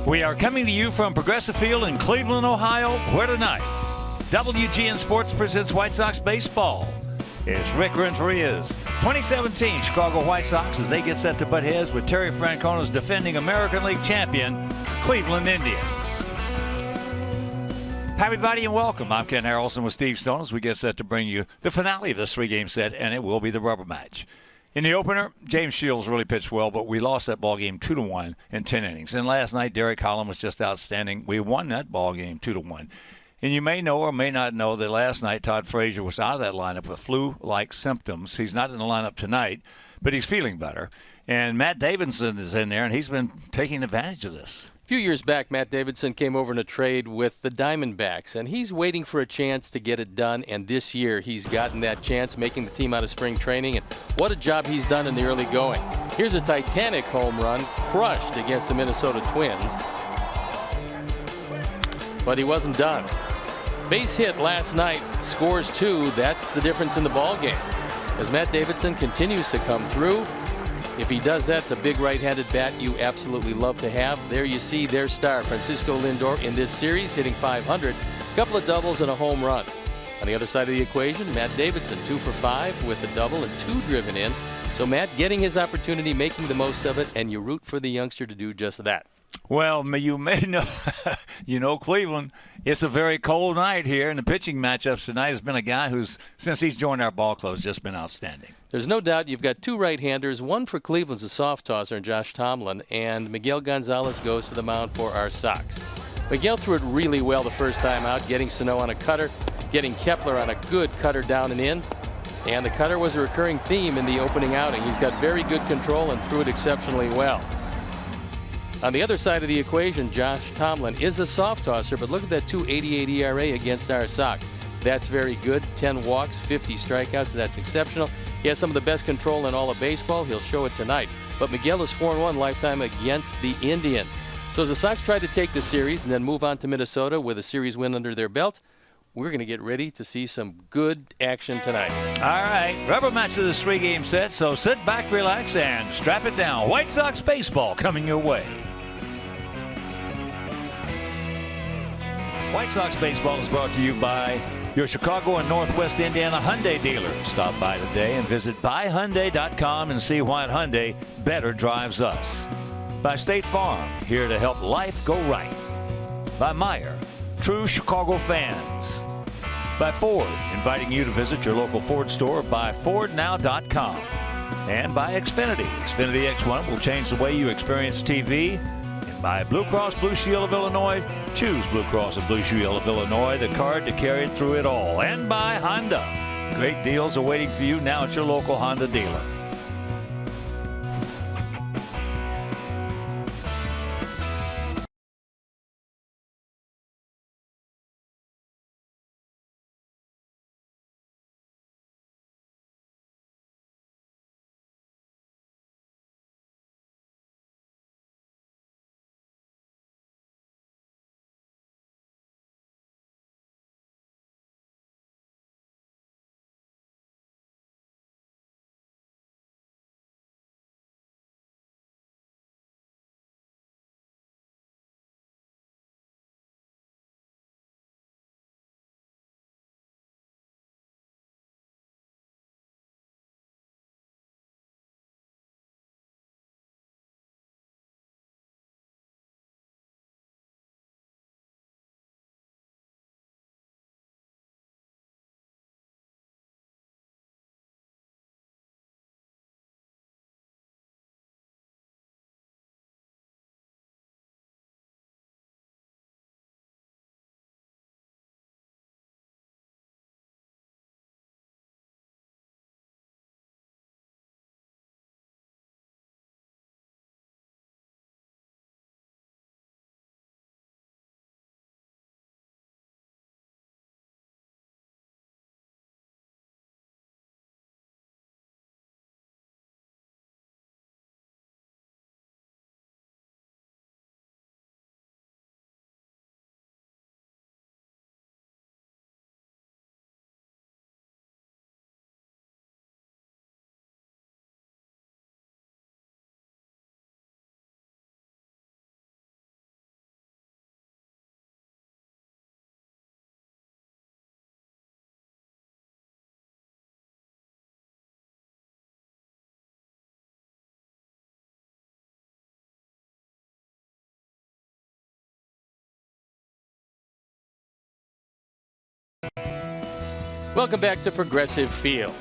We are coming to you from Progressive Field in Cleveland, Ohio, where tonight WGN Sports presents White Sox baseball. It's Rick Renteria's 2017 Chicago White Sox as they get set to butt heads with Terry Francona's defending American League champion, Cleveland Indians. Hi, everybody, and welcome. I'm Ken Harrelson with Steve Stone as we get set to bring you the finale of this three-game set, and it will be the rubber match. In the opener, James Shields really pitched well, but we lost that ball game 2-1 in 10 innings. And last night, Derek Holland was just outstanding. We won that ball game 2-1. And you may know or may not know that last night Todd Frazier was out of that lineup with flu-like symptoms. He's not in the lineup tonight, but he's feeling better. And Matt Davidson is in there, and he's been taking advantage of this. A few years back, Matt Davidson came over in a trade with the Diamondbacks, and he's waiting for a chance to get it done, and this year he's gotten that chance, making the team out of spring training, and what a job he's done in the early going. Here's a Titanic home run, crushed against the Minnesota Twins, but he wasn't done. Base hit last night, scores 2, that's the difference in the ball game. As Matt Davidson continues to come through, if he does that, it's a big right-handed bat you absolutely love to have. There you see their star, Francisco Lindor, in this series, hitting .500. A couple of doubles and a home run. On the other side of the equation, Matt Davidson, 2 for 5 with a double and 2 driven in. So Matt getting his opportunity, making the most of it, and you root for the youngster to do just that. Well, you may know, Cleveland, it's a very cold night here, and the pitching matchups tonight has been a guy who's, since he's joined our ball club, just been outstanding. There's no doubt you've got 2 right-handers. One for Cleveland's a soft tosser, and Josh Tomlin, and Miguel Gonzalez goes to the mound for our Sox. Miguel threw it really well the first time out, getting Sano on a cutter, getting Kepler on a good cutter down and in. And the cutter was a recurring theme in the opening outing. He's got very good control and threw it exceptionally well. On the other side of the equation, Josh Tomlin is a soft tosser, but look at that 2.88 ERA against our Sox. That's very good. 10 walks, 50 strikeouts. That's exceptional. He has some of the best control in all of baseball. He'll show it tonight. But Miguel is 4-1 lifetime against the Indians. So as the Sox try to take the series and then move on to Minnesota with a series win under their belt, we're going to get ready to see some good action tonight. All right, rubber match of this three-game set, so sit back, relax, and strap it down. White Sox baseball coming your way. White Sox baseball is brought to you by your Chicago and Northwest Indiana Hyundai dealers. Stop by today and visit buyhyundai.com and see why at Hyundai better drives us. By State Farm, here to help life go right. By Meyer, true Chicago fans. By Ford, inviting you to visit your local Ford store. By FordNow.com. And by Xfinity. Xfinity X1 will change the way you experience TV. By Blue Cross Blue Shield of Illinois. Choose Blue Cross and Blue Shield of Illinois, the card to carry through it all. And by Honda. Great deals are waiting for you now at your local Honda dealer. Welcome back to Progressive Field.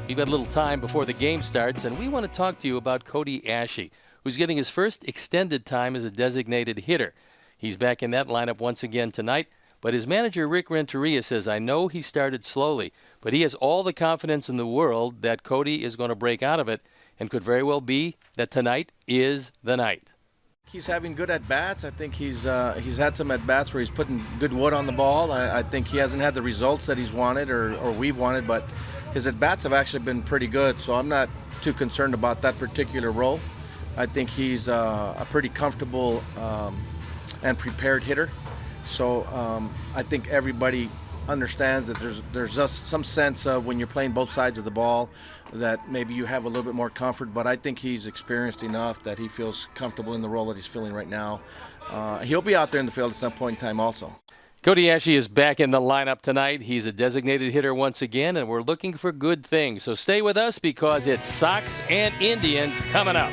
We've got a little time before the game starts, and we want to talk to you about Cody Asche, who's getting his first extended time as a designated hitter. He's back in that lineup once again tonight, but his manager, Rick Renteria, says, I know he started slowly, but he has all the confidence in the world that Cody is going to break out of it, and could very well be that tonight is the night. He's having good at-bats. I think he's had some at-bats where he's putting good wood on the ball. I think he hasn't had the results that he's wanted or we've wanted, but his at-bats have actually been pretty good, so I'm not too concerned about that particular role. I think he's a pretty comfortable and prepared hitter. So I think everybody understands that there's just some sense of when you're playing both sides of the ball that maybe you have a little bit more comfort, but I think he's experienced enough that he feels comfortable in the role that he's feeling right now. He'll be out there in the field at some point in time also. Cody Asche is back in the lineup tonight. He's a designated hitter once again, and we're looking for good things. So stay with us because it's Sox and Indians coming up.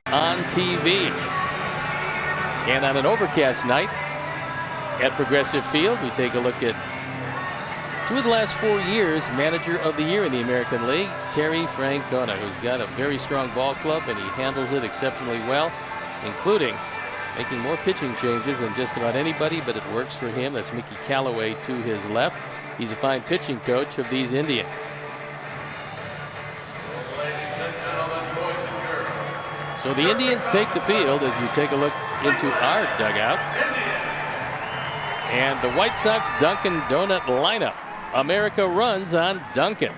On TV. And on an overcast night at Progressive Field, we take a look at two of the last 4 years Manager of the Year in the American League, Terry Francona, who's got a very strong ball club and he handles it exceptionally well, including making more pitching changes than just about anybody, but it works for him. That's Mickey Callaway to his left. He's a fine pitching coach of these Indians. So the Indians take the field as you take a look into our dugout. And the White Sox Dunkin' Donut lineup. America runs on Dunkin'.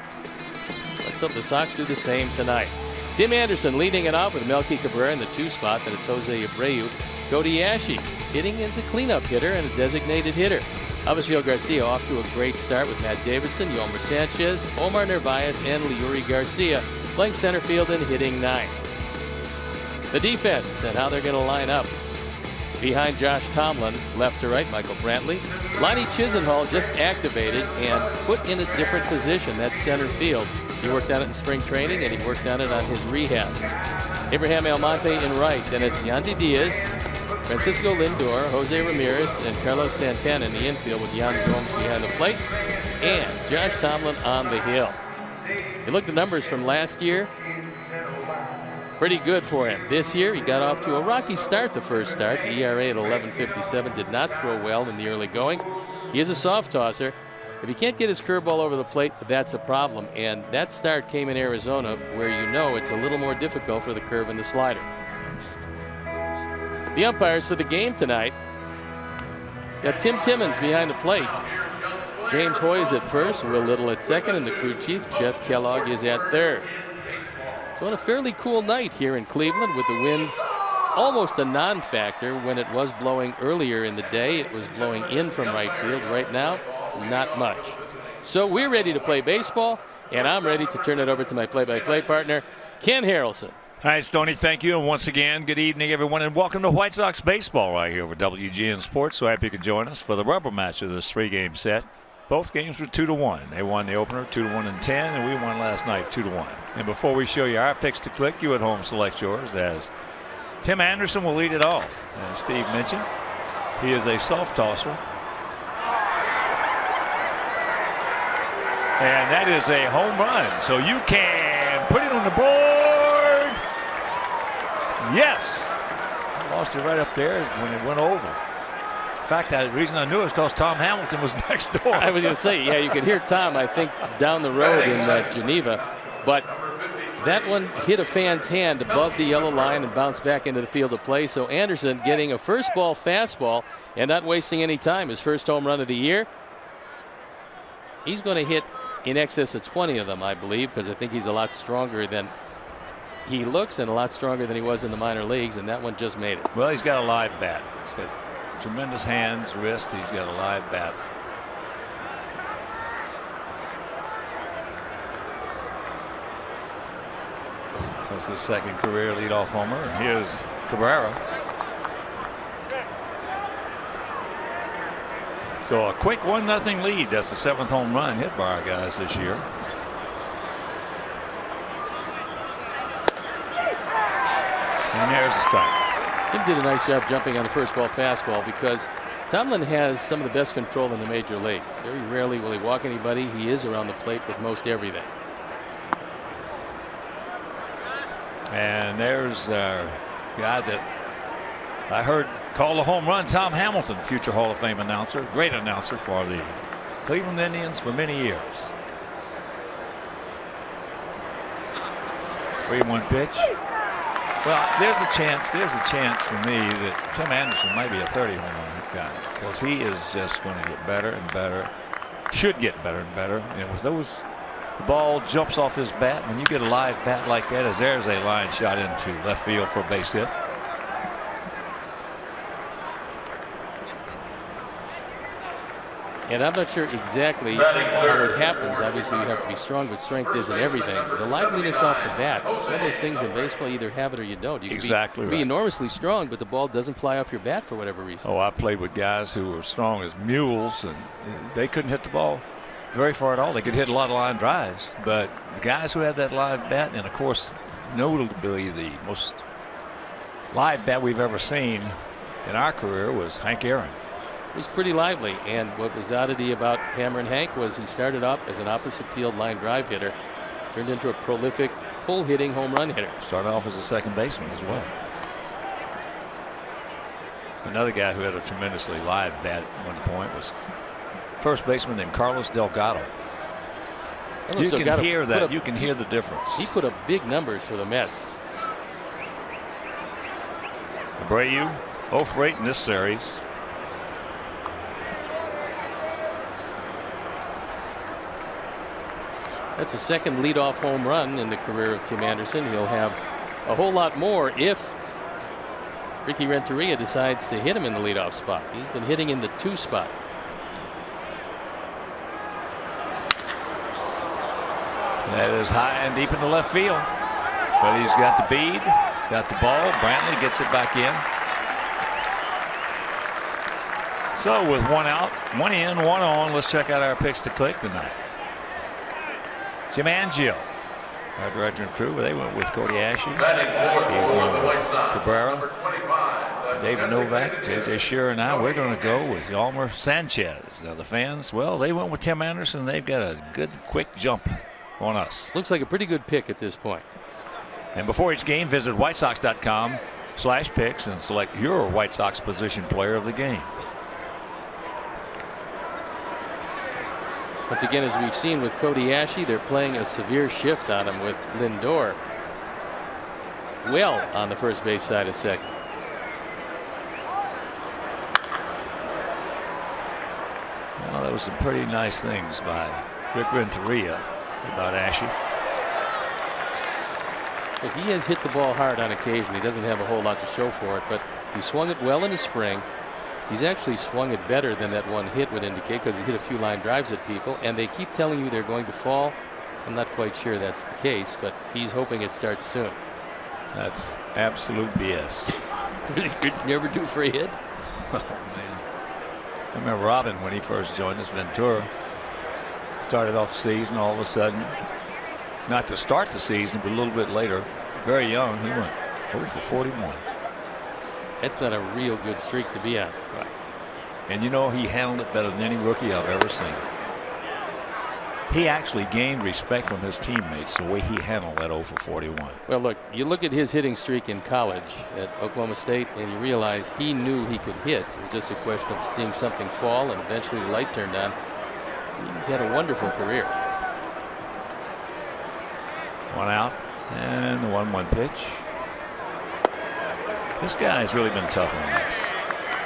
Let's hope the Sox do the same tonight. Tim Anderson leading it off with Melky Cabrera in the 2 spot. Then it's Jose Abreu. Cody Asche hitting as a cleanup hitter and a designated hitter. Avisail Garcia off to a great start with Matt Davidson, Yolmer Sanchez, Omar Narvaez, and Leury Garcia playing center field and hitting 9. The defense and how they're going to line up. Behind Josh Tomlin, left to right, Michael Brantley. Lonnie Chisenhall just activated and put in a different position. That's center field. He worked on it in spring training and he worked on it on his rehab. Abraham Almonte in right. Then it's Yandy Diaz, Francisco Lindor, Jose Ramirez, and Carlos Santana in the infield with Yan Gomes behind the plate. And Josh Tomlin on the hill. You look at the numbers from last year. Pretty good for him. This year, he got off to a rocky start the first start. The ERA at 11.57 did not throw well in the early going. He is a soft tosser. If he can't get his curveball over the plate, that's a problem. And that start came in Arizona, where you know it's a little more difficult for the curve and the slider. The umpires for the game tonight. Got Tim Timmons behind the plate. James Hoy is at first, Will Little at second, and the crew chief, Jeff Kellogg, is at third. So on a fairly cool night here in Cleveland with the wind almost a non-factor. When it was blowing earlier in the day, it was blowing in from right field. Right now, not much. So we're ready to play baseball. And I'm ready to turn it over to my play-by-play partner, Ken Harrelson. All right, Stoney, thank you. And once again, good evening, everyone, and welcome to White Sox baseball right here over WGN Sports. So happy you could join us for the rubber match of this 3-game set. Both games were 2-1. They won the opener 2-1 and 10, and we won last night 2-1. And before we show you our picks to click, you at home select yours as Tim Anderson will lead it off. As Steve mentioned, he is a soft tosser. And that is a home run. So you can put it on the board. Yes. I lost it right up there when it went over. In fact, the reason I knew it was because Tom Hamilton was next door. I was going to say, yeah, you can hear Tom, I think, down the road in Geneva. But that one hit a fan's hand above the yellow line and bounced back into the field of play. So Anderson getting a first ball fastball and not wasting any time. His first home run of the year. He's going to hit in excess of 20 of them, I believe, because I think he's a lot stronger than he looks and a lot stronger than he was in the minor leagues, and that one just made it. Well, he's got a live bat. He's got tremendous hands, wrist. He's got a live bat. That's his second career leadoff homer. And here's Cabrera. So a quick 1-0 lead. That's the 7th home run hit by our guys this year. And there's the strike. Tim did a nice job jumping on the first ball fastball because Tomlin has some of the best control in the major leagues. Very rarely will he walk anybody. He is around the plate with most everything. And there's a guy that I heard call the home run, Tom Hamilton, future Hall of Fame announcer, great announcer for the Cleveland Indians for many years. 3-1 pitch. Well, there's a chance for me that Tim Anderson might be a 30 home run guy because he is just going to get better and better, should get better and better. And with those, the ball jumps off his bat. When you get a live bat like that, as there's a line shot into left field for a base hit. And I'm not sure exactly how it happens. Obviously, you have to be strong, but strength isn't everything. The liveliness off the bat, it's one of those things in baseball, you either have it or you don't. You can be enormously strong, but the ball doesn't fly off your bat for whatever reason. Oh, I played with guys who were strong as mules, and they couldn't hit the ball very far at all. They could hit a lot of line drives, but the guys who had that live bat, and of course, notably the most live bat we've ever seen in our career was Hank Aaron. It was pretty lively, and what was oddity about Hammer and Hank was he started up as an opposite field line drive hitter, turned into a prolific pull hitting home run hitter. Started off as a second baseman as well. Another guy who had a tremendously live bat at one point was first baseman named Carlos Delgado. You can hear that. You can hear the difference. He put up big numbers for the Mets. Abreu 0 for 8 in this series. That's the second leadoff home run in the career of Tim Anderson. He'll have a whole lot more if Ricky Renteria decides to hit him in the leadoff spot. He's been hitting in the 2 spot. That is high and deep in the left field. But he's got the bead, got the ball. Brantley gets it back in. So with 1 out, 1 in, 1 on, let's check out our picks to click tonight. Jim Angio, our director and crew, they went with Cody Ashe. Steve's going with Cabrera. David Novak, J.J. Shearer, and I, we're going to go with Yalmer Sanchez. Now the fans, well, they went with Tim Anderson. They've got a good, quick jump on us. Looks like a pretty good pick at this point. And before each game, visit whitesox.com/picks and select your White Sox position player of the game. Once again, as we've seen with Cody Ashe, they're playing a severe shift on him with Lindor well on the first base side of second. Well, that was some pretty nice things by Rick Renteria about Ashe. Look, he has hit the ball hard on occasion. He doesn't have a whole lot to show for it, but he swung it well in the spring. He's actually swung it better than that one hit would indicate because he hit a few line drives at people, and they keep telling you they're going to fall I'm not quite sure that's the case, but he's hoping it starts soon. That's absolute BS. You're never due for a hit? Oh, man. I remember Robin when he first joined us, Ventura. Started off the season all of a sudden. Not to start the season, but a little bit later. Very young, he went 0 for 41. That's not a real good streak to be on. Right. And you know, he handled it better than any rookie I've ever seen. He actually gained respect from his teammates the way he handled that 0 for 41. Well, look, you look at his hitting streak in college at Oklahoma State, and you realize he knew he could hit. It was just a question of seeing something fall, and eventually the light turned on. He had a wonderful career. 1 out, and the 1-1 pitch. This guy's really been tough on us.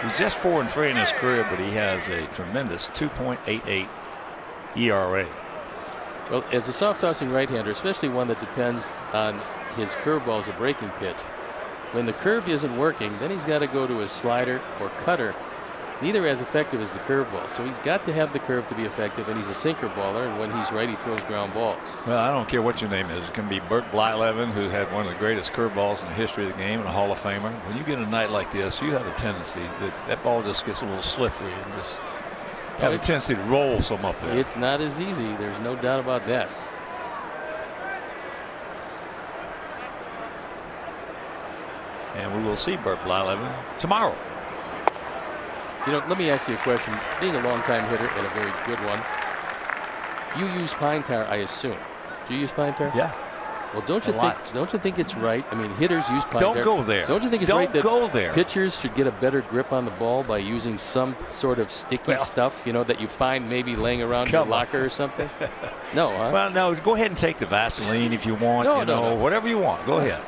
He's just 4-3 in his career, but he has a tremendous 2.88 ERA. Well, as a soft-tossing right-hander, especially one that depends on his curveball as a breaking pitch, when the curve isn't working, then he's got to go to his slider or cutter. Neither as effective as the curveball, so he's got to have the curve to be effective, and he's a sinker baller, and when he's right, he throws ground balls. Well, I don't care what your name is. It can be Bert Blyleven, who had one of the greatest curveballs in the history of the game and a Hall of Famer. When you get a night like this, you have a tendency that ball just gets a little slippery and just have a tendency to roll some up there. It's not as easy. There's no doubt about that. And we will see Bert Blyleven tomorrow. You know, let me ask you a question. Being a long-time hitter and a very good one, you use pine tar, I assume. Do you use pine tar? Yeah. Well, don't you think it's right? I mean, hitters use pine tar. Don't go there. Don't you think it's right that go there. pitchers should get a better grip on the ball by using some sort of sticky stuff, you know, that you find maybe laying around your locker or something? No, huh? Well, no. Go ahead and take the Vaseline if you want. No. Whatever you want. Go ahead.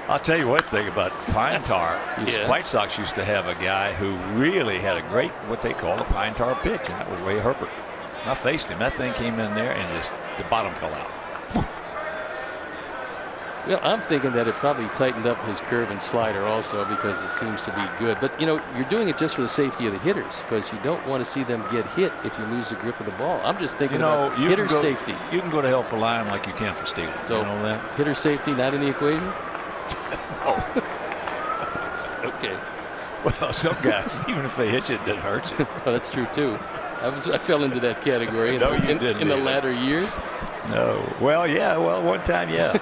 I'll tell you one thing about pine tar. The White Sox used to have a guy who really had a great, what they call a pine tar pitch, and that was Ray Herbert. I faced him. That thing came in there, and just the bottom fell out. Well, I'm thinking that it probably tightened up his curve and slider also because it seems to be good. But, you know, you're doing it just for the safety of the hitters because you don't want to see them get hit if you lose the grip of the ball. I'm just thinking about hitter safety. You can go to hell for lying like you can for stealing. So, you know that? Hitter safety not in the equation? Oh. Okay. Well, some guys, even if they hit you, it doesn't hurt you. Well, that's true, too. I fell into that category in the latter years. No. Well, yeah. Well, one time, yeah.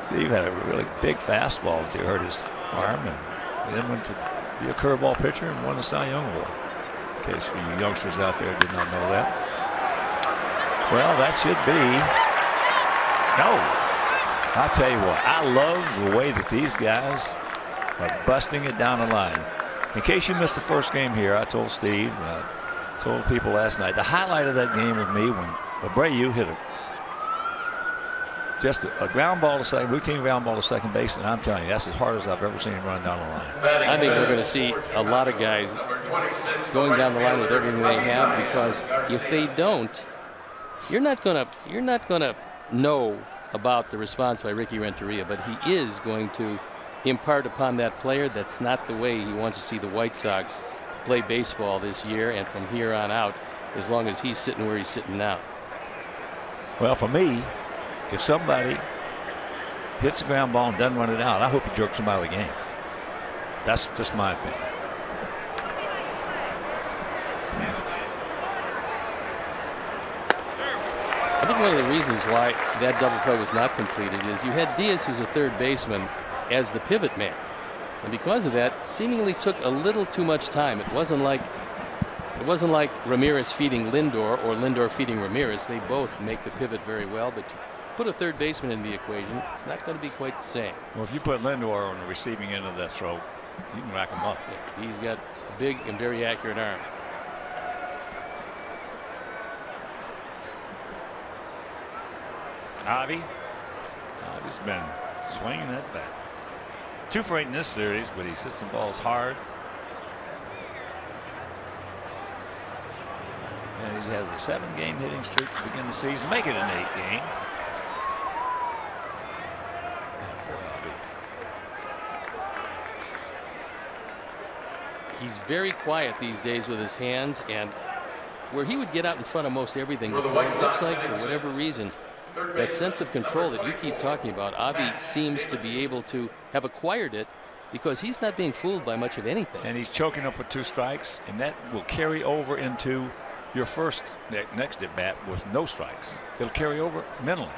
Steve had a really big fastball until he hurt his arm, and then went to be a curveball pitcher and won the Cy Young Award. In case for you youngsters out there did not know that. Well, that should be. No. I'll tell you what. I love the way that these guys are busting it down the line. In case you missed the first game here, I told Steve, I told people last night, the highlight of that game with me when Abreu hit just a ground ball to second, routine ground ball to second base, and I'm telling you, that's as hard as I've ever seen him run down the line. I think we're going to see a lot of guys going down the line with everything they have because if they don't, you're not going to know about the response by Ricky Renteria, but he is going to impart upon that player. That's not the way he wants to see the White Sox play baseball this year and from here on out, as long as he's sitting where he's sitting now. Well, for me, if somebody hits the ground ball and doesn't run it out, I hope he jerks him out of the game. That's just my opinion. I think one of the reasons why that double play was not completed is you had Diaz, who's a third baseman, as the pivot man. And because of that, seemingly took a little too much time. It wasn't like Ramirez feeding Lindor or Lindor feeding Ramirez. They both make the pivot very well, but to put a third baseman in the equation, it's not going to be quite the same. Well, if you put Lindor on the receiving end of that throw, you can rack him up. Yeah, he's got a big and very accurate arm. Avi's been swinging that bat. 2 for 8 in this series, but he hits some balls hard. And he has a 7-game hitting streak to begin the season, make it an 8-game. He's very quiet these days with his hands, and where he would get out in front of most everything before. It looks like, for whatever reason, that sense of control that you keep talking about, Avi seems to be able to have acquired it because he's not being fooled by much of anything. And he's choking up with 2 strikes, and that will carry over into your next at bat with no strikes. It'll carry over mentally.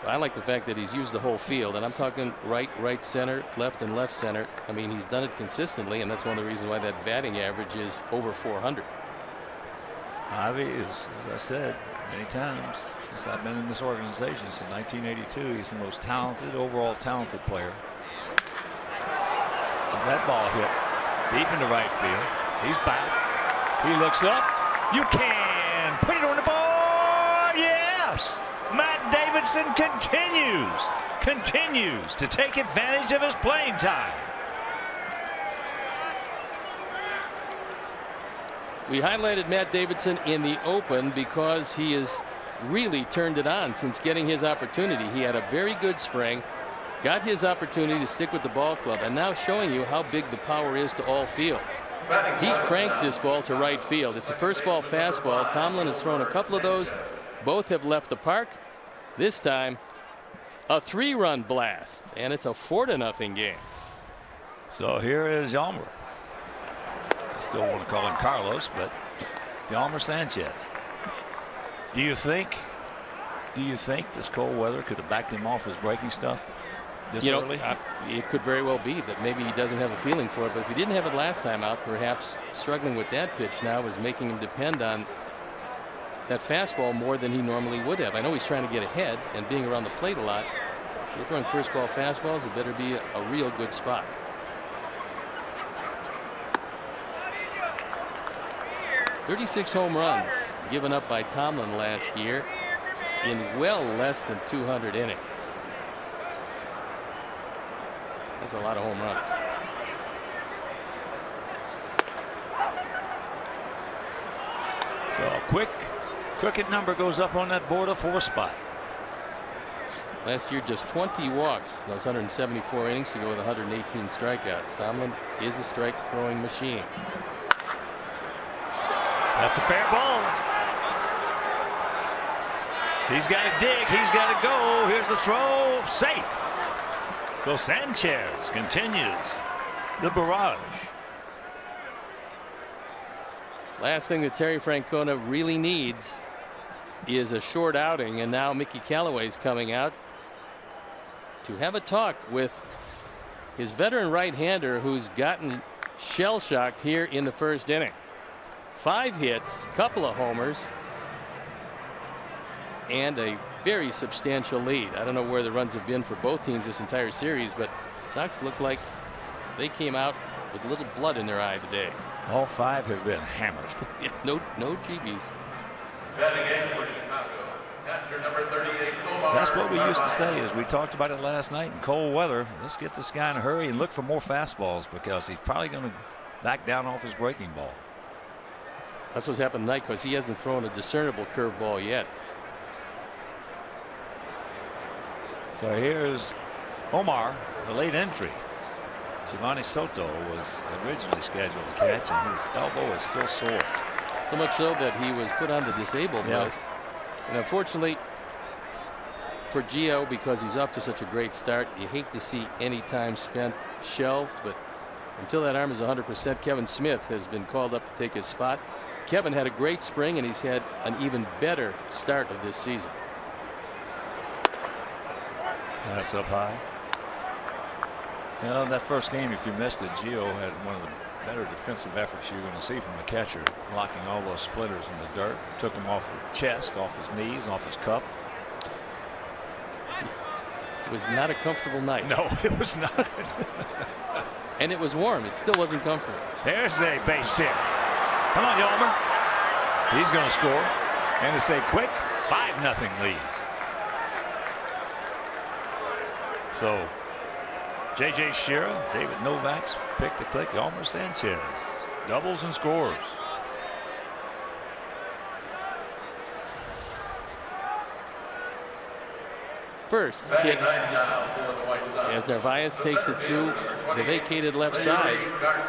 I like the fact that he's used the whole field, and I'm talking right center, left, and left center. I mean, he's done it consistently, and that's one of the reasons why that batting average is over 400. Avi is, as I said many times since I've been in this organization, since 1982, he's the most talented, overall talented player. As that ball hit deep into right field, he's back. He looks up. You can put it on the ball. Yes. Matt Davidson continues to take advantage of his playing time. We highlighted Matt Davidson in the open because he has really turned it on since getting his opportunity. He had a very good spring, got his opportunity to stick with the ball club, and now showing you how big the power is to all fields. He cranks this ball to right field. It's a first ball fastball. Tomlin has thrown a couple of those. Both have left the park. This time, a 3-run blast, and it's a 4-0 game. So here is Yolmer. I still want to call him Carlos, but Yolmer Sanchez. Do you think this cold weather could have backed him off his breaking stuff this early? It could very well be that maybe he doesn't have a feeling for it, but if he didn't have it last time out, perhaps struggling with that pitch now is making him depend on that fastball more than he normally would have. I know he's trying to get ahead and being around the plate a lot. If you're throwing first ball fastballs, it better be a real good spot. "36 home runs given up by Tomlin last year in well less than 200 innings. That's a lot of home runs. So a quick crooked number goes up on that board, a 4 spot. Last year, just 20 walks, those 174 innings to go with 118 strikeouts. Tomlin is a strike throwing machine. That's a fair ball. He's got to dig. He's got to go. Here's the throw. Safe. So Sanchez continues the barrage. Last thing that Terry Francona really needs is a short outing, and now Mickey Callaway's coming out to have a talk with his veteran right-hander who's gotten shell-shocked here in the first inning. 5 hits, couple of homers, and a very substantial lead. I don't know where the runs have been for both teams this entire series, but Sox look like they came out with a little blood in their eye today. All 5 have been hammered. no GBs. That's what we used to say, as we talked about it last night in cold weather. Let's get this guy in a hurry and look for more fastballs, because he's probably going to back down off his breaking ball. That's what's happened tonight, because he hasn't thrown a discernible curveball yet. So here's Omar, the late entry. Giovanni Soto was originally scheduled to catch, and his elbow is still sore. So much so that he was put on the disabled list. And unfortunately for Gio, because he's off to such a great start, you hate to see any time spent shelved, but until that arm is 100%, Kevin Smith has been called up to take his spot. Kevin had a great spring, and he's had an even better start of this season. That's up high. You know, that first game, if you missed it, Gio had one of the better defensive efforts you're going to see from the catcher, blocking all those splitters in the dirt. Took him off the chest, off his knees, off his cup. It was not a comfortable night. No, it was not. And it was warm. It still wasn't comfortable. There's a base hit. Come on, Yolmer. He's going to score. And it's a quick 5-0 lead. So J.J. Shearer, David Novak's pick to click. Yolmer Sanchez doubles and scores. First hit as Narvaez takes it through the vacated left side.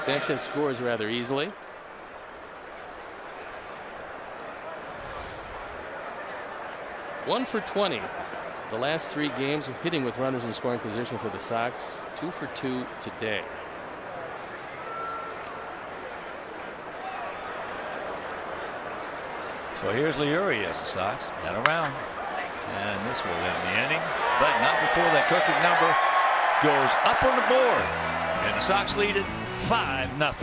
Sanchez scores rather easily. 1 for 20. The last 3 games of hitting with runners in scoring position for the Sox. 2 for 2 today. So here's Leury as the Sox head around, and this will end the inning, but not before that crooked number goes up on the board, and the Sox lead it 5-0.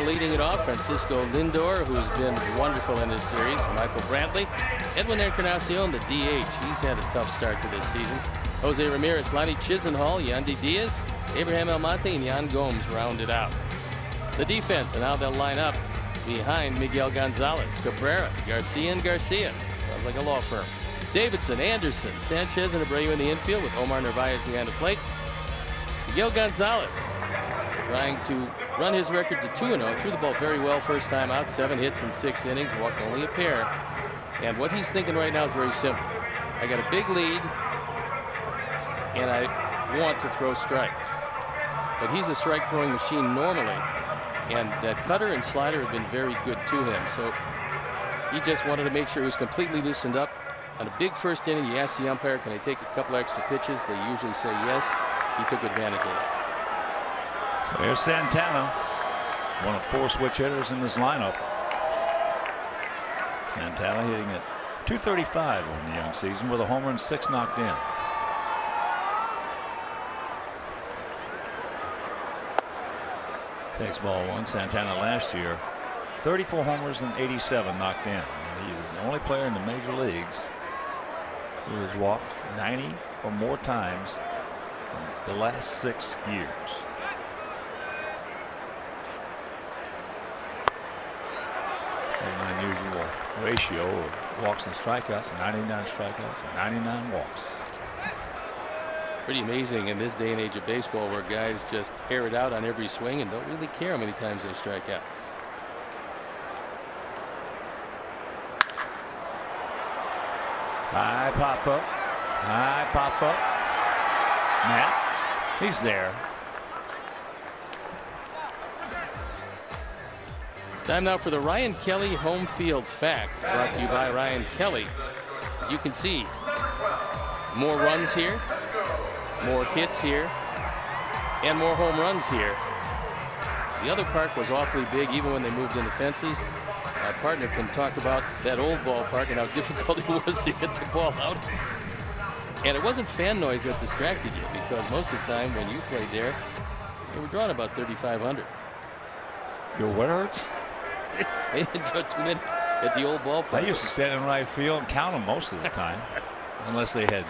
Leading it off, Francisco Lindor, who's been wonderful in this series. Michael Brantley, Edwin Encarnacion, the DH. He's had a tough start to this season. Jose Ramirez, Lonnie Chisenhall, Yandy Diaz, Abraham Almonte, and Yan Gomes rounded out. The defense, and how they'll line up behind Miguel Gonzalez, Cabrera, Garcia, and Garcia. Sounds like a law firm. Davidson, Anderson, Sanchez, and Abreu in the infield with Omar Narvaez behind the plate. Miguel Gonzalez trying to run his record to 2-0. Threw the ball very well first time out. 7 hits in 6 innings. Walked only a pair. And what he's thinking right now is very simple. I got a big lead, and I want to throw strikes. But he's a strike throwing machine normally, and that cutter and slider have been very good to him. So he just wanted to make sure he was completely loosened up. On a big first inning, he asked the umpire, can I take a couple extra pitches? They usually say yes. He took advantage of that. So here's Santana, one of 4 switch hitters in this lineup. Santana hitting at .235 in the young season with a homer and 6 knocked in. Takes ball 1. Santana last year, 34 homers and 87 knocked in. And he is the only player in the major leagues who has walked 90 or more times in the last 6 years. An unusual ratio of walks and strikeouts, 99 strikeouts and 99 walks. Pretty amazing in this day and age of baseball, where guys just air it out on every swing and don't really care how many times they strike out. High pop up. High pop up. Matt, he's there. Time now for the Ryan Kelly home field fact, brought to you by Ryan Kelly. As you can see, more runs here, more hits here, and more home runs here. The other park was awfully big, even when they moved in the fences. My partner can talk about that old ballpark and how difficult it was to get the ball out. And it wasn't fan noise that distracted you, because most of the time when you played there, they were drawing about 3,500. Your what hurts? They didn't draw too many at the old ballpark. I used to stand in right field and count them most of the time, unless they had,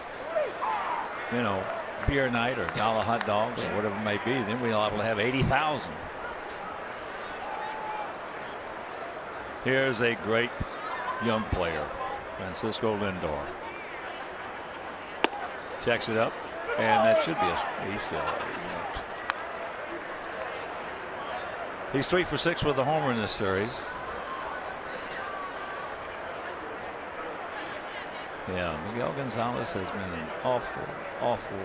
you know, beer night or dollar hot dogs or whatever it may be. Then we were able to have 80,000. Here's a great young player Francisco Lindor. Checks it up, and that should be a He's 3 for 6 with a homer in this series. Yeah, Miguel Gonzalez has been an awful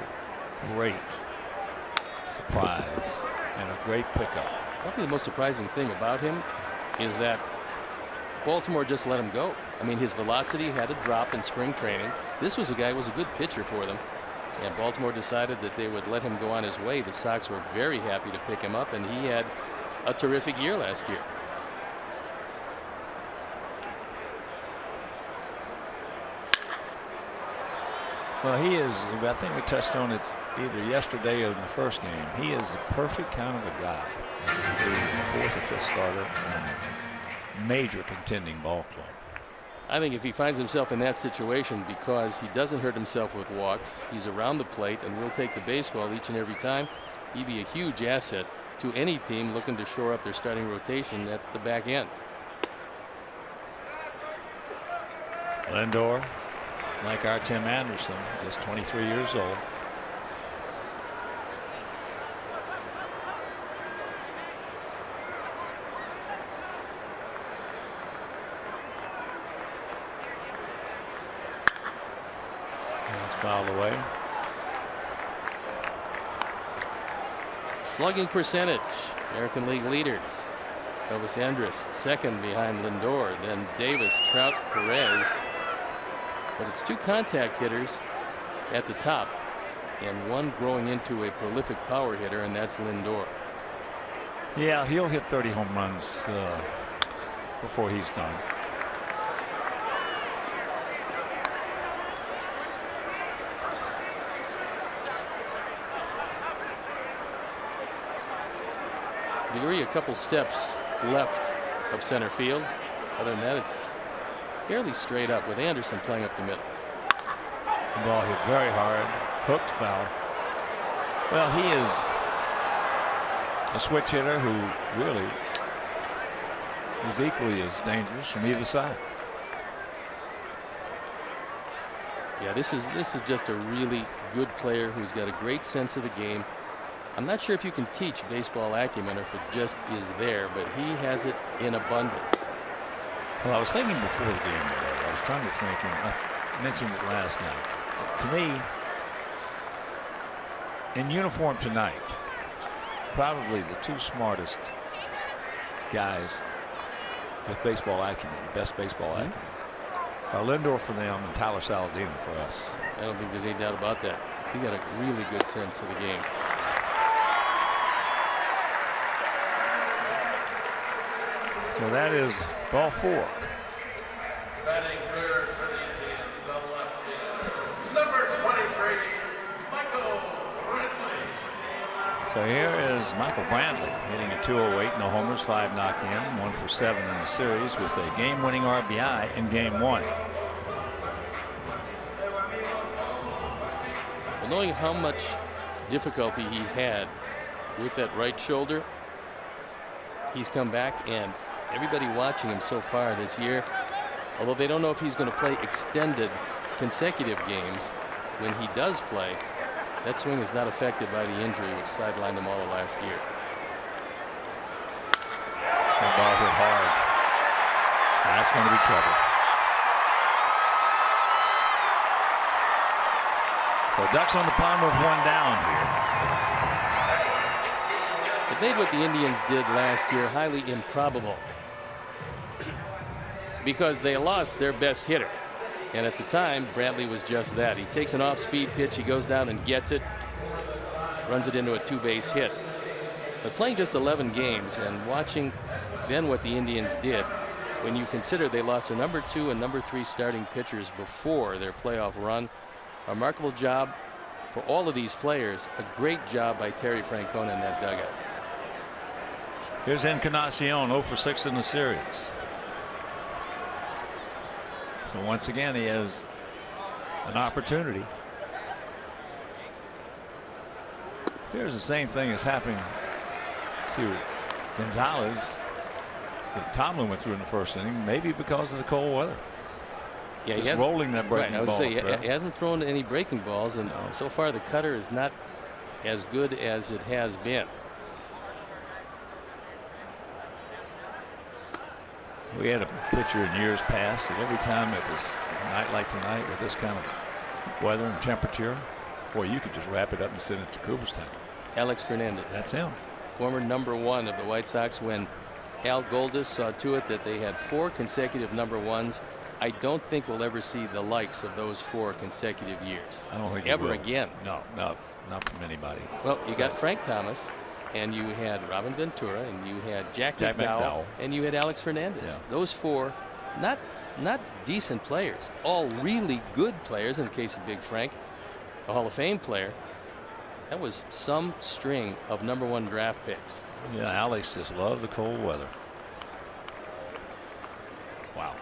great surprise and a great pickup. Probably the most surprising thing about him is that Baltimore just let him go. I mean, his velocity had a drop in spring training. This was a guy who was a good pitcher for them. And Baltimore decided that they would let him go on his way. The Sox were very happy to pick him up, and he had a terrific year last year. Well, he is, I think we touched on it either yesterday or in the first game. He is the perfect kind of a guy to be the 4th or 5th starter on a major contending ball club. I think if he finds himself in that situation, because he doesn't hurt himself with walks, he's around the plate and will take the baseball each and every time, he'd be a huge asset to any team looking to shore up their starting rotation at the back end. Lindor, like our Tim Anderson, just 23 years old. And it's fouled away. Slugging percentage, American League leaders. Elvis Andrus second behind Lindor, then Davis, Trout, Perez. But it's 2 contact hitters at the top and one growing into a prolific power hitter, and that's Lindor. Yeah, he'll hit 30 home runs before he's done. Beery a couple steps left of center field. Other than that, it's fairly straight up with Anderson playing up the middle. The ball hit very hard, hooked foul. Well, he is a switch hitter who really is equally as dangerous from either side. Yeah, this is just a really good player who's got a great sense of the game. I'm not sure if you can teach baseball acumen or if it just is there, but he has it in abundance. Well, I was thinking before the game today. I was trying to think, and I mentioned it last night. To me, in uniform tonight, probably the 2 smartest guys with baseball acumen, the best baseball acumen, are Lindor for them and Tyler Saladino for us. I don't think there's any doubt about that. He got a really good sense of the game. So that is ball 4. So here is Michael Brantley hitting a 208, no homers, 5 knocked in, 1 for 7 in the series with a game-winning RBI in game 1. Well, knowing how much difficulty he had with that right shoulder, he's come back, and everybody watching him so far this year, although they don't know if he's going to play extended consecutive games, when he does play, that swing is not affected by the injury which sidelined him all of last year. That ball hit hard. That's going to be trouble. So Ducks on the pond with 1 down here. It made what the Indians did last year highly improbable, because they lost their best hitter. And at the time, Brantley was just that. He takes an off-speed pitch, he goes down and gets it, runs it into a 2-base hit. But playing just 11 games and watching then what the Indians did, when you consider they lost their number 2 and number 3 starting pitchers before their playoff run, a remarkable job for all of these players. A great job by Terry Francona in that dugout. Here's Encarnacion, 0 for 6 in the series. So once again, he has an opportunity. Here's the same thing that's happening to Gonzalez that Tomlin went through in the first inning, maybe because of the cold weather. Yeah, just rolling that breaking right, I would ball. say he hasn't thrown any breaking balls, and so far the cutter is not as good as it has been. We had a pitcher in years past that every time it was a night like tonight with this kind of weather and temperature, boy, you could just wrap it up and send it to Cooperstown. Alex Fernandez. That's him. Former #1 of the White Sox when Al Goldis saw to it that they had 4 consecutive #1s. I don't think we'll ever see the likes of those 4 consecutive years. I don't think ever again. No, not from anybody. Well, you got Frank Thomas, and you had Robin Ventura, and you had Jack McDowell, and you had Alex Fernandez. Yeah. Those 4, not decent players, all really good players. In the case of Big Frank, a Hall of Fame player. That was some string of #1 draft picks. Yeah, Alex just loved the cold weather. Wow.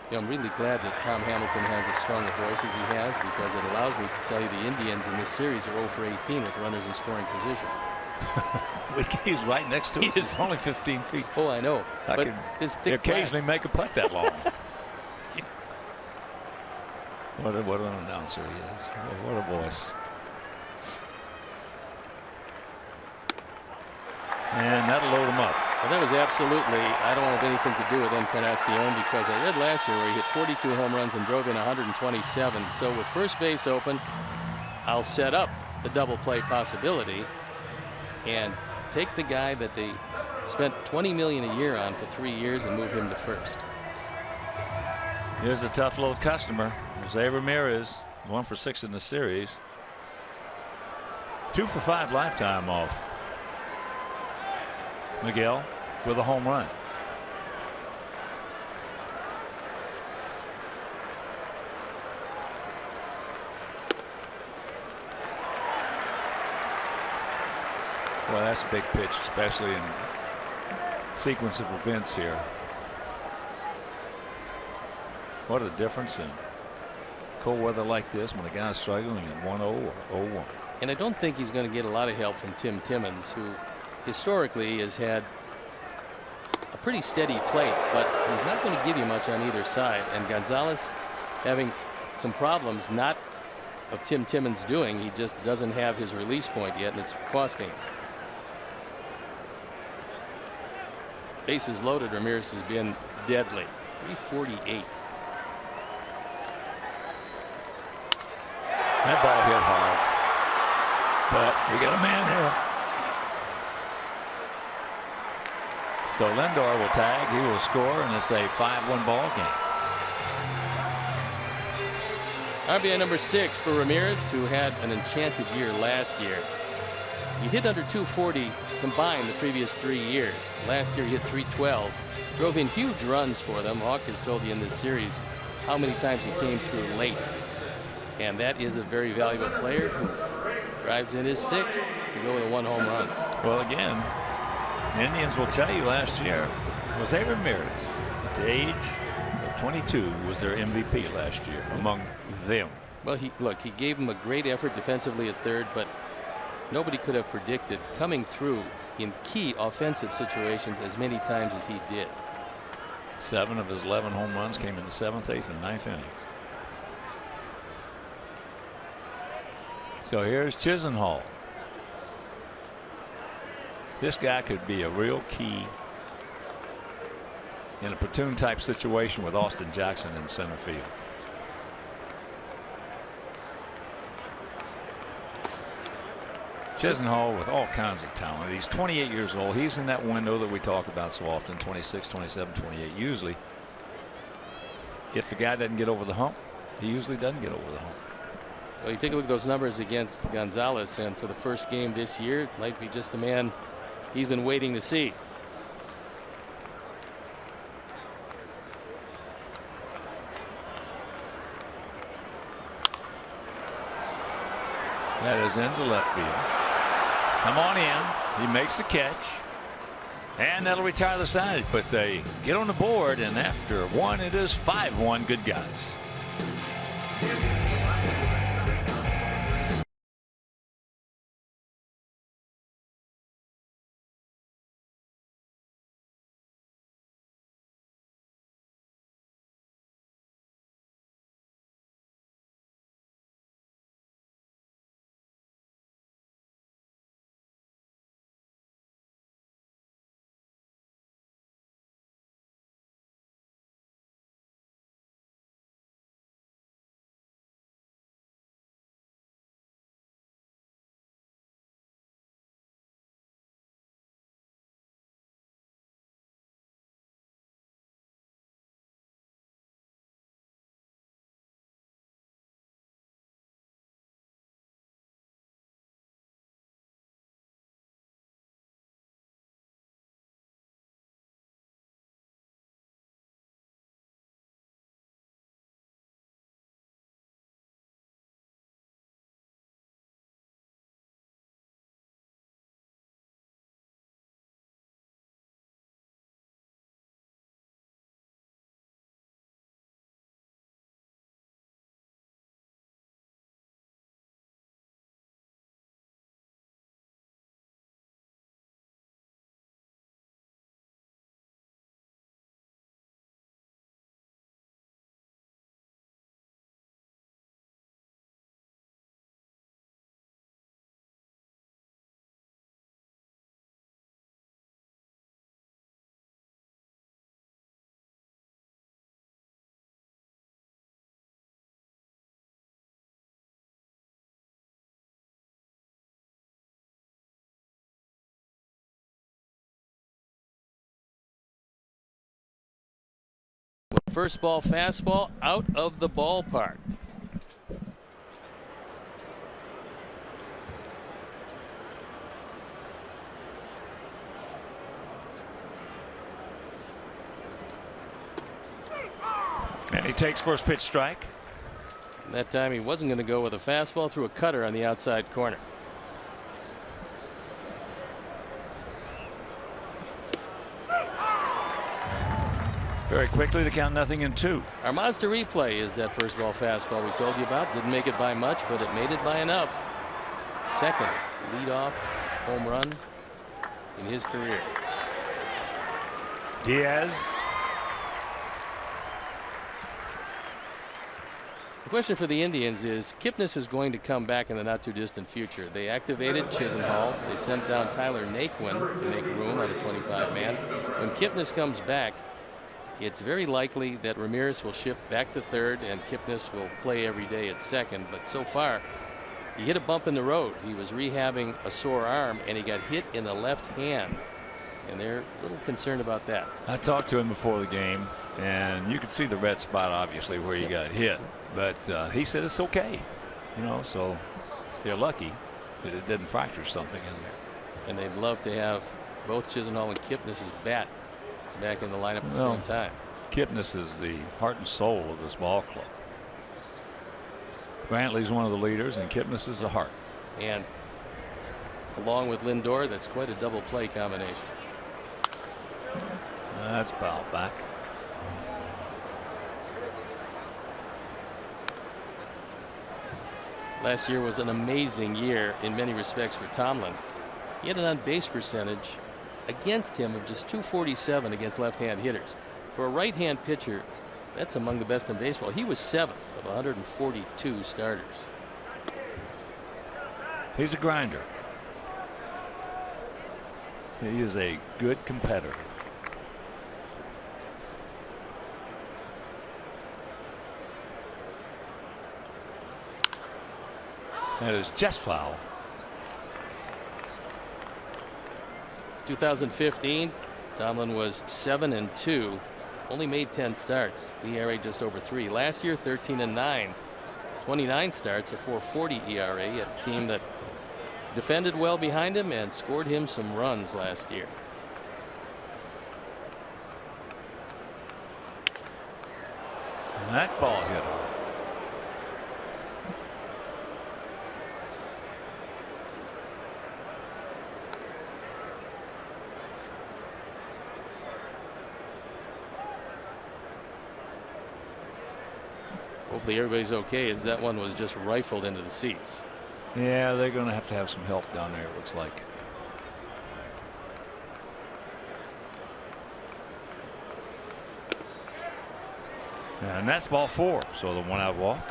You know, I'm really glad that Tom Hamilton has as strong a voice as he has, because it allows me to tell you the Indians in this series are 0 for 18 with runners in scoring position. He's right next to us. It's only 15 feet. Oh, I know. But his thick occasionally glass. make a putt that long. What an announcer he is. What a voice. And that'll load him up. Well, that was absolutely, I don't have anything to do with Encarnacion, because I read last year where he hit 42 home runs and drove in 127. So with first base open, I'll set up the double play possibility and take the guy that they spent $20 million a year on for 3 years and move him to first. Here's a tough little customer. Jose Ramirez, 1 for 6 in the series. 2 for 5 lifetime off Miguel with a home run. Well, that's a big pitch, especially in sequence of events here. What a difference in cold weather like this when a guy's struggling at 1-0 or 0-1. And I don't think he's going to get a lot of help from Tim Timmons, who historically has had a pretty steady plate, but he's not going to give you much on either side. And Gonzalez having some problems, not of Tim Timmons doing, he just doesn't have his release point yet, and it's costing him. Bases loaded, Ramirez has been deadly. 348. That ball hit hard, but we got a man here. So Lindor will tag, he will score, and it's a 5-1 ball game. RBI number 6 for Ramirez, who had an enchanted year last year. He hit under 240 combined the previous 3 years. Last year he hit 312, drove in huge runs for them. Hawk has told you in this series how many times he came through late. And that is a very valuable player who drives in his 6th to go with a 1 home run. Well, again, the Indians will tell you last year, Jose Ramirez, at the age of 22, was their MVP last year among them. Well, he gave him a great effort defensively at third, but nobody could have predicted coming through in key offensive situations as many times as he did. 7 of his 11 home runs came in the 7th, 8th, and 9th inning. So here's Chisenhall. This guy could be a real key in a platoon type situation with Austin Jackson in center field. Chisenhall with all kinds of talent. He's 28 years old. He's in that window that we talk about so often, 26, 27, 28. Usually, if the guy doesn't get over the hump, he usually doesn't get over the hump. Well, you take a look at those numbers against Gonzalez, and for the first game this year, it might be just a man he's been waiting to see. That is into left field. Come on in. He makes the catch. And that'll retire the side. But they get on the board, and after 1, it is 5-1. Good guys. First ball fastball out of the ballpark. And he takes first pitch strike. That time he wasn't going to go with a fastball, threw a cutter on the outside corner. Very quickly to count 0-2. Our monster replay is that first ball fastball we told you about. Didn't make it by much, but it made it by enough. Second leadoff home run in his career. Diaz. The question for the Indians is Kipnis is going to come back in the not too distant future. They activated Chisenhall. They sent down Tyler Naquin to make room on a 25-man. When Kipnis comes back, it's very likely that Ramirez will shift back to third and Kipnis will play every day at second. But so far, he hit a bump in the road. He was rehabbing a sore arm and he got hit in the left hand. And they're a little concerned about that. I talked to him before the game, and you could see the red spot obviously where he got hit. But he said it's okay, you know, so they're lucky that it didn't fracture something in there. And they'd love to have both Chisenhall and Kipnis' bat back in the lineup at the same time. Kipnis is the heart and soul of this ball club. Brantley's one of the leaders, and Kipnis is the heart. And along with Lindor, that's quite a double play combination. That's foul back. Last year was an amazing year in many respects for Tomlin. He had an on-base percentage against him of just .247 against left-hand hitters. For a right-hand pitcher, that's among the best in baseball. He was 7th of 142 starters. He's a grinder. He is a good competitor. That is just foul. 2015, Tomlin was 7-2, only made 10 starts. ERA just over 3. Last year, 13-9, 29 starts, a 4.40 ERA. He had a team that defended well behind him and scored him some runs last year. And that ball hit hard. Hopefully everybody's okay, as that one was just rifled into the seats. Yeah, they're going to have some help down there, it looks like. And that's ball 4, so the 1-out walk.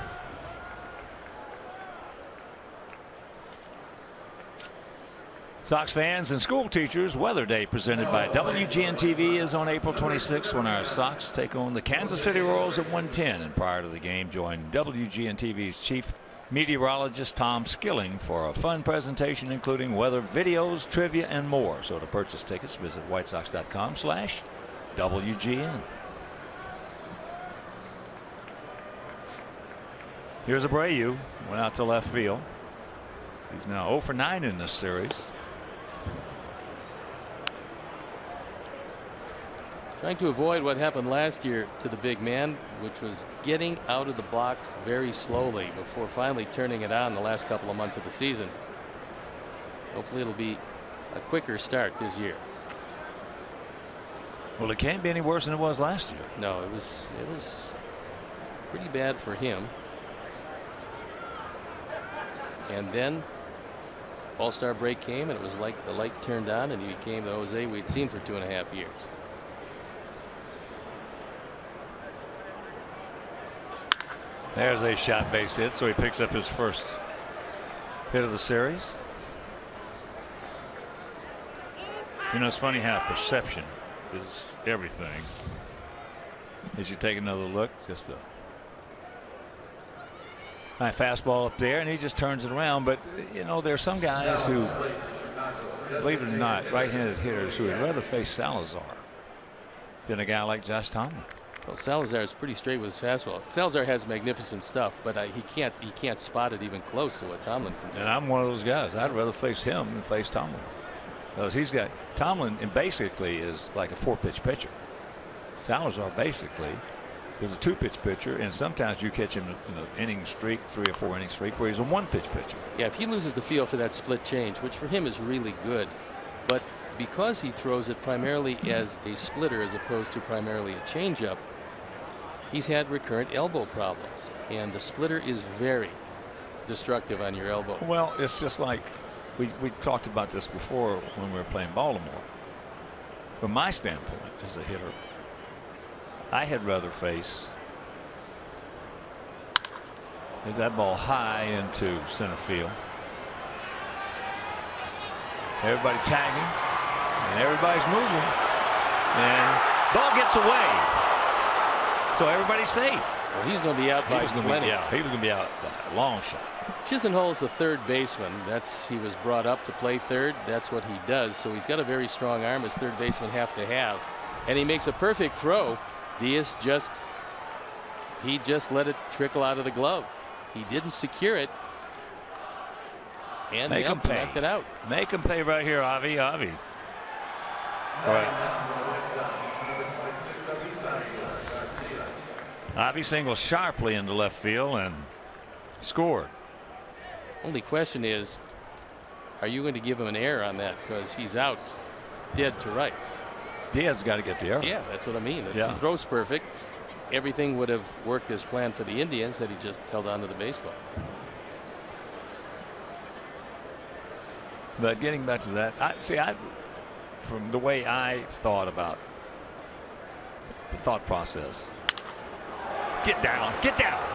Sox fans and school teachers, Weather Day presented by WGN-TV is on April 26th when our Sox take on the Kansas City Royals at 1:10. And prior to the game, join WGN-TV's chief meteorologist Tom Skilling for a fun presentation including weather videos, trivia, and more. So to purchase tickets, visit whitesox.com/WGN. Here's Abreu, went out to left field. He's now 0 for 9 in this series. Trying to avoid what happened last year to the big man, which was getting out of the blocks very slowly before finally turning it on the last couple of months of the season. Hopefully it'll be a quicker start this year. Well, it can't be any worse than it was last year. No, it was pretty bad for him. And then All-Star break came and it was like the light turned on and he became the Jose we'd seen for 2.5 years. There's a shot base hit, so he picks up his first hit of the series. You know, it's funny how perception is everything. As you take another look, just a high fastball up there, and he just turns it around. But, you know, there are some guys who, believe it or not, right-handed hitters who would rather face Salazar than a guy like Josh Tomlin. Well, Salazar is pretty straight with his fastball. Salazar has magnificent stuff, but he can't spot it even close to what Tomlin can do. And I'm one of those guys. I'd rather face him than face Tomlin, because he's got Tomlin, and basically is like a 4-pitch pitcher. Salazar basically is a 2-pitch pitcher, and sometimes you catch him in an inning streak, 3 or 4 inning streak, where he's a 1-pitch pitcher. Yeah, if he loses the feel for that split change, which for him is really good, but because he throws it primarily as a splitter as opposed to primarily a changeup, he's had recurrent elbow problems, and the splitter is very destructive on your elbow. Well, it's just like we talked about this before when we were playing Baltimore. From my standpoint as a hitter, I had rather face that ball high into center field. Everybody tagging, and everybody's moving, and ball gets away. So everybody's safe. Well, he's going to be out by plenty. He was going to be out by a long shot. Chisenhol's the third baseman. He was brought up to play third. That's what he does. So he's got a very strong arm, as third basemen have to have. And he makes a perfect throw. Diaz just let it trickle out of the glove. He didn't secure it. And Make him pay. Knocked it out. Make him pay right here, Avi. All right. Avi singled sharply into left field and scored. Only question is, are you going to give him an error on that, because he's out dead to rights? Diaz got to get the error. Yeah, that's what I mean. If he throws perfect, everything would have worked as planned for the Indians, that he just held on to the baseball. But getting back to that, from the way I thought about the thought process, get down,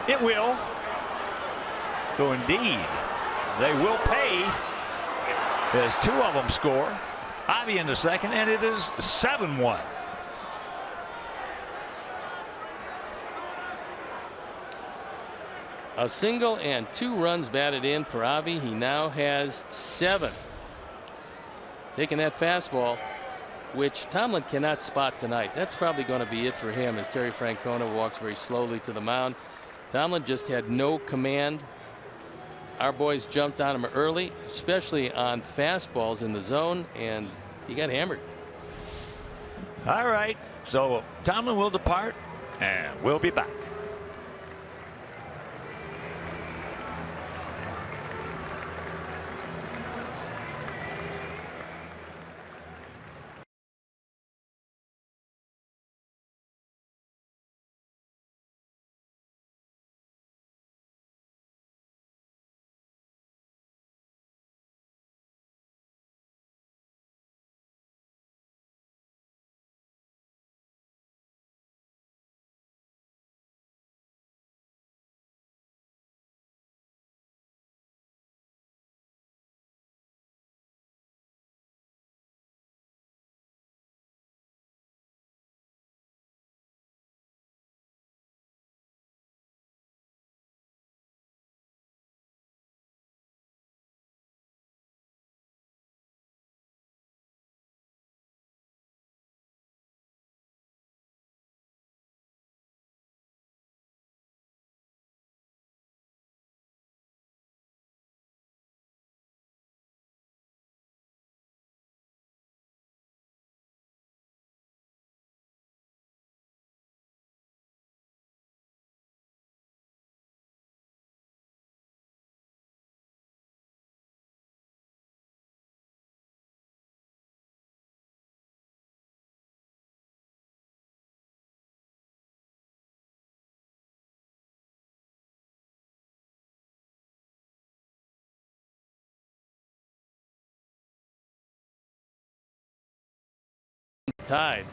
it will. So indeed, they will pay as 2 of them score. Avi in the second, and it is 7-1. A single and 2 runs batted in for Avi. He now has 7. Taking that fastball, which Tomlin cannot spot tonight. That's probably going to be it for him, as Terry Francona walks very slowly to the mound. Tomlin just had no command. Our boys jumped on him early, especially on fastballs in the zone, and he got hammered. All right, so Tomlin will depart, and we'll be back. Tied.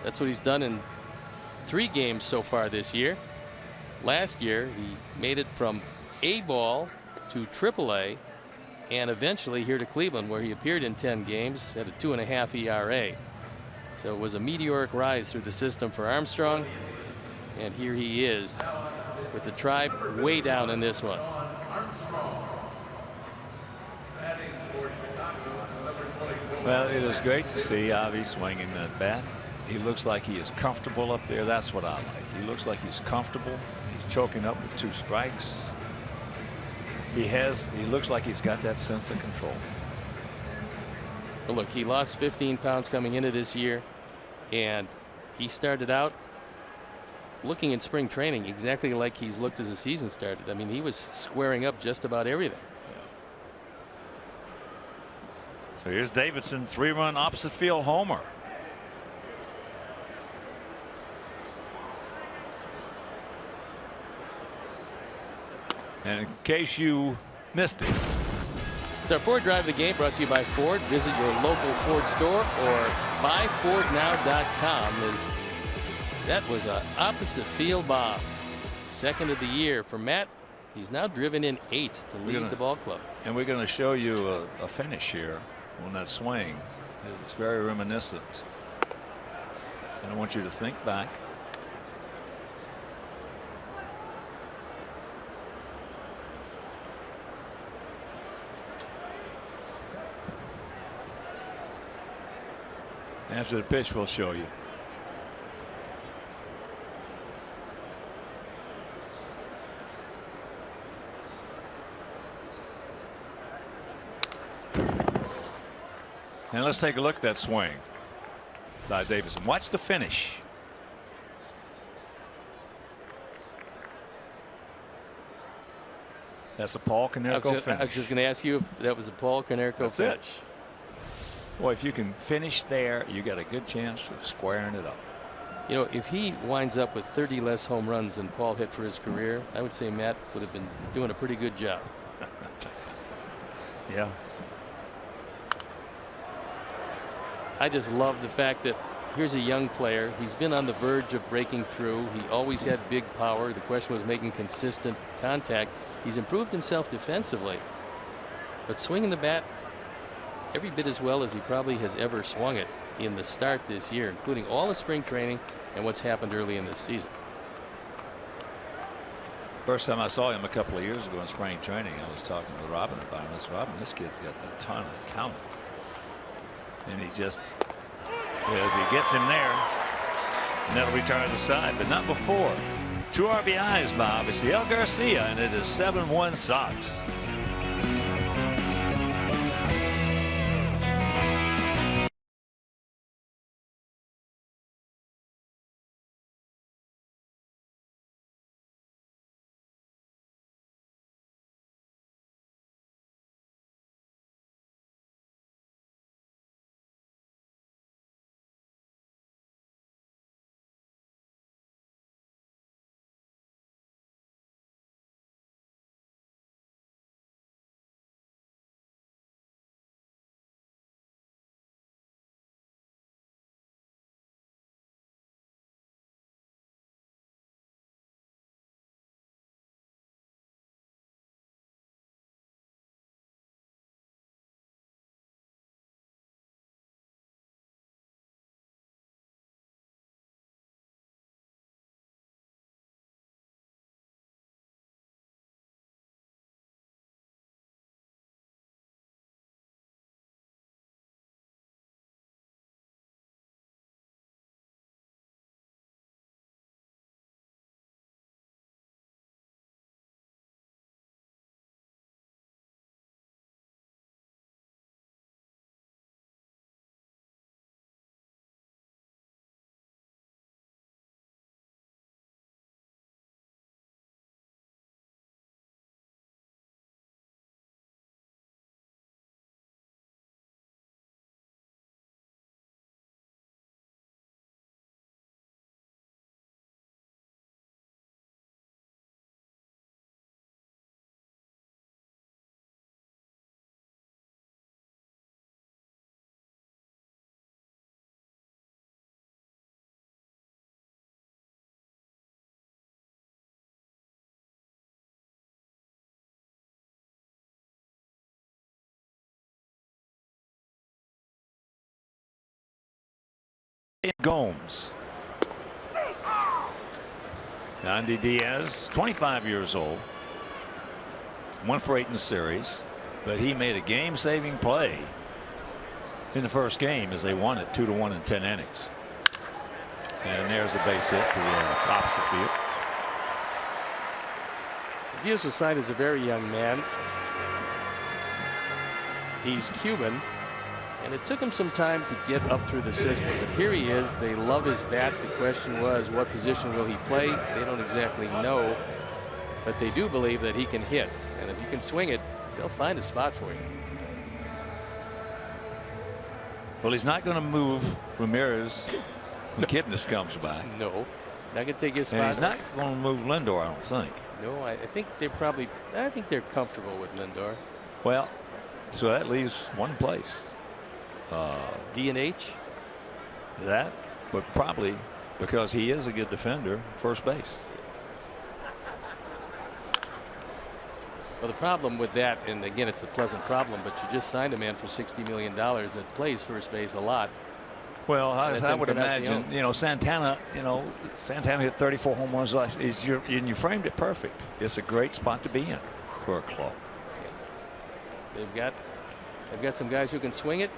That's what he's done in 3 games so far this year. Last year he made it from A ball to AAA, and eventually here to Cleveland, where he appeared in 10 games, had a 2.5 ERA. So it was a meteoric rise through the system for Armstrong, and here he is with the Tribe way down in this one. Well, it is great to see Avi swinging that bat, He looks like he is comfortable up there. That's what I like. He looks like he's comfortable. He's choking up with 2 strikes. He looks like he's got that sense of control. But look, he lost 15 pounds coming into this year, and he started out looking in spring training exactly like he's looked as the season started. I mean, he was squaring up just about everything. So here's Davidson, 3-run opposite field homer. And in case you missed it, it's our Ford Drive of the Game, brought to you by Ford. Visit your local Ford store or buyfordnow.com. That was an opposite field bomb. Second of the year for Matt. He's now driven in 8 to lead the ball club. And we're going to show you a finish here on that swing. It's very reminiscent. And I want you to think back. After the pitch, we'll show you. And let's take a look at that swing by Davidson. Watch the finish. That's a Paul Konerko finish. I was just going to ask you if that was a Paul Konerko finish. It. Boy, if you can finish there, you got a good chance of squaring it up. You know, if he winds up with 30 less home runs than Paul hit for his career, I would say Matt would have been doing a pretty good job. Yeah. I just love the fact that here's a young player. He's been on the verge of breaking through. He always had big power. The question was making consistent contact. He's improved himself defensively, but swinging the bat every bit as well as he probably has ever swung it in the start this year, including all the spring training and what's happened early in this season. First time I saw him a couple of years ago in spring training, I was talking with Robin about him. I said, Robin, this kid's got a ton of talent. And he just, as he gets him there, and that'll retire the side, but not before. 2 RBIs, Bob. It's the El Garcia, and it is 7-1 Sox. Gomes. Andy Diaz, 25 years old, 1 for 8 in the series, but he made a game-saving play in the first game as they won it 2-1 in 10 innings. And there's a base hit to the opposite field. Diaz was signed as a very young man. He's Cuban, and it took him some time to get up through the system. But here he is. They love his bat. The question was, what position will he play? They don't exactly know, but they do believe that he can hit. And if you can swing it, they'll find a spot for you. Well, he's not going to move Ramirez when Kipnis comes by. No, not going to take his spot. And he's not going to move Lindor, I don't think. No, I think they're comfortable with Lindor. Well, so that leaves one place. D&H? That, but probably because he is a good defender, first base. Well, the problem with that, and again, it's a pleasant problem, but you just signed a man for $60 million that plays first base a lot. Well, I would imagine, Santana, Santana hit 34 home runs last year, and you framed it perfect. It's a great spot to be in for a club. They've got some guys who can swing it.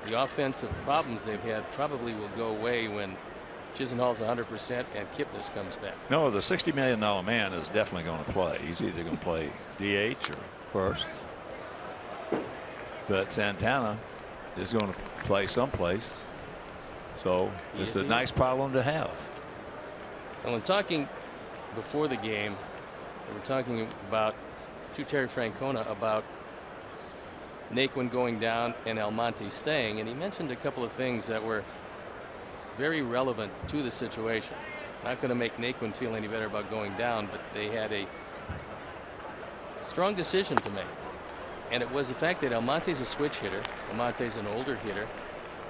The offensive problems they've had probably will go away when Chisenhall's 100% and Kipnis comes back. No, the $60 million man is definitely going to play. He's either going to play DH or first. But Santana is going to play someplace. So it's a nice problem to have. And when talking before the game, we were talking about to Terry Francona about Naquin going down and Almonte staying, and he mentioned a couple of things that were very relevant to the situation. Not going to make Naquin feel any better about going down, but they had a strong decision to make, and it was the fact that Almonte's a switch hitter. Almonte's an older hitter.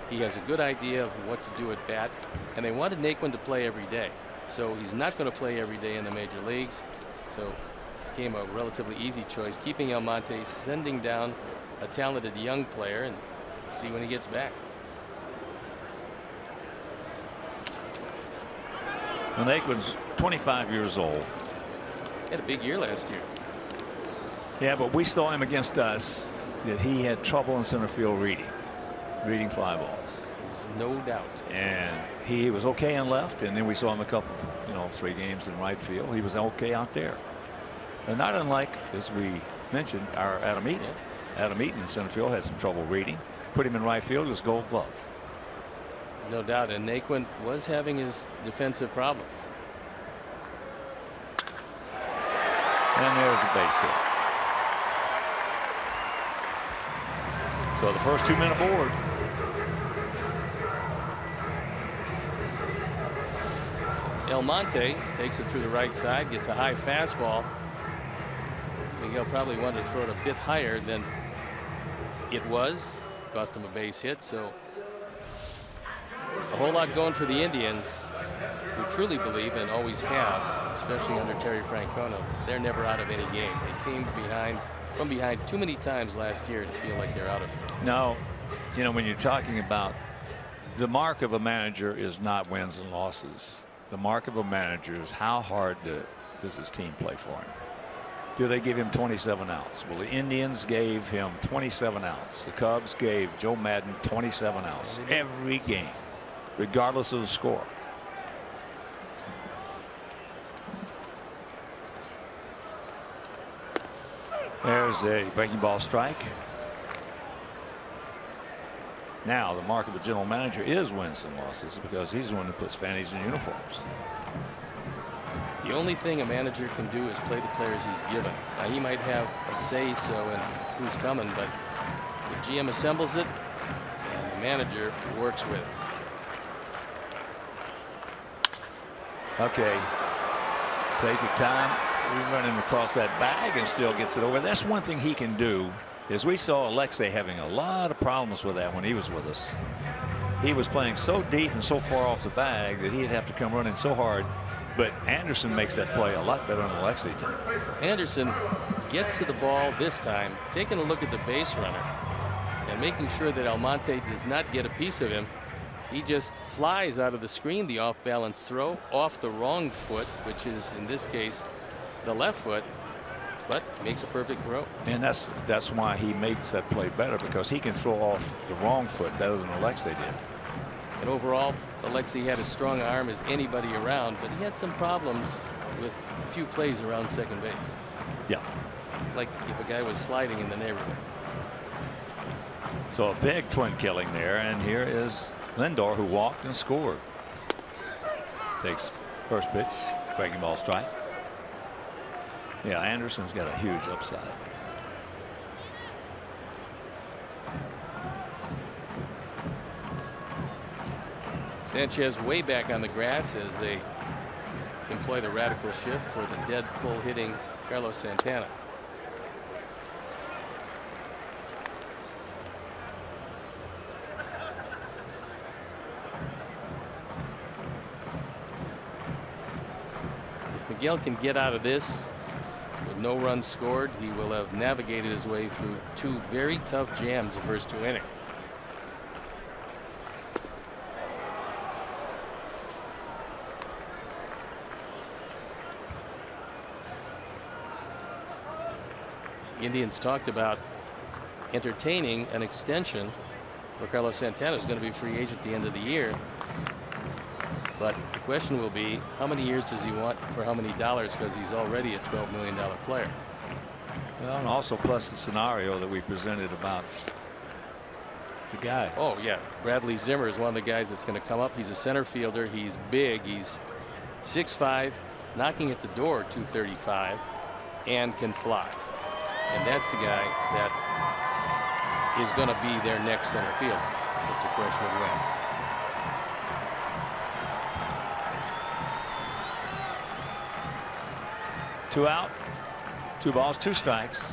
He has a good idea of what to do at bat, and they wanted Naquin to play every day. So he's not going to play every day in the major leagues. So it became a relatively easy choice, keeping Almonte, sending down a talented young player, and see when he gets back. And Naquin's 25 years old. Had a big year last year. Yeah, but we saw him against us that he had trouble in center field reading fly balls. There's no doubt. And he was okay in left, and then we saw him a couple, 3 games in right field. He was okay out there. And not unlike, as we mentioned, our Adam Eaton. Yeah. Adam Eaton in center field had some trouble reading. Put him in right field, his Gold Glove. No doubt, and Naquin was having his defensive problems. And there's a base hit. So the first 2 men aboard. Almonte takes it through the right side, gets a high fastball. Miguel probably wanted to throw it a bit higher than it was. Cost him a base hit, so a whole lot going for the Indians, who truly believe and always have, especially under Terry Francona, they're never out of any game. They came from behind too many times last year to feel like they're out of it. No, when you're talking about the mark of a manager is not wins and losses. The mark of a manager is how hard does his team play for him. Do they give him 27 outs? Well, the Indians gave him 27 outs. The Cubs gave Joe Madden 27 outs every game, regardless of the score. There's a breaking ball strike. Now the mark of a general manager is wins and losses, because he's the one who puts fannies in uniforms. The only thing a manager can do is play the players he's given. Now, he might have a say-so in who's coming, but the GM assembles it, and the manager works with it. Okay, take your time. We're running across that bag and still gets it over. That's one thing he can do. Is we saw Alexei having a lot of problems with that when he was with us. He was playing so deep and so far off the bag that he'd have to come running so hard. But Anderson makes that play a lot better than Alexei did. Anderson gets to the ball this time, taking a look at the base runner and making sure that Almonte does not get a piece of him. He just flies out of the screen, the off-balance throw, off the wrong foot, which is in this case the left foot, but makes a perfect throw. And that's why he makes that play better, because he can throw off the wrong foot better than Alexei did. And overall, Alexei had as strong an arm as anybody around, but he had some problems with a few plays around second base. Yeah. Like if a guy was sliding in the neighborhood. So a big twin killing there, and here is Lindor, who walked and scored. Takes first pitch, breaking ball strike. Yeah, Anderson's got a huge upside. Sanchez way back on the grass as they employ the radical shift for the dead pull hitting Carlos Santana. If Miguel can get out of this with no runs scored, he will have navigated his way through two very tough jams the first 2 innings. Indians talked about entertaining an extension where Carlos Santana is going to be a free agent at the end of the year. But the question will be, how many years does he want for how many dollars, because he's already a $12 million player. Well, and also plus the scenario that we presented about the guy. Oh yeah, Bradley Zimmer is one of the guys that's going to come up. He's a center fielder. He's big. He's 6'5", knocking at the door 235, and can fly. And that's the guy that is going to be their next center fielder. Just a question of when. Two out, 2 balls, 2 strikes.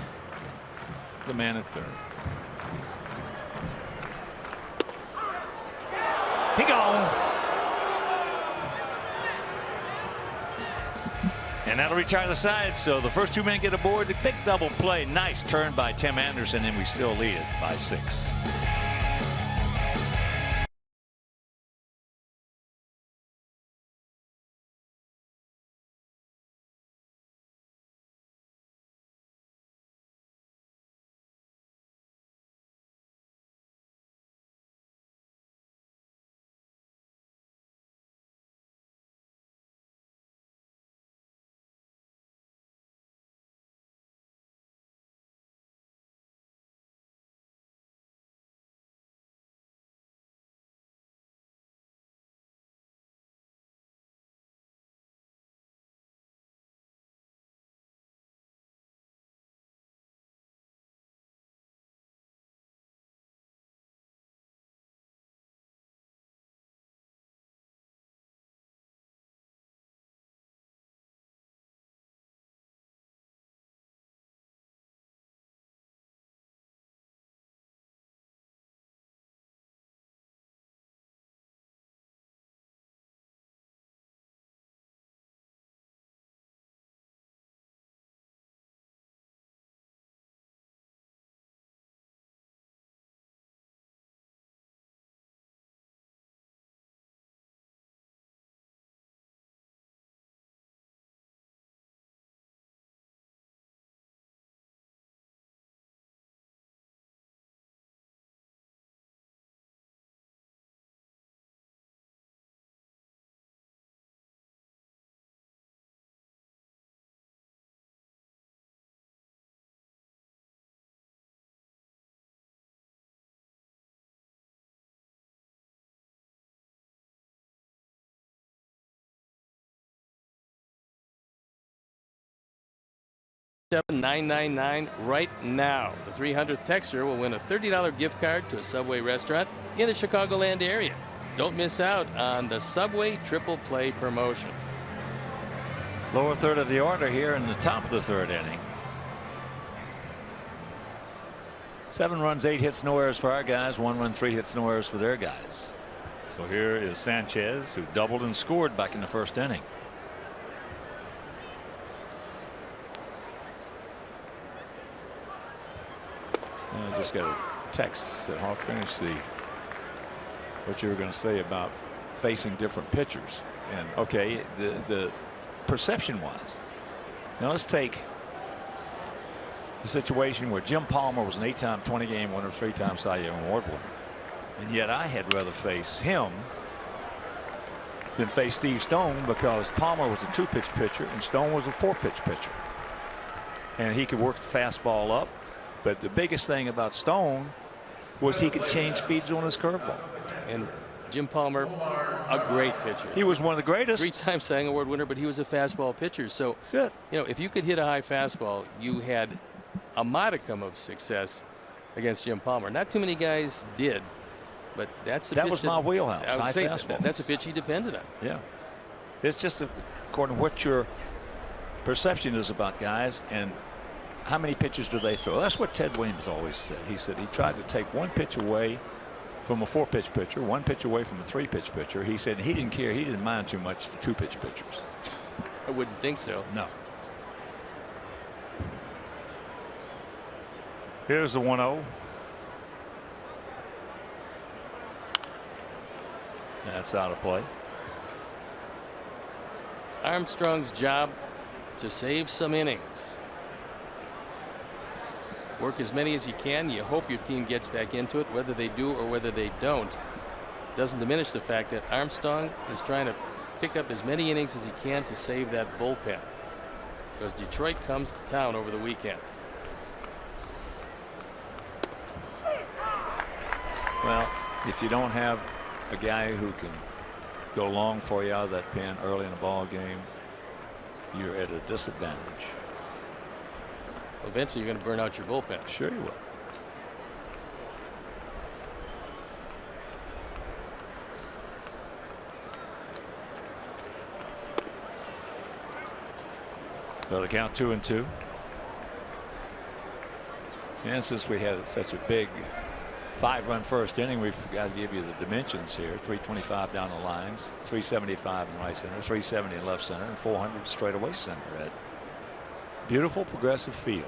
The man at third. He gone. And that'll retire the side. So the first 2 men get aboard. The big double play. Nice turn by Tim Anderson, and we still lead it by 6. $7,999 right now. The 300th texter will win a $30 gift card to a Subway restaurant in the Chicagoland area. Don't miss out on the Subway Triple Play promotion. Lower third of the order here in the top of the 3rd inning. 7 runs, 8 hits, no errors for our guys. 1 run, 3 hits, no errors for their guys. So here is Sanchez, who doubled and scored back in the 1st inning. I just got a text that said, I'll finish what you were going to say about facing different pitchers. And okay, the perception wise, now let's take a situation where Jim Palmer was an 8-time 20-game winner, 3-time Cy Young Award winner, and yet I had rather face him than face Steve Stone, because Palmer was a 2-pitch pitcher and Stone was a 4-pitch pitcher. And he could work the fastball up. But the biggest thing about Stone was he could change speeds on his curveball. And Jim Palmer, a great pitcher. He was one of the greatest. 3-time Cy Young Award winner, but he was a fastball pitcher. So, that's it. You know, if you could hit a high fastball, you had a modicum of success against Jim Palmer. Not too many guys did, but that's the that pitch was my wheelhouse. I was high saying fastball. That's a pitch he depended on. Yeah. It's just according to what your perception is about guys and how many pitches do they throw. That's what Ted Williams always said. He said he tried to take 1 pitch away from a 4-pitch pitcher, 1 pitch away from a 3-pitch pitcher. He said he didn't care. He didn't mind too much the 2-pitch pitchers. I wouldn't think so. No. Here's the 1-0. That's out of play. Armstrong's job to save some innings. Work as many as you can. You hope your team gets back into it. Whether they do or whether they don't doesn't diminish the fact that Armstrong is trying to pick up as many innings as he can to save that bullpen, because Detroit comes to town over the weekend. Well, if you don't have a guy who can go long for you out of that pen early in the ball game, you're at a disadvantage. Eventually, you're going to burn out your bullpen. Sure you will. So the count 2-2. And since we had such a big 5-run first inning, we forgot to give you the dimensions here. 325 down the lines, 375 in right center, 370 in left center, and 400 straightaway center at beautiful progressive field.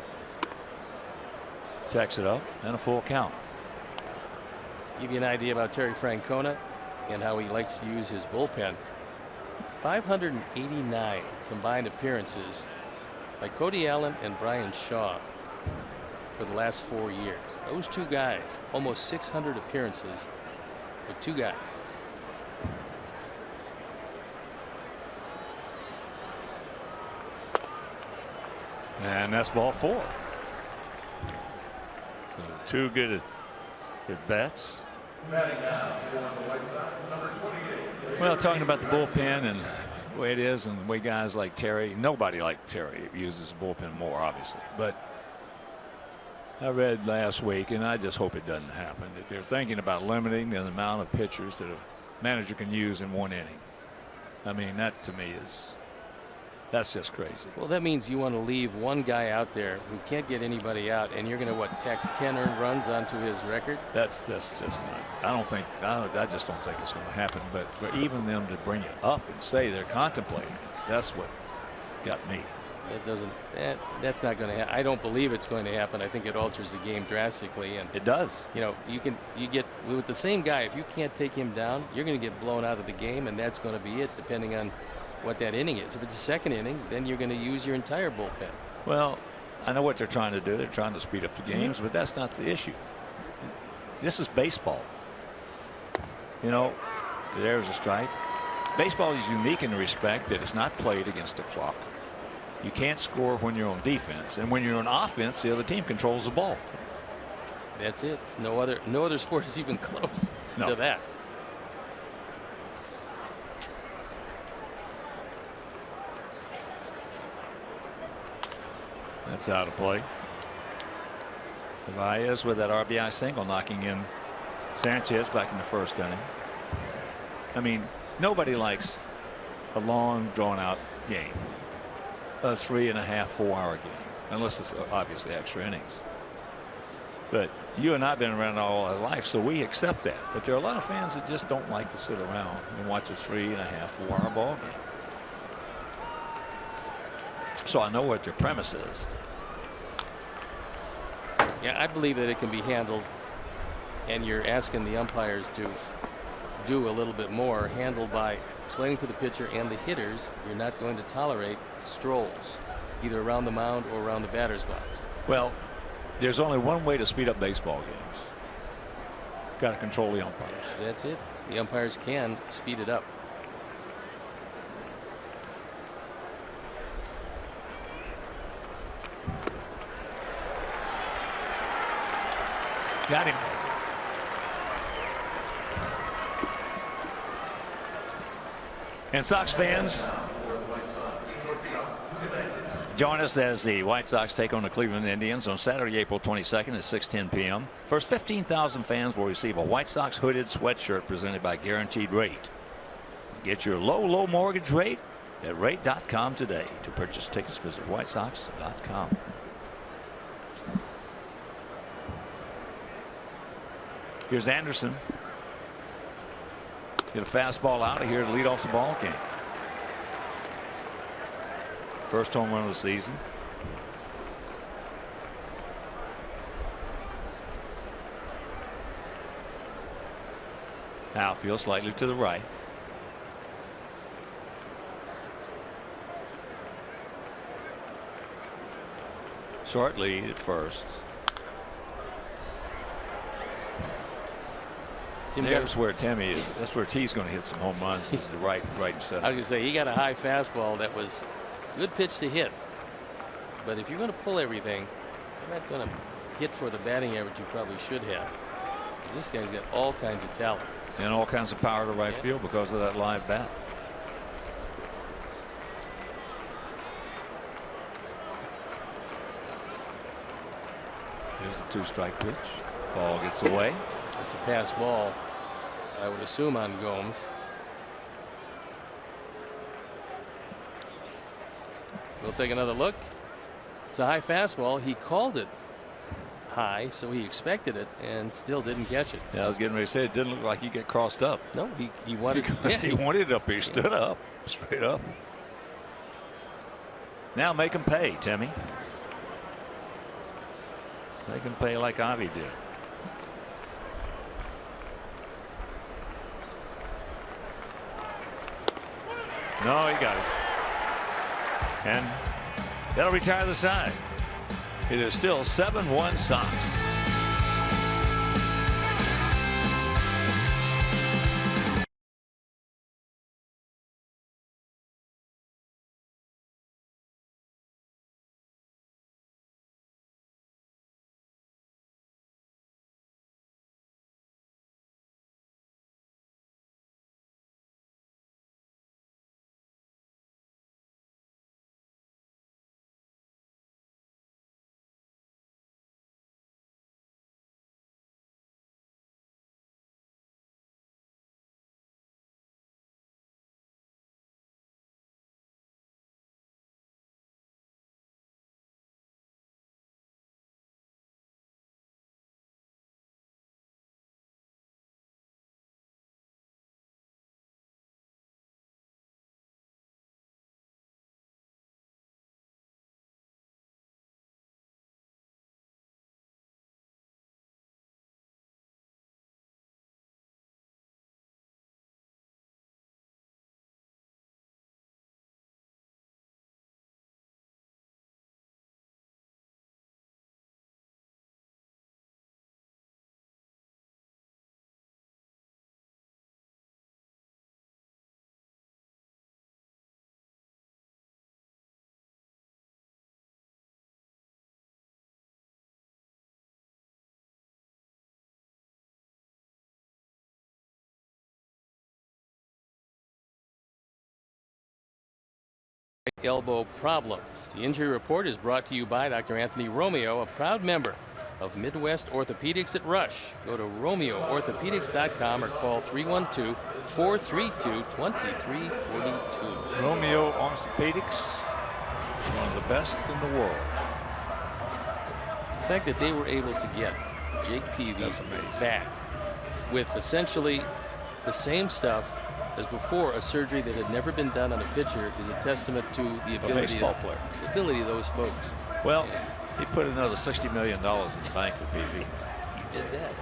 Checks it up and a full count. Give you an idea about Terry Francona and how he likes to use his bullpen. 589 combined appearances by Cody Allen and Brian Shaw for the last 4 years. Those two guys, almost 600 appearances with two guys. And that's ball 4. So 2 good at bats. Well, talking about the bullpen and the way it is and the way guys like Terry, nobody like Terry uses the bullpen more, obviously. But I read last week, and I just hope it doesn't happen, that they're thinking about limiting the amount of pitchers that a manager can use in 1 inning. I mean, that to me is, that's just crazy. Well, that means you want to leave one guy out there who can't get anybody out, and you're going to tack 10 earned runs onto his record. That's just not. I just don't think it's going to happen. But for even them to bring it up and say they're contemplating it, that's what got me. That's not going to happen. I don't believe it's going to happen. I think it alters the game drastically. And it does. You know, you get with the same guy. If you can't take him down, you're going to get blown out of the game, and that's going to be it, depending on what that inning is. If it's the second inning, then you're going to use your entire bullpen. Well, I know what they're trying to do. They're trying to speed up the games, but that's not the issue. This is baseball. You know, there's a strike. Baseball is unique in the respect that it's not played against the clock. You can't score when you're on defense, and when you're on offense, the other team controls the ball. That's it. No other sport is even close to that. That's out of play. Baez with that RBI single, knocking in Sanchez back in the first inning. I mean, nobody likes a long, drawn-out game. A 3.5, 4-hour game, unless it's obviously extra innings. But you and I have been around all our life, so we accept that. But there are a lot of fans that just don't like to sit around and watch a 3.5, 4-hour ball game. So I know what their premise is. Yeah, I believe that it can be handled, and you're asking the umpires to do a little bit more, handled by explaining to the pitcher and the hitters you're not going to tolerate strolls, either around the mound or around the batter's box. Well, there's only one way to speed up baseball games. Got to control the umpires. That's it. The umpires can speed it up. Got him. And Sox fans, join us as the White Sox take on the Cleveland Indians on Saturday, April 22nd at 6:10 p.m. First 15,000 fans will receive a White Sox hooded sweatshirt presented by Guaranteed Rate. Get your low mortgage rate at rate.com today. To purchase tickets, visit whitesox.com. Here's Anderson. Get a fastball out of here to lead off the ball game. First home run of the season. Outfield slightly to the right. Short lead at first. There's where Timmy is. That's where T's going to hit some home runs. Is the right center. I was going to say he got a high fastball that was a good pitch to hit. But if you're going to pull everything, you're not going to hit for the batting average you probably should have. Because this guy's got all kinds of talent. And all kinds of power to right field because of that live bat. Here's the 2-strike pitch. Ball gets away. It's a pass ball, I would assume, on Gomes. We'll take another look. It's a high fastball. He called it high, so he expected it and still didn't catch it. Yeah, I was getting ready to say it didn't look like he got crossed up. No, he wanted he wanted it up. He stood up, straight up. Now make him pay, Timmy. Make him pay like Avi did. No, he got it. And that'll retire the side. It is still 7-1 Sox. Elbow problems. The injury report is brought to you by Dr. Anthony Romeo, a proud member of Midwest Orthopedics at Rush. Go to RomeoOrthopedics.com or call 312-432-2342. Romeo Orthopedics, one of the best in the world. The fact that they were able to get Jake Peavy back with essentially the same stuff as before, a surgery that had never been done on a pitcher, is a testament to the ability of those folks. Well, he put another $60 million in the bank for PV. He did that.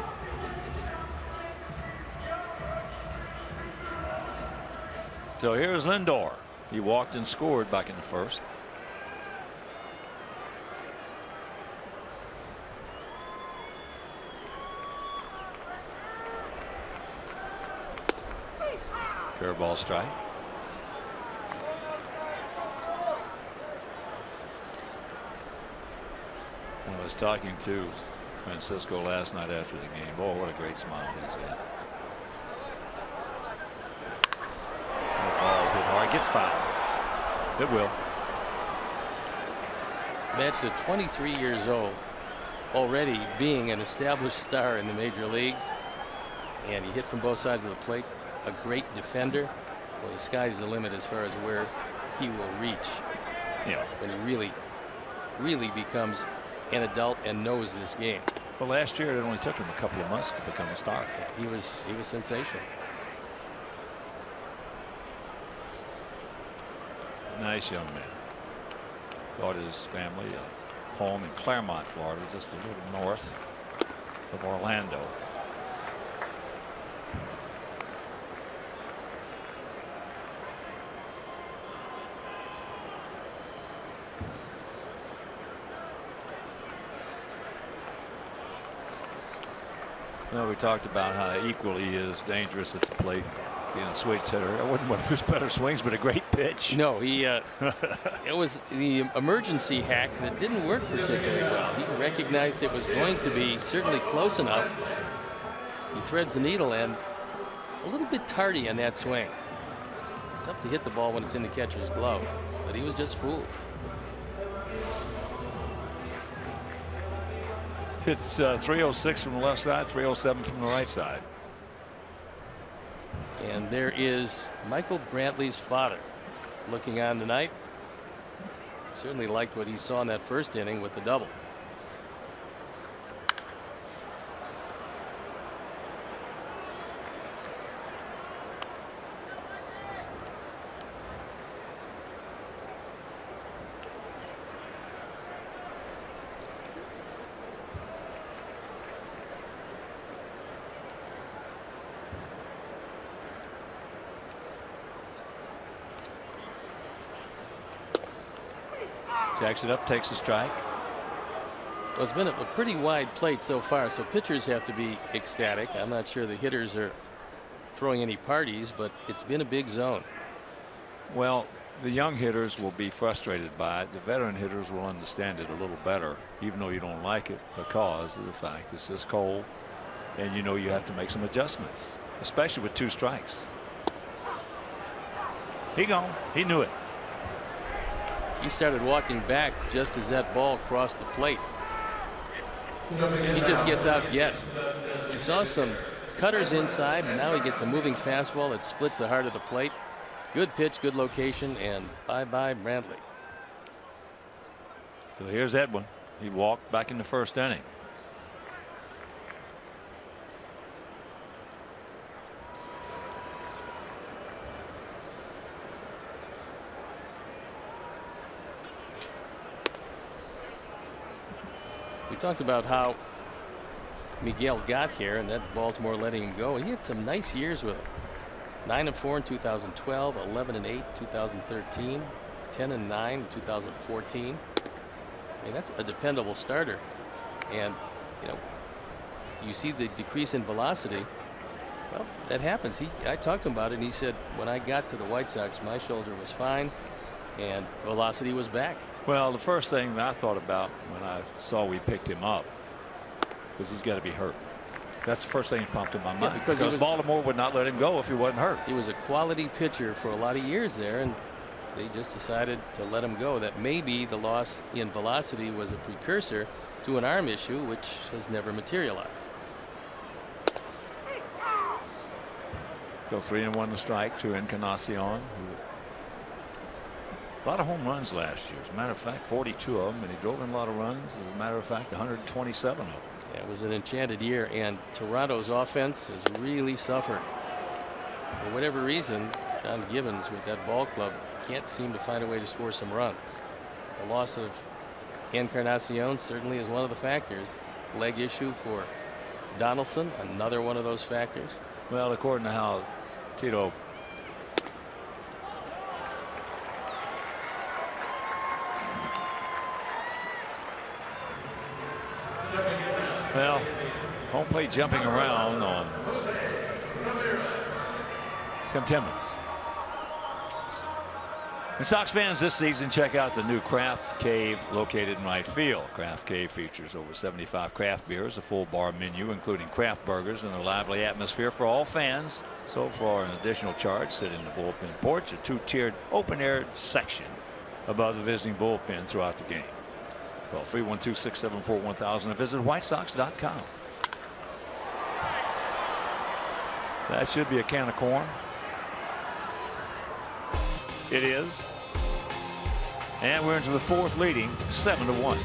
So here's Lindor. He walked and scored back in the first. Curveball strike. I was talking to Francisco last night after the game. Oh, what a great smile he's got. The ball hit hard. Get fouled. It will. Imagine at 23 years old, already being an established star in the major leagues, and he hit from both sides of the plate. A great defender. Well, the sky's the limit as far as where he will reach. Yeah. When he really becomes an adult and knows this game. Well, last year it only took him a couple of months to become a star. He was sensational. Nice young man. Brought his family a home in Claremont, Florida, just a little north of Orlando. Well, we talked about how equally he is dangerous at the plate, being a switch hitter. I wouldn't want to his better swings, but a great pitch. No, he it was the emergency hack that didn't work particularly well. He recognized it was going to be certainly close enough. He threads the needle and a little bit tardy on that swing. Tough to hit the ball when it's in the catcher's glove, but he was just fooled. It's 306 from the left side, 307 from the right side. And there is Michael Brantley's father looking on tonight. Certainly liked what he saw in that first inning with the double. Jacks it up, takes a strike. Well, it's been a pretty wide plate so far, so pitchers have to be ecstatic. I'm not sure the hitters are throwing any parties, but it's been a big zone. Well, the young hitters will be frustrated by it. The veteran hitters will understand it a little better, even though you don't like it, because of the fact it's this cold, and you know you have to make some adjustments, especially with 2 strikes. He gone. He knew it. He started walking back just as that ball crossed the plate. He just gets outguessed. He saw some cutters inside, and now he gets a moving fastball that splits the heart of the plate. Good pitch, good location, and bye-bye Brantley. So here's Edwin. He walked back in the first inning. We talked about how Miguel got here and that Baltimore letting him go. He had some nice years with him. 9-4 in 2012, 11-8 2013, 10-9 in 2014. I mean, that's a dependable starter. And you know, you see the decrease in velocity. Well, that happens. I talked to him about it, and he said, when I got to the White Sox, my shoulder was fine and velocity was back. Well, the first thing that I thought about when I saw we picked him up was he's got to be hurt. That's the first thing that popped in my mind. Because Baltimore would not let him go if he wasn't hurt. He was a quality pitcher for a lot of years there, and they just decided to let him go. That maybe the loss in velocity was a precursor to an arm issue, which has never materialized. So 3-1 to strike to Encarnacion. A lot of home runs last year. As a matter of fact, 42 of them, and he drove in a lot of runs. As a matter of fact, 127 of them. Yeah, it was an enchanted year, and Toronto's offense has really suffered. For whatever reason, John Gibbons with that ball club can't seem to find a way to score some runs. The loss of Encarnacion certainly is one of the factors. Leg issue for Donaldson, another one of those factors. Well, according to how Tito home plate jumping around on Tim Timmons. And Sox fans this season, check out the new Craft Cave located in right field. Craft Cave features over 75 craft beers, a full bar menu including craft burgers, and a lively atmosphere for all fans. So for an additional charge, sit in the bullpen porch, a two-tiered open-air section above the visiting bullpen throughout the game. Call 312-674-1000 and visit whitesox.com. That should be a can of corn. It is. And we're into the fourth, leading 7-1.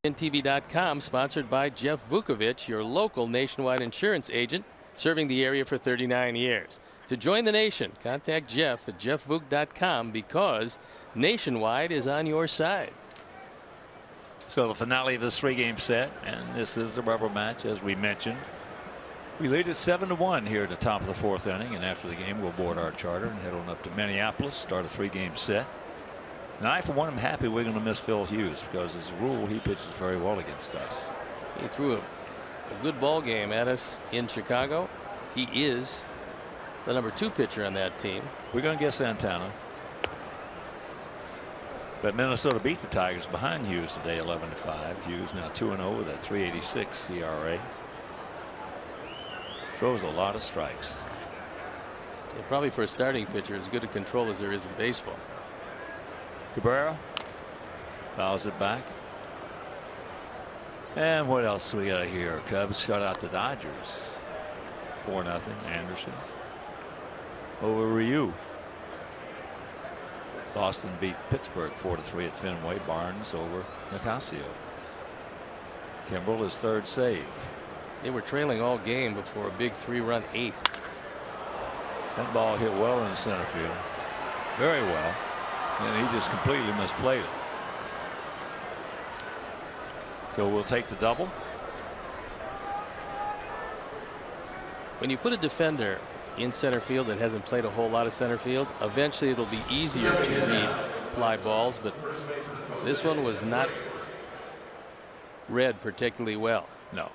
GNTV.com, sponsored by Jeff Vukovich, your local nationwide insurance agent, serving the area for 39 years. To join the nation, contact Jeff at jeffvuk.com because Nationwide is on your side. So the finale of this three-game set, and this is the rubber match, as we mentioned. We lead at 7-1 here at the top of the fourth inning, and after the game we'll board our charter and head on up to Minneapolis, start a three-game set. And I, for one, am happy we're going to miss Phil Hughes because, as a rule, he pitches very well against us. He threw a good ball game at us in Chicago. He is the #2 pitcher on that team. We're going to get Santana. But Minnesota beat the Tigers behind Hughes today, 11-5. Hughes now 2-0 with a .386 ERA. Throws a lot of strikes. Yeah, probably for a starting pitcher, as good a control as there is in baseball. Cabrera fouls it back. And what else we got here? Cubs shut out the Dodgers 4-0. Anderson over Ryu. Boston beat Pittsburgh 4-3 at Fenway. Barnes over Nicasio. Kimbrel his third save. They were trailing all game before a big 3-run eighth. That ball hit well in the center field. Very well. And he just completely misplayed it. So we'll take the double. When you put a defender in center field that hasn't played a whole lot of center field, eventually it'll be easier to read fly balls, but this one was not read particularly well. No.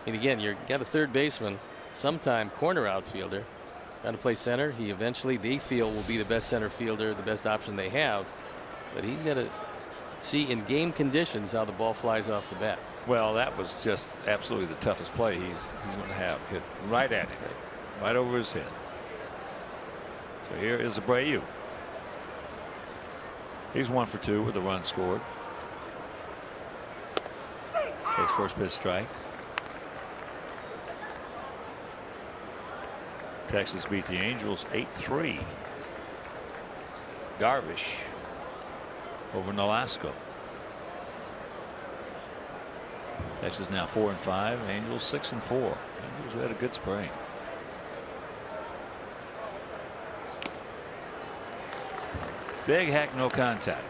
And again, you've got a third baseman, sometime corner outfielder, got to play center. He eventually, they feel, will be the best center fielder, the best option they have, but he's got to see in game conditions how the ball flies off the bat. Well, that was just absolutely the toughest play he's going to have. Hit right at him, right over his head. So here is Abreu. He's 1 for 2 with a run scored. Takes first pitch strike. Texas beat the Angels 8-3. Darvish over Nolasco. Texas now 4-5. Angels 6-4. Angels had a good spring. Big hack, no contact.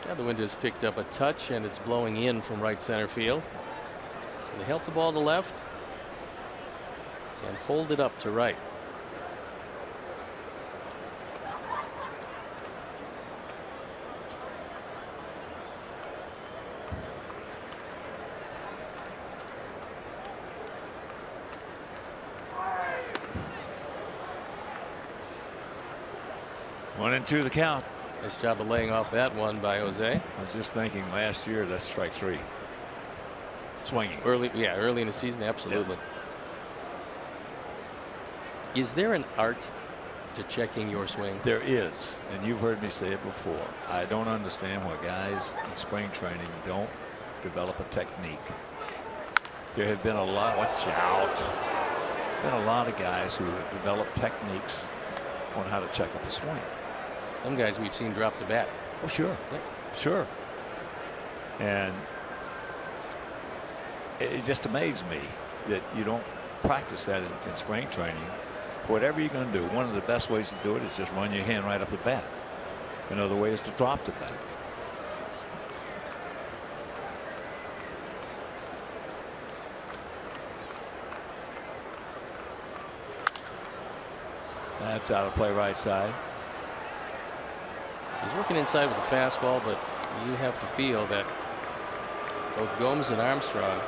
Now the wind has picked up a touch and it's blowing in from right center field. They help the ball to left and hold it up to right. One and two the count. Nice job of laying off that one by Jose. I was just thinking last year that's strike three. Swinging. Early in the season, absolutely. Yeah. Is there an art to checking your swing? There is, and you've heard me say it before. I don't understand why guys in spring training don't develop a technique. There have been a lot. Watch out. Been a lot of guys who have developed techniques on how to check up a swing. Some guys we've seen drop the bat. Oh, sure. Yep. Sure. And it just amazed me that you don't practice that in spring training. Whatever you're going to do, one of the best ways to do it is just run your hand right up the bat. Another way is to drop the bat. That's out of play right side. He's working inside with the fastball, but you have to feel that both Gomes and Armstrong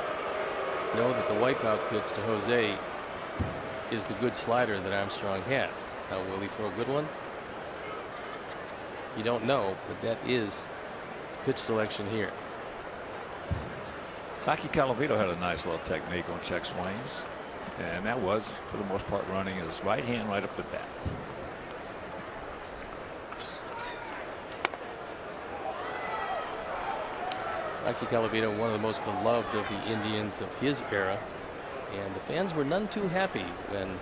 know that the wipeout pitch to Jose is the good slider that Armstrong has. Now, will he throw a good one? You don't know, but that is pitch selection here. AT CLE had a nice little technique on check swings, and that was, for the most part, running his right hand right up the bat. AT CLE, one of the most beloved of the Indians of his era, and the fans were none too happy when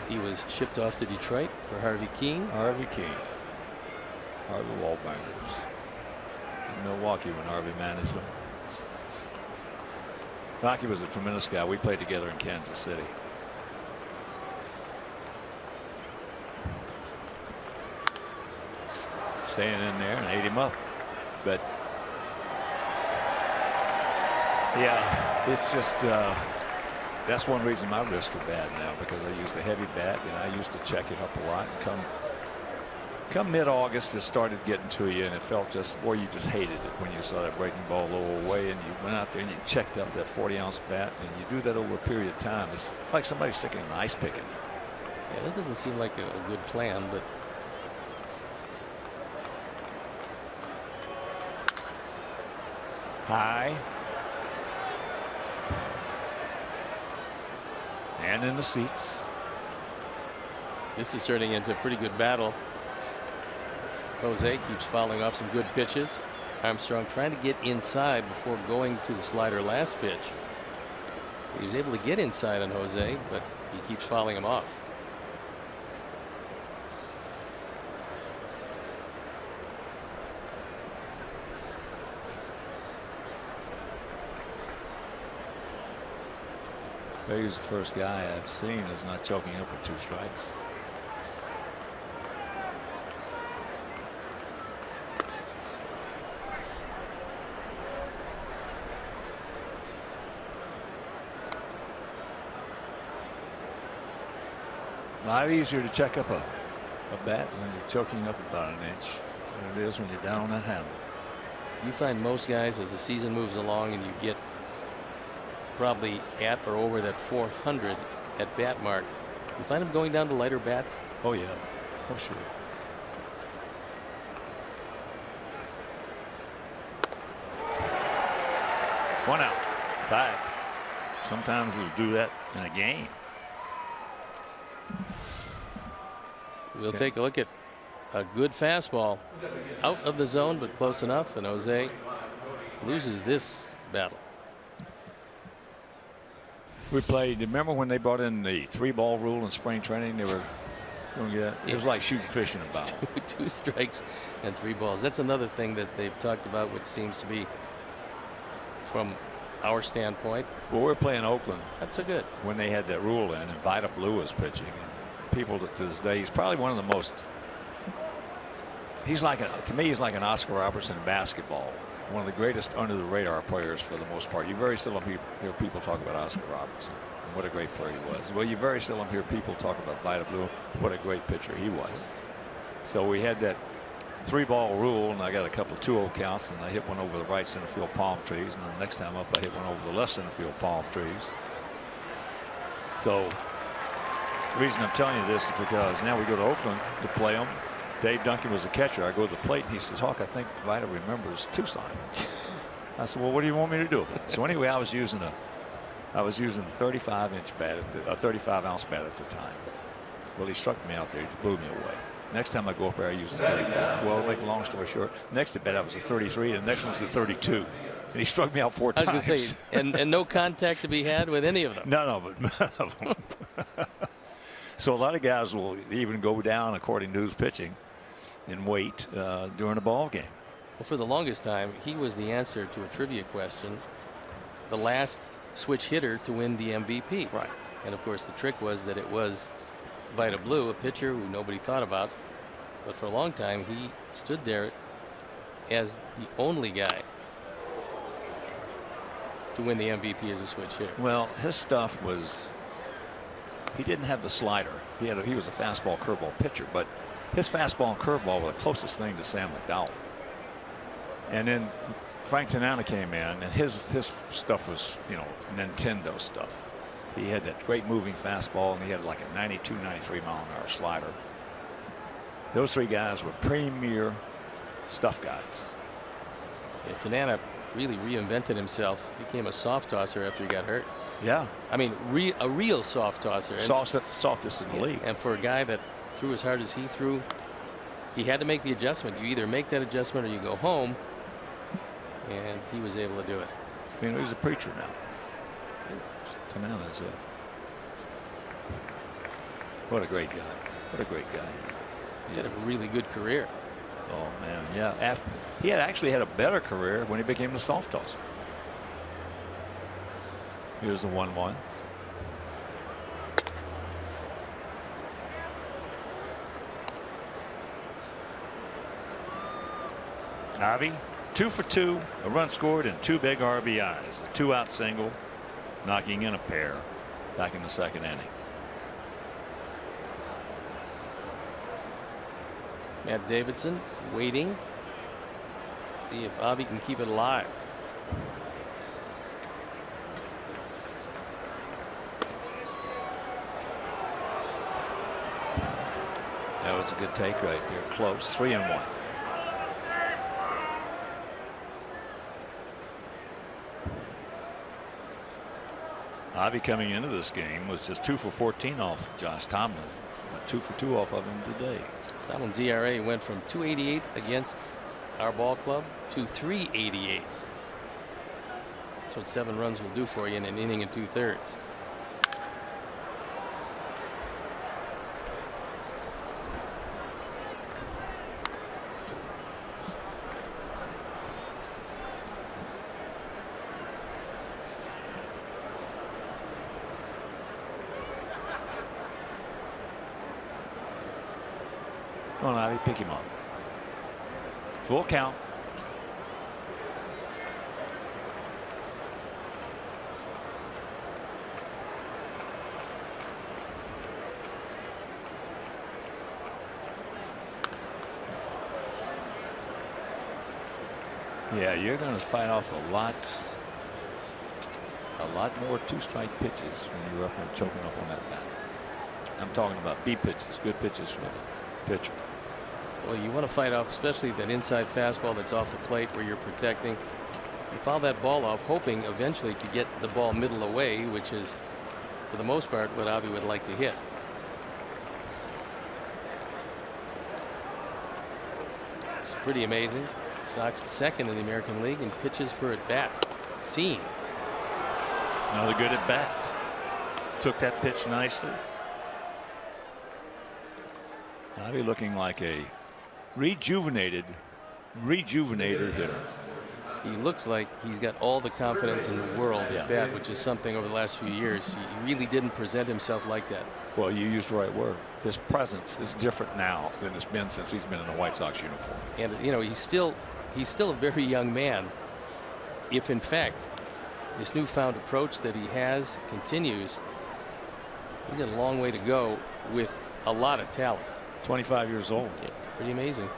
he was shipped off to Detroit for Harvey King. Harvey Wallbangers in Milwaukee when Harvey managed them. Rocky was a tremendous guy. We played together in Kansas City. Staying in there and ate him up. But yeah, it's just that's one reason my wrists are bad now, because I used a heavy bat and I used to check it up a lot. And come mid-August, it started getting to you, and it felt just, boy, you just hated it when you saw that breaking ball a little away, and you went out there and you checked up that 40-ounce bat, and you do that over a period of time. It's like somebody sticking an ice pick in there. Yeah, that doesn't seem like a good plan, but high. And in the seats. This is turning into a pretty good battle. Jose keeps fouling off some good pitches. Armstrong trying to get inside before going to the slider last pitch. He was able to get inside on Jose, but he keeps fouling him off. He's the first guy I've seen is not choking up with 2 strikes. A lot easier to check up a bat when you're choking up about an inch than it is when you're down on that handle. You find most guys, as the season moves along and you get probably at or over that 400 at bat mark, you find them going down to lighter bats. Oh yeah, oh sure. One out. In fact, sometimes we'll do that in a game. We'll take a look at a good fastball out of the zone, but close enough, and Jose loses this battle. We played, remember when they brought in the 3-ball rule in spring training? They were Don't get it? It was like shooting fish in a barrel. 2 strikes and 3 balls. That's another thing that they've talked about, which seems to be, from our standpoint. Well, we're playing Oakland. That's a good. When they had that rule in, and Vida Blue was pitching, and people to this day, he's probably one of the most. He's like to me, he's like an Oscar Robertson in basketball. One of the greatest under the radar players for the most part. You very seldom hear people talk about Oscar Robertson. What a great player he was. Well, you very seldom hear people talk about Vida Blue. What a great pitcher he was. So we had that 3-ball rule, and I got a couple of 2-0 counts, and I hit one over the right center field palm trees, and the next time up I hit one over the left center field palm trees. So the reason I'm telling you this is because now we go to Oakland to play them. Dave Duncan was the catcher. I go to the plate, and he says, "Hawk, I think Vida remembers Tucson." I said, "Well, what do you want me to do?" So anyway, I was using a 35-inch bat, a 35-ounce bat at the time. Well, he struck me out there. He blew me away. Next time I go up there, I use a 35. Well, to make a long story short, next at bat I was a 33, and the next one was a 32. And he struck me out 4 times. I was going to say, and no contact to be had with any of them. None of them. So a lot of guys will even go down, according to who's pitching, and wait during a ball game. Well, for the longest time, he was the answer to a trivia question. The last switch hitter to win the MVP. Right. And of course, the trick was that it was Vida Blue, a pitcher who nobody thought about. But for a long time, he stood there as the only guy to win the MVP as a switch hitter. Well, his stuff was, he didn't have the slider. He was a fastball curveball pitcher, but his fastball and curveball were the closest thing to Sam McDowell. And then Frank Tanana came in, and his stuff was, Nintendo stuff. He had that great moving fastball, and he had like a 92, 93 mile an hour slider. Those 3 guys were premier stuff guys. Yeah, Tanana really reinvented himself, became a soft tosser after he got hurt. Yeah. I mean, a real soft tosser. Softest in the league. And for a guy that threw as hard as he threw, he had to make the adjustment. You either make that adjustment or you go home. And he was able to do it. He's a preacher now. Tanana's what a great guy. What a great guy. He had a really good career. Oh, man. Yeah. He had actually had a better career when he became a soft tosser. Here's the 1-1. Avi, 2 for 2, a run scored, and 2 big RBIs. A 2-out single, knocking in a pair back in the 2nd inning. Matt Davidson waiting. See if Avi can keep it alive. That was a good take right there. Close. 3-1. Avi coming into this game was just 2 for 14 off Josh Tomlin. 2 for 2 off of him today. Tomlin's ERA went from 2.88 against our ball club to 3.88. That's what 7 runs will do for you in an inning and 2/3. Come on, Ivy, pick him up. Full count. Yeah, you're going to fight off a lot more 2-strike pitches when you're up and choking up on that bat. I'm talking about B pitches, good pitches from the pitcher. Well, you want to fight off, especially that inside fastball that's off the plate where you're protecting. You foul that ball off, hoping eventually to get the ball middle away, which is, for the most part, what Avi would like to hit. It's pretty amazing. Sox 2nd in the American League in pitches per at bat. Seen. Another good at bat. Took that pitch nicely. I'll be looking like a rejuvenated hitter. He looks like he's got all the confidence in the world at bat, which is something over the last few years. He really didn't present himself like that. Well, you used the right word. His presence is different now than it's been since he's been in a White Sox uniform. And you know, he's still a very young man. If in fact this newfound approach that he has continues, he's got a long way to go with a lot of talent. 25 years old. Yeah, pretty amazing.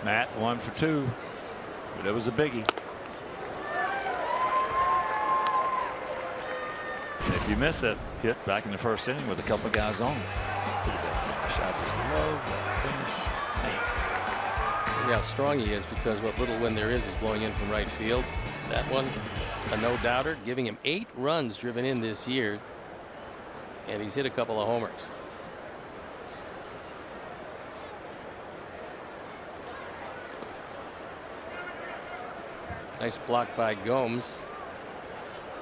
Matt 1 for 2, but it was a biggie. If you miss it, hit back in the first inning with a couple of guys on. Look at that finish. I just love that finish. Man. See how strong he is, because what little wind there is blowing in from right field. That one, a no-doubter, giving him 8 runs driven in this year, and he's hit a couple of homers. Nice block by Gomes.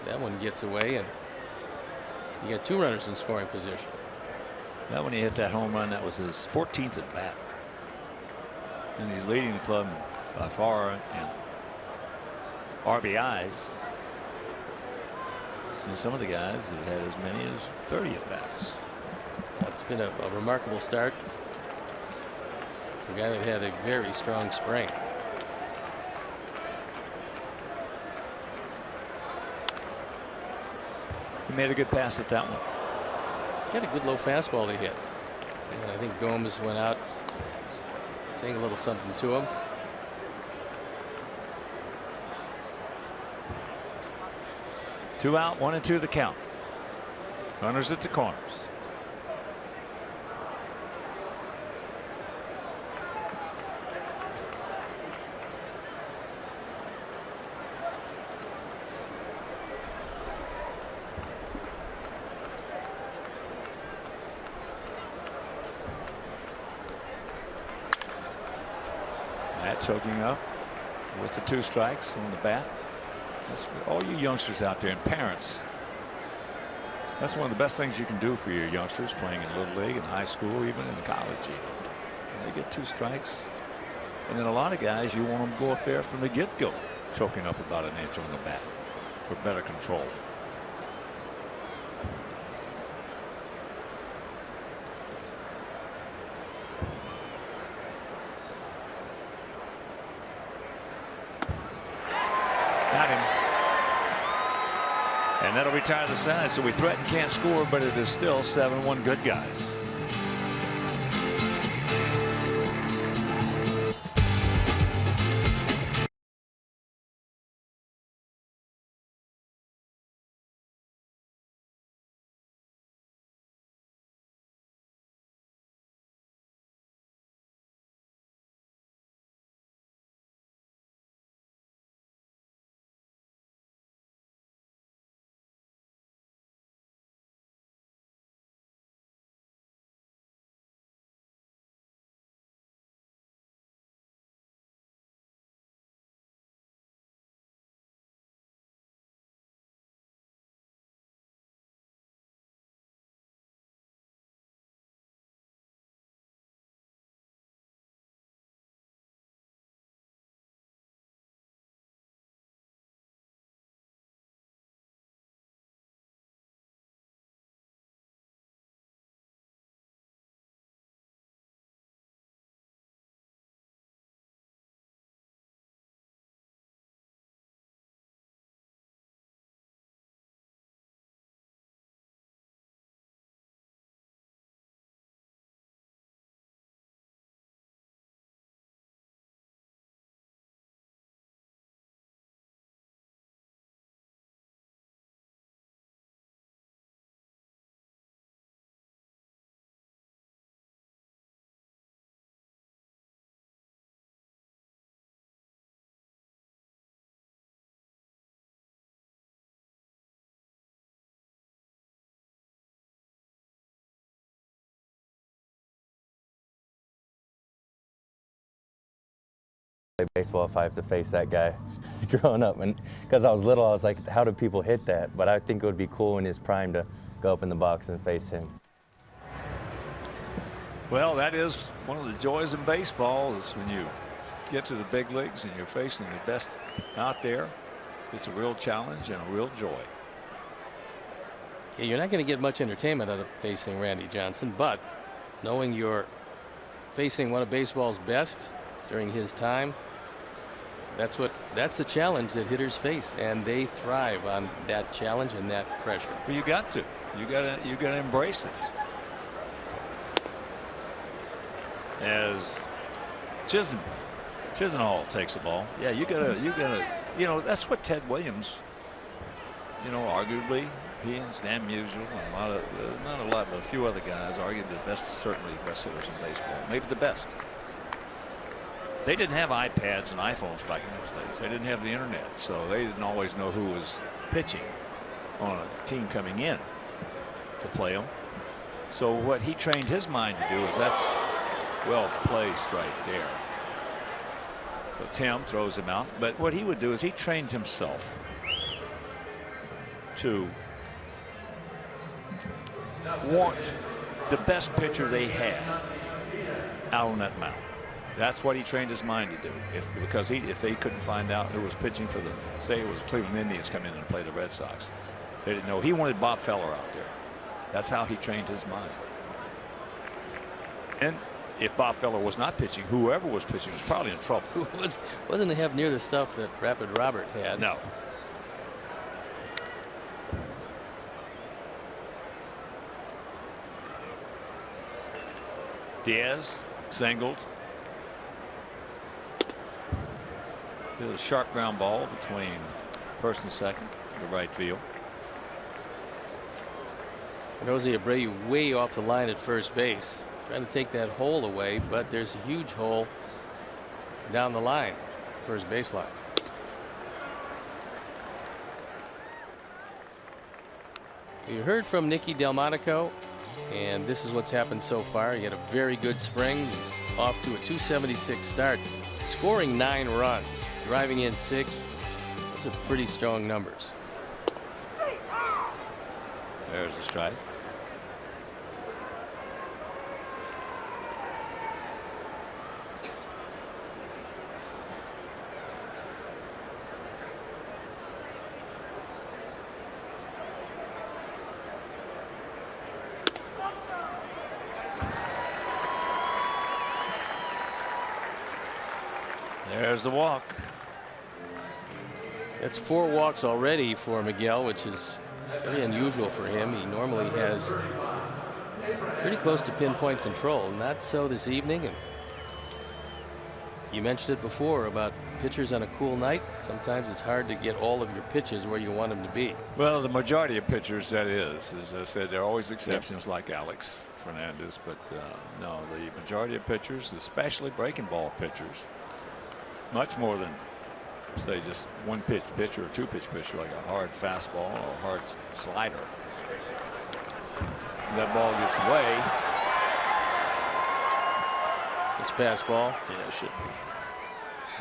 That one gets away, and you got 2 runners in scoring position. That when he hit that home run, that was his 14th at bat, and he's leading the club by far in RBIs. And some of the guys have had as many as 30 at bats. That's been a remarkable start for a guy that had a very strong spring. He made a good pass at that one. Got a good low fastball to hit. And I think Gomes went out saying a little something to him. Two out, 1 and 2 the count. Runners at the corners. Matt choking up with the 2 strikes on the bat. That's for all you youngsters out there and parents. That's one of the best things you can do for your youngsters playing in Little League and high school, even in college even. And they get 2 strikes. And then a lot of guys, you want them to go up there from the get-go, choking up about an inch on the bat for better control. Got him. And that'll retire the side. So we threaten, can't score, but it is still 7-1 good guys. baseball if I have to face that guy. Growing up, and because I was little, I was like, how do people hit that? But I think it would be cool in his prime to go up in the box and face him. Well, that is one of the joys in baseball, is when you get to the big leagues and you're facing the best out there. It's a real challenge and a real joy. Yeah, you're not going to get much entertainment out of facing Randy Johnson, but knowing you're facing one of baseball's best during his time, that's the challenge that hitters face, and they thrive on that challenge and that pressure. Well, you got to embrace it. As Chisenhall takes the ball, yeah, you gotta, that's what Ted Williams, arguably he and Stan Musial and not a lot, but a few other guys, arguably the best, certainly the best hitters in baseball, maybe the best. They didn't have iPads and iPhones back in those days. They didn't have the internet, so they didn't always know who was pitching on a team coming in to play them. So what he trained his mind to do is that's well placed right there. So Tim throws him out, but what he would do is he trained himself to want the best pitcher they had out on that mound. That's what he trained his mind to do. If they couldn't find out who was pitching for say it was Cleveland Indians come in and play the Red Sox, they didn't know. He wanted Bob Feller out there. That's how he trained his mind. And if Bob Feller was not pitching, whoever was pitching was probably in trouble. Wasn't to have near the stuff that Rapid Robert had. No. Diaz singled. A sharp ground ball between first and second to right field. And Jose Abreu way off the line at first base, trying to take that hole away, but there's a huge hole down the line, first baseline. You heard from Nicky Delmonico, and this is what's happened so far. He had a very good spring. He's off to a .276 start, scoring 9 runs, driving in 6. Those are pretty strong numbers. There's a strike. There's the walk. That's 4 walks already for Miguel, which is very unusual for him. He normally has pretty close to pinpoint control. Not so this evening. And you mentioned it before about pitchers on a cool night. Sometimes it's hard to get all of your pitches where you want them to be. Well, the majority of pitchers, that is. As I said, there are always exceptions like Alex Fernandez, but no, the majority of pitchers, especially breaking ball pitchers, much more than, say, just one pitch pitcher or 2 pitch pitcher, like a hard fastball or a hard slider. And that ball gets away. It's fastball. Yeah, it should be.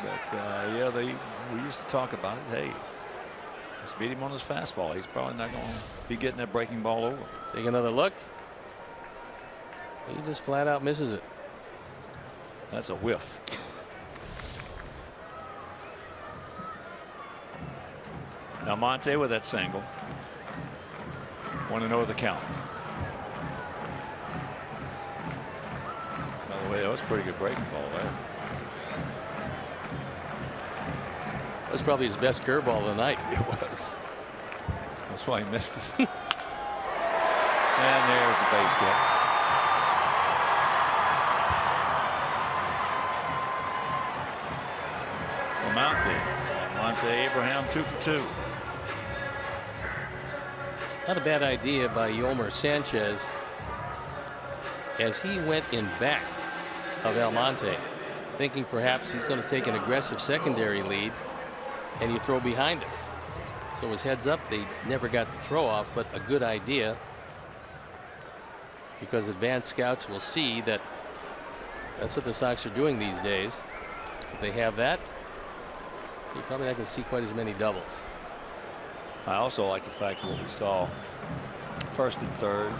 But yeah, we used to talk about it. Hey, let's beat him on his fastball. He's probably not going to be getting that breaking ball over. Take another look. He just flat out misses it. That's a whiff. Now Monte with that single. 1-0 the count. By the way, that was a pretty good breaking ball there. That was probably his best curveball of the night. It was. That's why he missed it. And there's a base hit. Monte Abraham 2 for 2. Not a bad idea by Yolmer Sanchez as he went in back of Almonte, thinking perhaps he's going to take an aggressive secondary lead, and you throw behind him. So it was heads up. They never got the throw off, but a good idea, because advanced scouts will see that that's what the Sox are doing these days. If they have that, You're probably not going to see quite as many doubles. I also like the fact of what we saw first and third,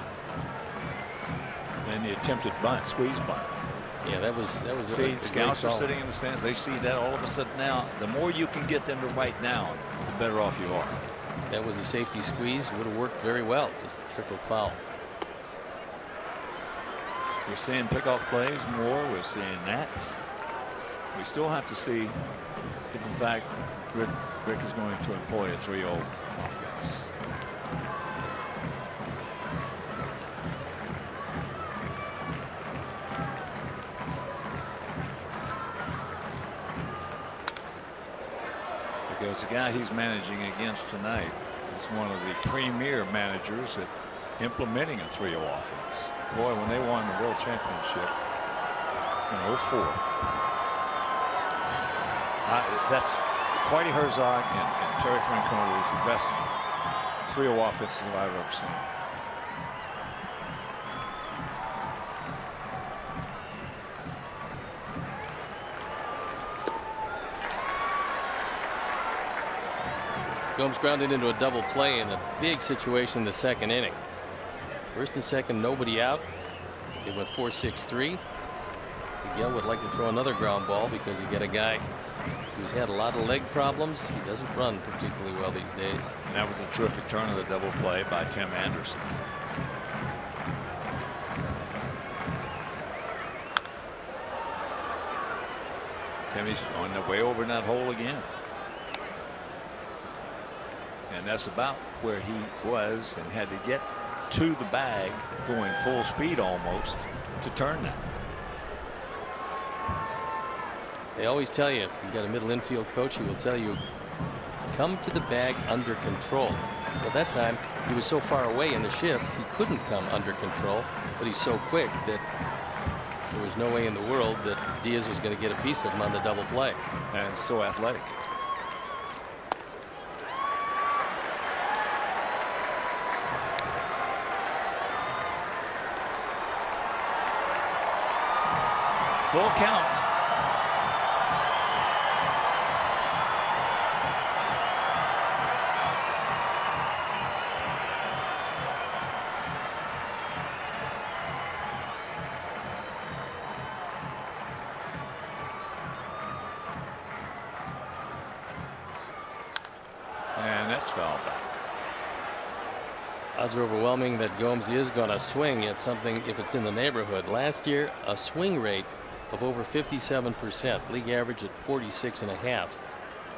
then the attempted bunt, squeeze bunt. Yeah, that was See, a scouts great are call. sitting in the stands. They see that all of a sudden now. The more you can get them to write down, the better off you are. That was a safety squeeze. Would have worked very well. Just trickle foul. We're seeing pickoff plays more. We're seeing that. We still have to see if, in fact, Rick is going to employ a 3-0 offense. Because the guy he's managing against tonight is one of the premier managers at implementing a 3-0 offense. Boy, when they won the World Championship in 04, that's Whitey Herzog and Terry Francona was the best 3-0 offenses I've ever seen. Gomes grounded into a double play in a big situation in the second inning. First and second, nobody out. It went 4-6-3. Miguel would like to throw another ground ball because you get a guy who's had a lot of leg problems. He doesn't run particularly well these days. And that was a terrific turn of the double play by Tim Anderson. Timmy's on the way over in that hole again. And that's about where he was and had to get to the bag going full speed almost to turn that. They always tell you, if you've got a middle infield coach, he will tell you, come to the bag under control. Well, that time he was so far away in the shift he couldn't come under control, but he's so quick that there was no way in the world that Diaz was going to get a piece of him on the double play. And so athletic. Full count. And that's foul back. Odds are overwhelming that Gomes is going to swing at something if it's in the neighborhood. Last year, a swing rate of over 57%, league average at 46.5.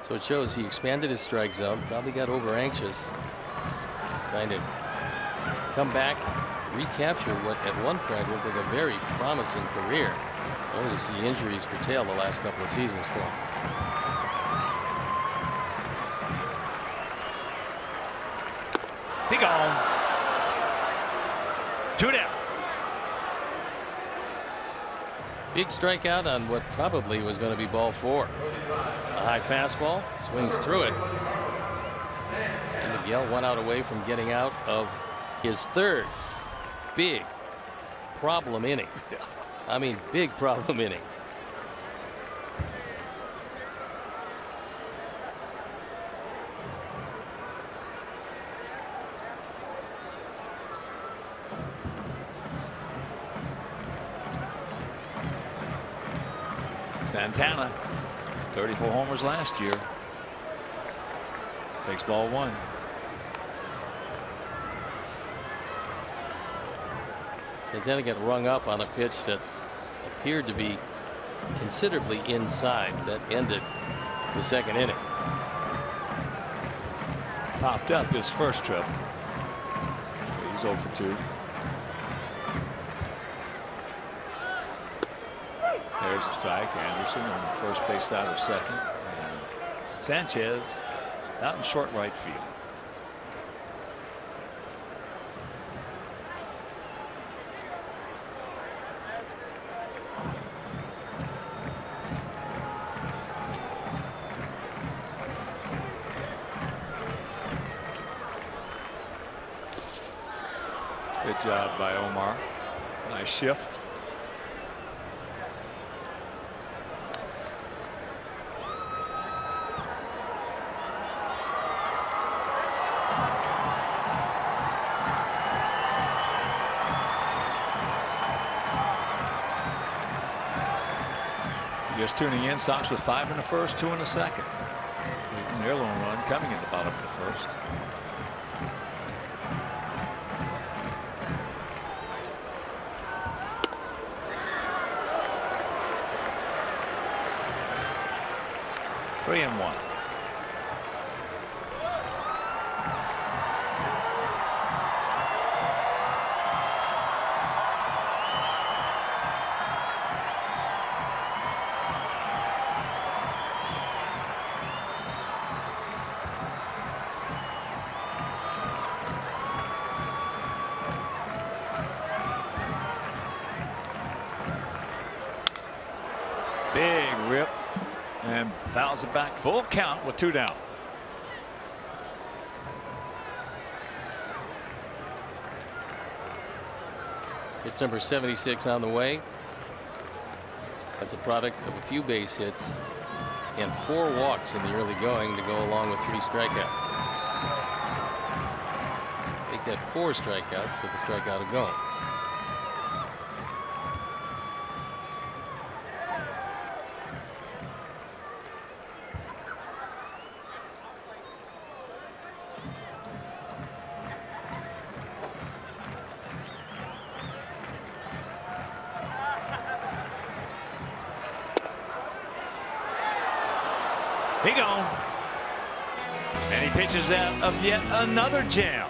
So it shows he expanded his strike zone, probably got over anxious, trying to come back, recapture what at one point looked like a very promising career, only to see injuries curtail the last couple of seasons for him. He gone. 2 down. Big strikeout on what probably was going to be ball 4. A high fastball, swings through it. And Miguel 1 out away from getting out of his third big problem inning. I mean, big problem innings. Santana, 34 homers last year. Takes ball 1. Santana got rung up on a pitch that appeared to be considerably inside. That ended the second inning. Popped up his first trip. He's 0 for 2. There's a strike. Anderson on the first base side of second. And Sanchez out in short right field. Good job by Omar. Nice shift. Just tuning in, Sox with 5 in the first, 2 in the second. Their lone run coming in the bottom of the first. Three and one. Big rip and fouls it back. Full count with 2 down. Pitch number 76 on the way. That's a product of a few base hits and 4 walks in the early going to go along with 3 strikeouts. Make that 4 strikeouts with the strikeout of Gomes. He gone. And he pitches out of yet another jam.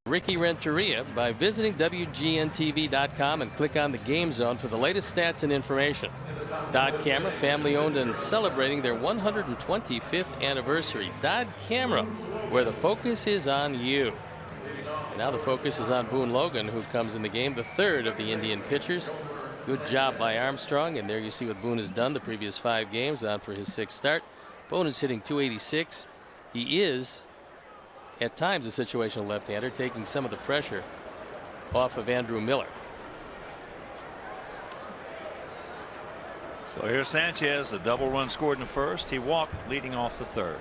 Ricky Renteria by visiting WGNTV.com and click on the Game Zone for the latest stats and information. Dodd Camera, family owned and celebrating their 125th anniversary. Dodd Camera, where the focus is on you. And now the focus is on Boone Logan, who comes in the game, the third of the Indian pitchers. Good job by Armstrong, and there you see what Boone has done the previous 5 games, on for his 6th start. Boone is hitting .286. He is at times a situational left-hander, taking some of the pressure off of Andrew Miller. So here's Sanchez, a double run scored in the first. He walked, leading off the third.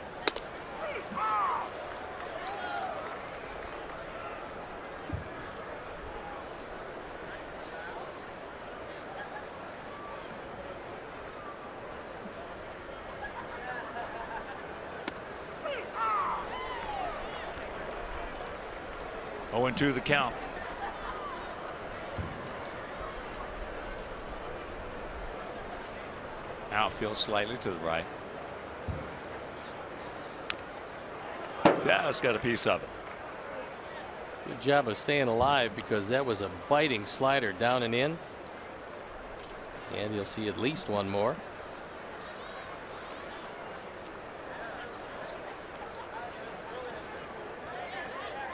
Oh, 0-2 the count. Outfield slightly to the right. Just got a piece of it. Good job of staying alive, because that was a biting slider down and in. And you'll see at least one more.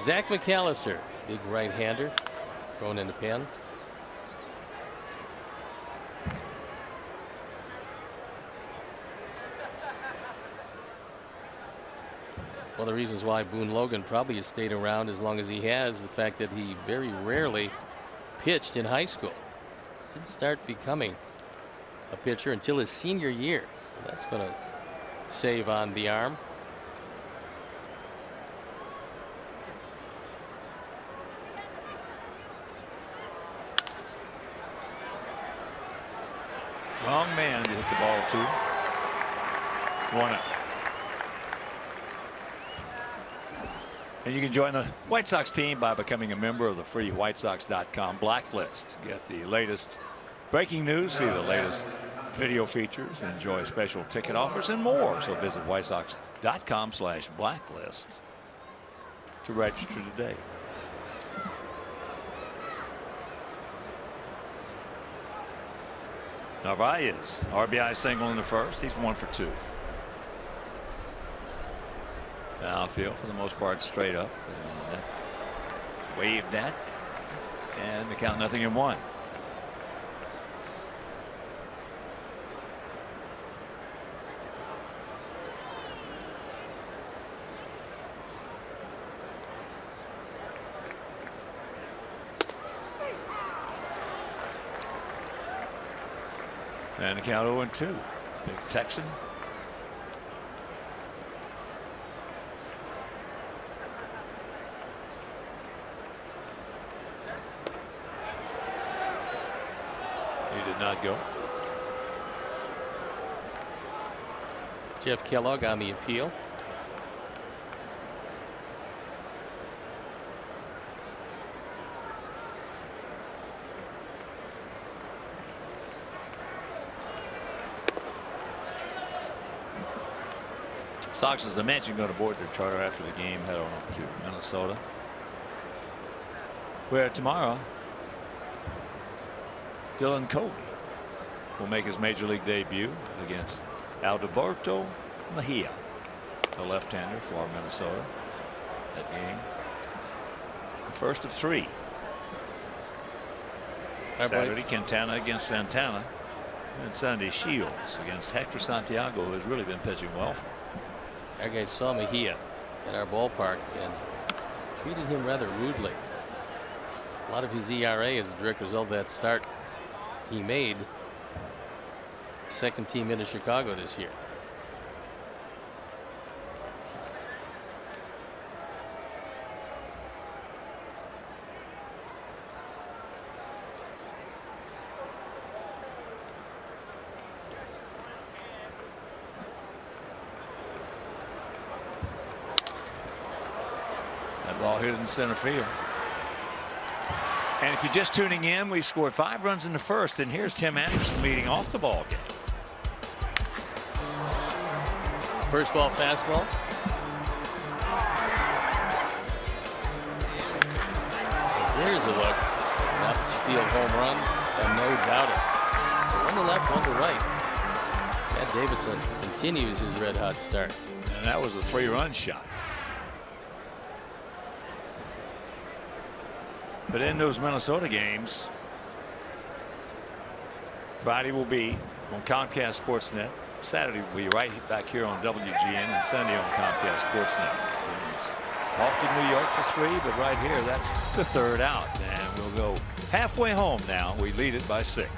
Zach McAllister, big right-hander, thrown in the pen. One of the reasons why Boone Logan probably has stayed around as long as he has, the fact that he very rarely pitched in high school. Didn't start becoming a pitcher until his senior year. So that's going to save on the arm. Wrong man to hit the ball to. 1 out. And you can join the White Sox team by becoming a member of the free WhiteSox.com blacklist. Get the latest breaking news, see the latest video features, enjoy special ticket offers, and more. So visit WhiteSox.com/blacklist to register today. Narvaez, RBI single in the first. He's 1 for 2. Outfield for the most part straight up. And waved that. And the count 0-1. And the count 0-2. Big Texan. He did not go. Jeff Kellogg on the appeal. Sox, as I mentioned, going to board their charter after the game, head on up to Minnesota, where tomorrow Dylan Covey will make his major league debut against Alberto Mejia, the left-hander for Minnesota. That game, the first of 3. Saturday, Quintana against Santana, and Sunday Shields against Hector Santiago, who has really been pitching well for him. Our guys saw Mejia at our ballpark and treated him rather rudely. A lot of his ERA is a direct result of that start he made. Second team into Chicago this year. Ball hit in center field. And if you're just tuning in, we scored 5 runs in the first, and here's Tim Anderson leading off the ball game. First ball fastball. There's a look. Opposite field home run, and no doubter. So 1 to left, 1 to right. Matt Davidson continues his red hot start. And that was a 3-run shot. But in those Minnesota games, Friday will be on Comcast Sportsnet. Saturday will be right back here on WGN, and Sunday on Comcast Sportsnet. And it's off to New York for 3, but right here, that's the 3rd out. And we'll go halfway home now. We lead it by 6.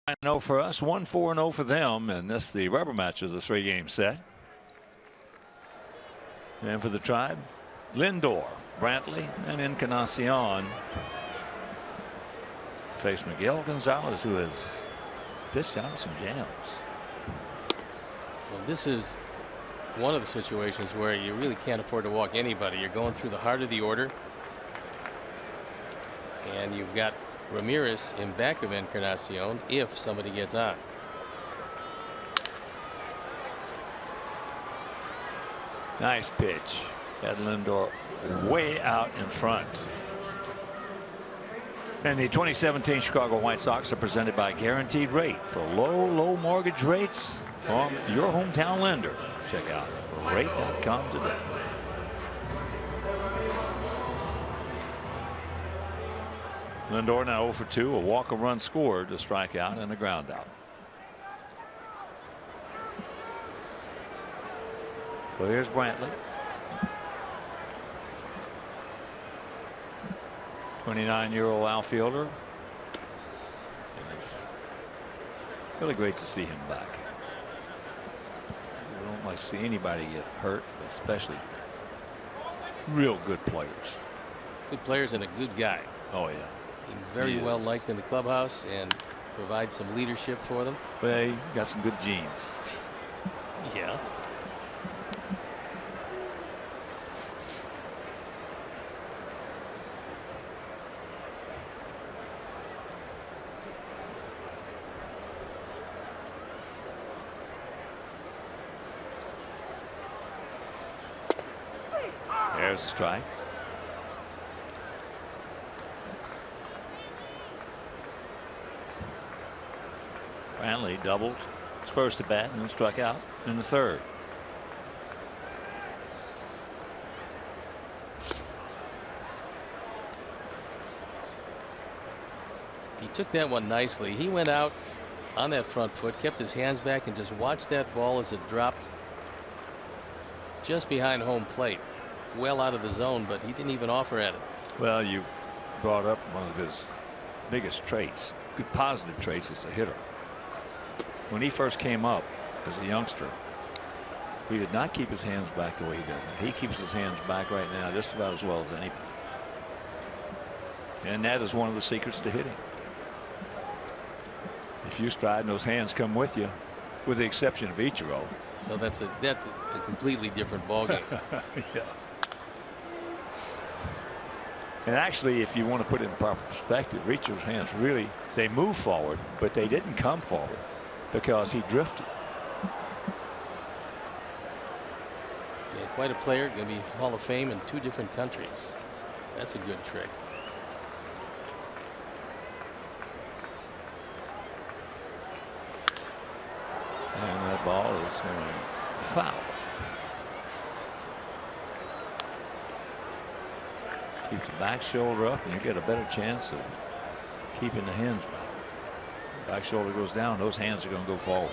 1-9-0 for us, 1-4-0 for them, and this is the rubber match of the 3-game set. And for the Tribe, Lindor, Brantley, and Encarnacion face Miguel Gonzalez, who has pitched out of some jams. Well, this is one of the situations where you really can't afford to walk anybody. You're going through the heart of the order, and you've got Ramirez in back of Encarnacion if somebody gets on. Nice pitch. Had Lindor way out in front. And the 2017 Chicago White Sox are presented by Guaranteed Rate. For low mortgage rates from your hometown lender. Check out rate.com today. Lindor now 0 for 2, a walk, a run scored, a strikeout, and a ground out. So here's Brantley. 29-year-old outfielder. And it's really great to see him back. You don't like to see anybody get hurt, but especially real good players. Good players and a good guy. Oh, yeah. Very well liked in the clubhouse and provides some leadership for them. Well, he got some good genes. Yeah. There's a strike. Brantley doubled his first at bat and then struck out in the third. He took that one nicely. He went out on that front foot, kept his hands back, and just watched that ball as it dropped just behind home plate. Well out of the zone, but he didn't even offer at it. Well, you brought up one of his biggest traits, good positive traits as a hitter. When he first came up as a youngster, he did not keep his hands back the way he does now. He keeps his hands back right now just about as well as anybody. And that is one of the secrets to hitting. If you stride and those hands come with you, with the exception of Ichiro. No, that's a completely different ballgame. Yeah. And actually, if you want to put it in proper perspective, Ichiro's hands really, they move forward, but they didn't come forward because he drifted. Yeah, quite a player, going to be Hall of Fame in 2 different countries. That's a good trick. And that ball is going foul. Keep the back shoulder up and you get a better chance of keeping the hands back. Back shoulder goes down, those hands are going to go forward.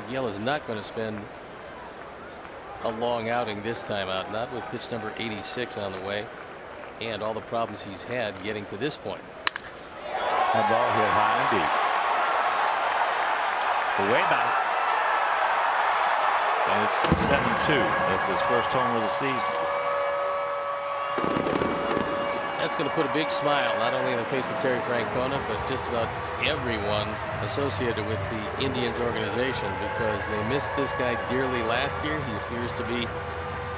Miguel is not going to spend a long outing this time out, not with pitch number 86 on the way and all the problems he's had getting to this point. That ball hit high and deep. Way back. And it's 7-2. That's his first homer of the season. That's going to put a big smile not only on the face of Terry Francona, but just about everyone associated with the Indians organization, because they missed this guy dearly last year. He appears to be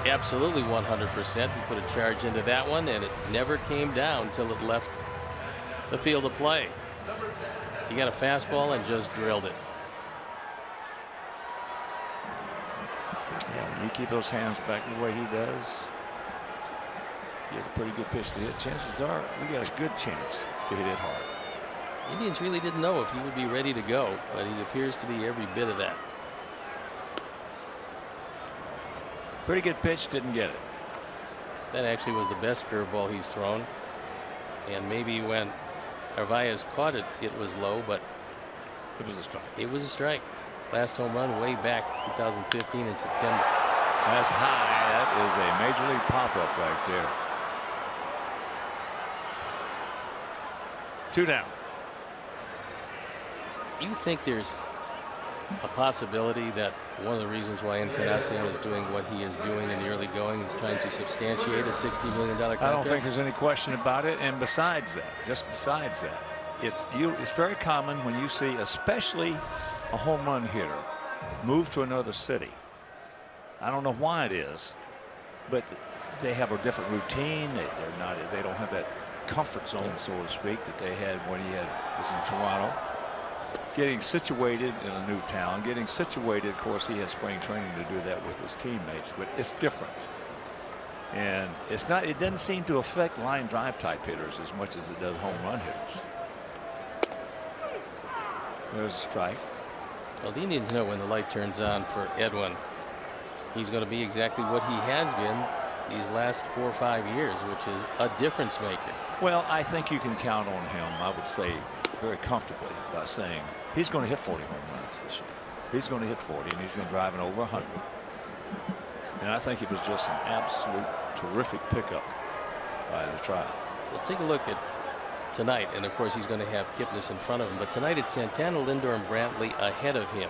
absolutely 100%. He put a charge into that one, and it never came down until it left the field of play. He got a fastball and just drilled it. Yeah, when you keep those hands back the way he does, you get a pretty good pitch to hit. Chances are we got a good chance to hit it hard. Indians really didn't know if he would be ready to go, but he appears to be every bit of that. Pretty good pitch, didn't get it. That actually was the best curveball he's thrown. And maybe when Narvaez caught it, it was low, but it was a strike. It was a strike. Last home run way back 2015 in September. That's high. That is a major league pop-up right there. 2 down. you think there's a possibility that one of the reasons why Encarnacion is doing what he is doing in the early going is trying to substantiate a $60 million contract? I don't think there's any question about it. And besides that, just besides that, it's very common when you see, especially a home run hitter, move to another city. I don't know why it is, but they have a different routine. They don't have that comfort zone, so to speak, that they had when he was in Toronto. Getting situated in a new town, getting situated, of course, he has spring training to do that with his teammates, but it's different. And it doesn't seem to affect line drive type hitters as much as it does home run hitters. There's a strike. Well, the Indians know when the light turns on for Edwin, he's going to be exactly what he has been these last 4 or 5 years, which is a difference maker. Well, I think you can count on him, I would say, very comfortably by saying he's going to hit 40 home runs this year. He's going to hit 40, and he's been driving over 100. And I think it was just an absolute terrific pickup by the Tribe. Well, take a look at tonight, and of course he's going to have Kipnis in front of him, but tonight it's Santana, Lindor, and Brantley ahead of him.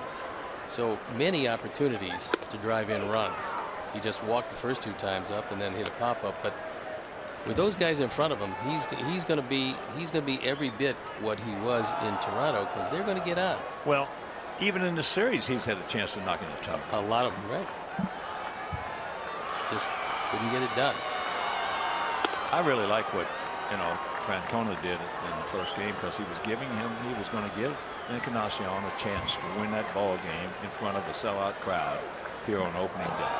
So many opportunities to drive in runs. He just walked the first 2 times up and then hit a pop-up, but with those guys in front of him, he's going to be every bit what he was in Toronto, because they're going to get on. Well, even in the series, he's had a chance to knock in the top. A lot of them, right? Just couldn't get it done. I really like what Francona did in the first game, because he was going to give Encarnacion a chance to win that ball game in front of a sellout crowd here on opening day.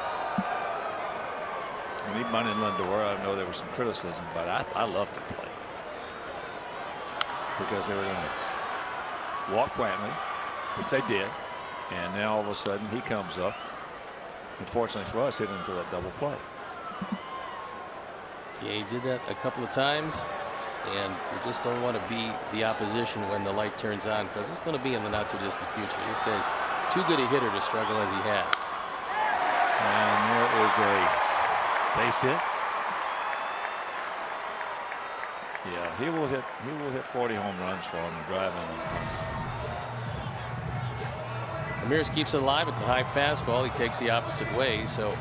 When he bunted Lindor, I know there was some criticism, but I loved the play, because they were going to walk Brantley, which they did, and then all of a sudden he comes up, and fortunately for us, hit into that double play. Yeah, he did that a couple of times, and you just don't want to be the opposition when the light turns on, because it's going to be in the not too distant future. This guy's too good a hitter to struggle as he has. And there is a base hit. Yeah, he will hit 40 home runs for him and drive in. Ramirez keeps it alive. It's a high fastball. He takes the opposite way. So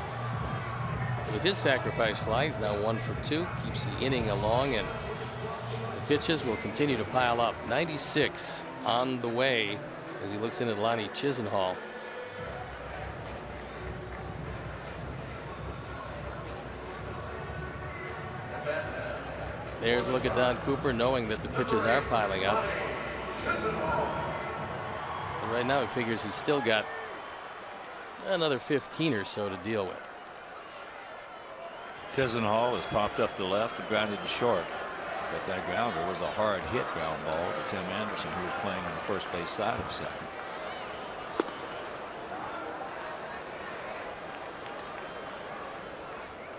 with his sacrifice fly, he's now 1 for 2. Keeps the inning along, and the pitches will continue to pile up. 96 on the way as he looks in at Lonnie Chisenhall. There's a look at Don Cooper, knowing that the pitches are piling up. And right now he figures he's still got another 15 or so to deal with. Chisenhall has popped up to left and grounded to short. But that grounder was a hard hit ground ball to Tim Anderson, who was playing on the first base side of second.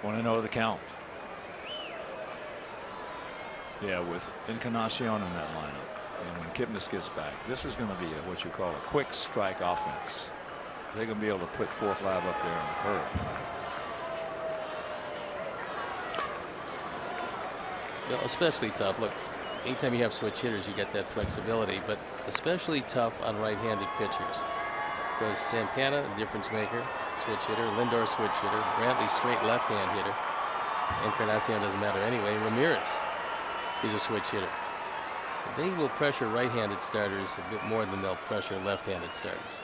Want to know the count? Yeah, with Encarnacion in that lineup, and when Kipnis gets back, this is going to be what you call a quick strike offense. They're going to be able to put 4 or 5 up there in a hurry. Well, especially tough. Look, anytime you have switch hitters, you get that flexibility, but especially tough on right-handed pitchers, because Santana, a difference maker, switch hitter, Lindor, switch hitter, Brantley, straight left-hand hitter, Encarnacion doesn't matter anyway. Ramirez is a switch hitter. They will pressure right-handed starters a bit more than they'll pressure left-handed starters.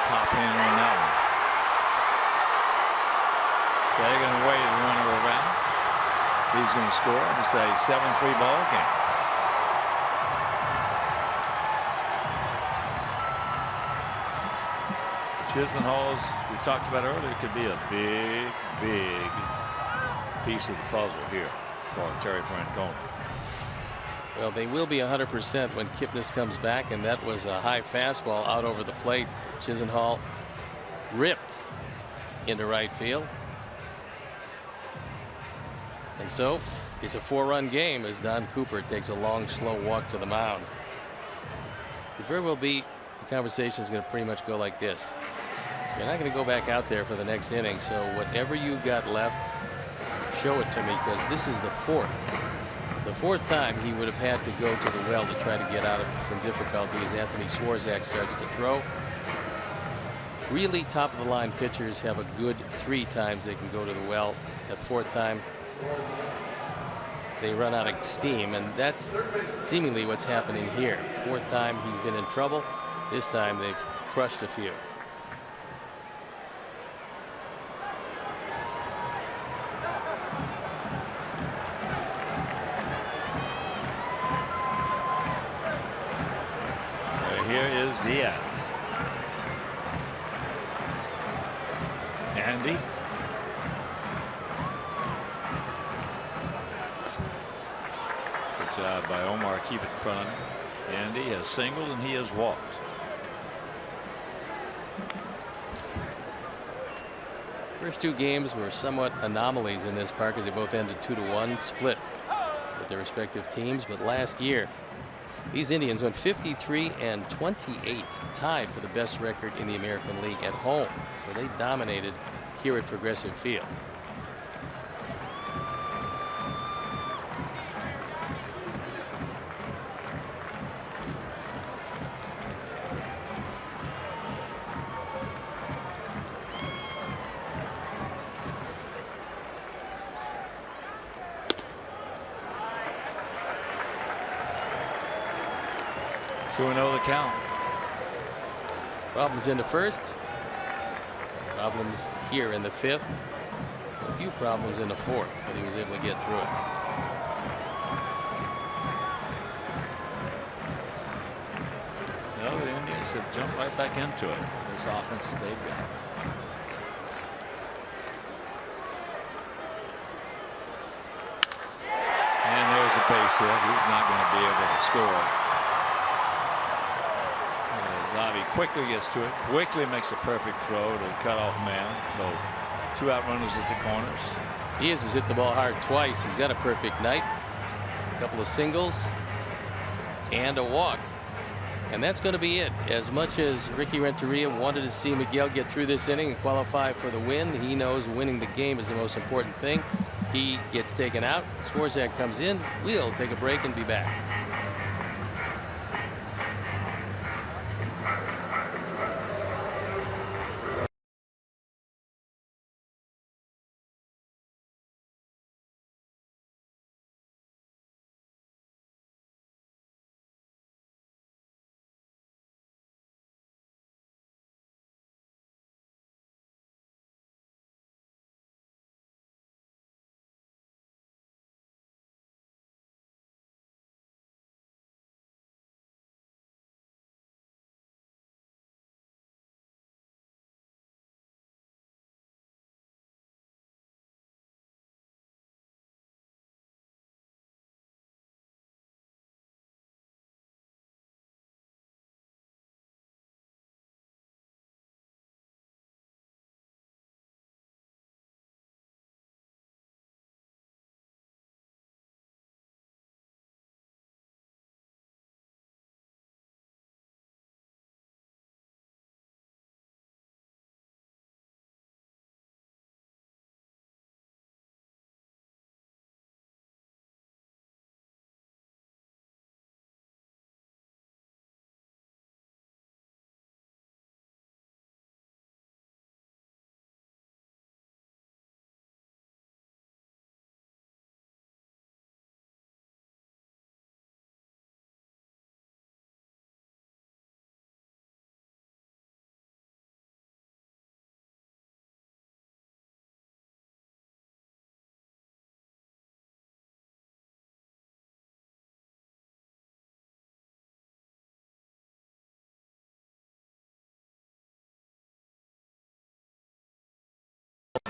Top hand on that one. So they're going to wait the runner around. He's going to score, and it's a 7-3 ball game. Chisenhall, we talked about earlier, could be a big piece of the puzzle here for Terry Francona. Well, they will be 100% when Kipnis comes back, and that was a high fastball out over the plate. Chisenhall ripped into right field. And so it's a 4-run game as Don Cooper takes a long, slow walk to the mound. It very well be the conversation is going to pretty much go like this. You're not going to go back out there for the next inning, so whatever you got left, show it to me because this is the fourth. The fourth time he would have had to go to the well to try to get out of some difficulty as Anthony Swarzak starts to throw. Really top of the line pitchers have a good 3 times they can go to the well. That fourth time they run out of steam, and that's seemingly what's happening here. Fourth time he's been in trouble. This time they've crushed a few. Here is Diaz. Andy. Good job by Omar. Keep it in front. Andy has singled and he has walked. First 2 games were somewhat anomalies in this park as they both ended 2-1 split with their respective teams. But last year, these Indians went 53-28, tied for the best record in the American League at home. So they dominated here at Progressive Field. The count. Problems in the first. Problems here in the 5th. A few problems in the 4th, but he was able to get through it. Well, the Indians have jumped right back into it. This offense they've got. And there's a base hit. He's not going to be able to score. Zavi quickly gets to it, quickly makes a perfect throw to cut off man. So 2 out runners at the corners. Diaz has hit the ball hard twice. He's got a perfect night. A couple of singles and a walk. And that's going to be it. As much as Ricky Renteria wanted to see Miguel get through this inning and qualify for the win, he knows winning the game is the most important thing. He gets taken out. Swarzak comes in. We'll take a break and be back.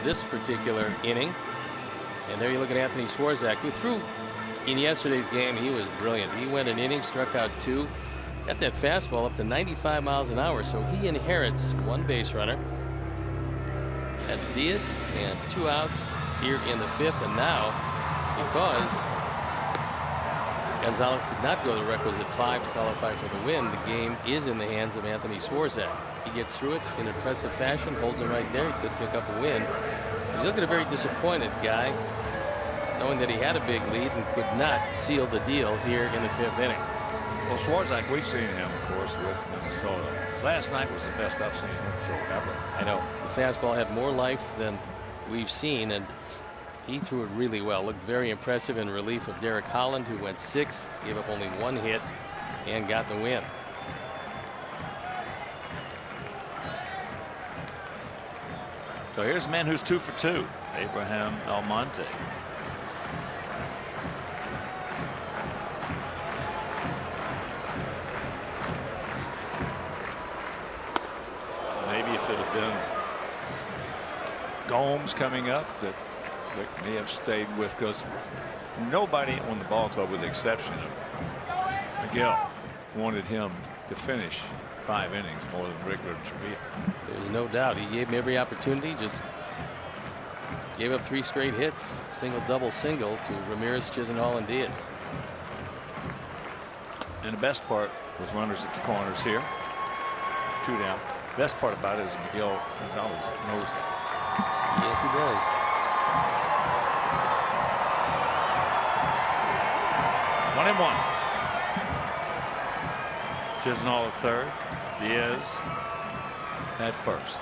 This particular inning. And there you look at Anthony Swarzak, who threw in yesterday's game. He was brilliant. He went an inning, struck out 2, got that fastball up to 95 miles an hour. So he inherits 1 base runner. That's Diaz, and 2 outs here in the 5th. And now, because Gonzalez did not go the requisite 5 to qualify for the win, the game is in the hands of Anthony Swarzak. He gets through it in impressive fashion, holds him right there. He could pick up a win. He's looking a very disappointed guy. knowing that he had a big lead and could not seal the deal here in the 5th inning. Well, Swarzak, we've seen him, of course, with Minnesota. Last night was the best I've seen him throw ever. I know. The fastball had more life than we've seen, and he threw it really well. Looked very impressive in relief of Derek Holland, who went 6, gave up only 1 hit, and got the win. So here's a man who's 2 for 2, Abraham Almonte. Maybe if it had been Gomes coming up, that may have stayed with, because nobody on the ball club, with the exception of Miguel, wanted him to finish 5 innings more than Rick Trevino. There's no doubt. He gave him every opportunity, just gave up 3 straight hits, single, double, single to Ramirez, Chisenhall, and Diaz. And the best part was runners at the corners here. 2 down. Best part about it is Miguel Gonzalez knows it. Yes, he does. One and 1. Chisenhall at third. Diaz at first.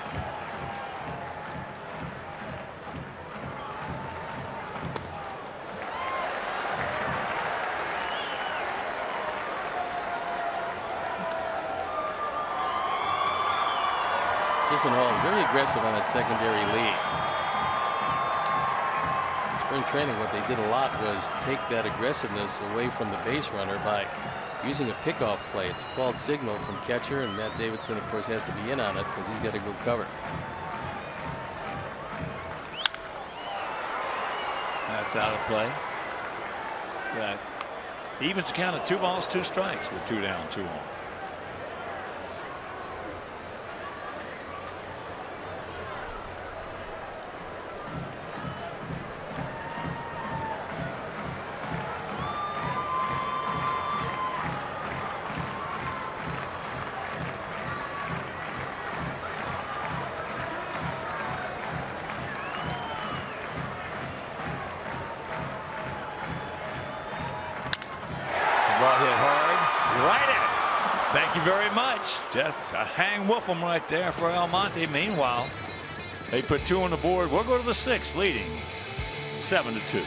Chisenhall very aggressive on that secondary lead. Spring training, what they did a lot was take that aggressiveness away from the base runner by using a pickoff play. It's a called signal from catcher, and Matt Davidson, of course, has to be in on it because he's got to go cover. That's out of play. So that evens the count of 2 balls, 2 strikes with 2 down, 2 on. Thank you very much. Just a hang wolf'em right there for Almonte. Meanwhile, they put 2 on the board. We'll go to the 6th, leading 7-2.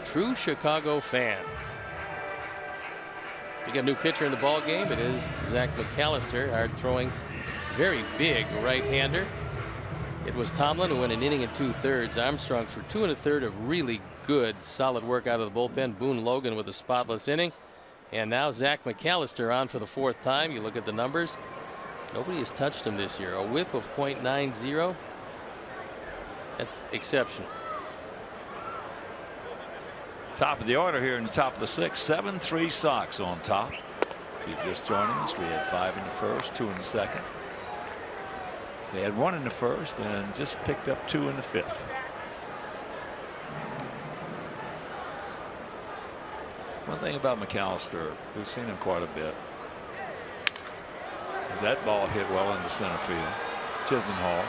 True Chicago fans. We got a new pitcher in the ball game. It is Zach McAllister, our throwing very big right-hander. It was Tomlin who went an inning and 2/3. Armstrong for 2 1/3 of really good, solid work out of the bullpen. Boone Logan with a spotless inning. And now Zach McAllister on for the 4th time. You look at the numbers. Nobody has touched him this year. A whip of .90. That's exceptional. Top of the order here in the top of the 6th. 7-3 Sox on top. If you're just joining us, we had 5 in the first, 2 in the second. They had 1 in the first and just picked up 2 in the 5th. One thing about McAllister, we've seen him quite a bit, is that ball hit well into center field. Chisenhall.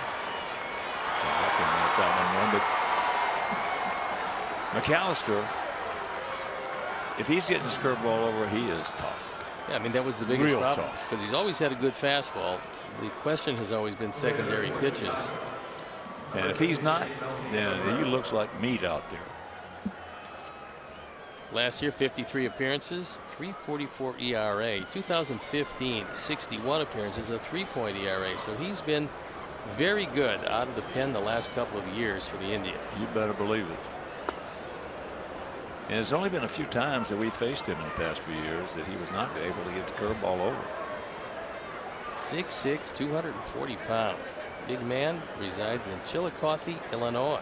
I think that's that one, but McAllister, if he's getting his curveball over, he is tough. Yeah, I mean, that was the biggest Real problem tough. because he's always had a good fastball. The question has always been secondary pitches. And if he's not, then he looks like meat out there. Last year, 53 appearances, 3.44 ERA. 2015, 61 appearances, a 3-point ERA. So he's been very good out of the pen the last couple of years for the Indians. You better believe it. And it's only been a few times that we faced him in the past few years that he was not able to get the curveball over. 6'6", 240 pounds. Big man resides in Chillicothe, Illinois.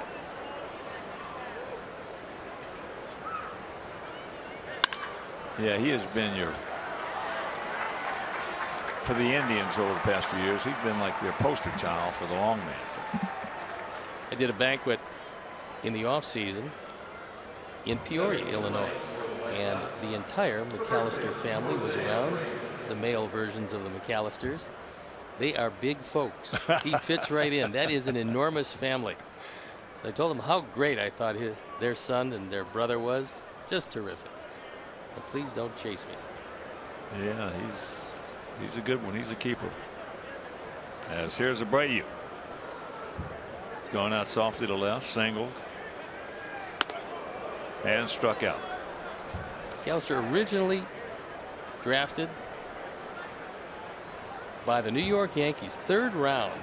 Yeah, he has been for the Indians over the past few years, he's been like their poster child for the long man. I did a banquet in the off season in Peoria, Illinois, and the entire McAllister family was around. The male versions of the McAllisters. They are big folks. He fits right in. That is an enormous family. I told them how great I thought their son and their brother was. Just terrific. And please don't chase me. Yeah, he's a good one. He's a keeper. As here's Abreu. He's going out softly to left, singled, and struck out. McAllister originally drafted by the New York Yankees, 3rd round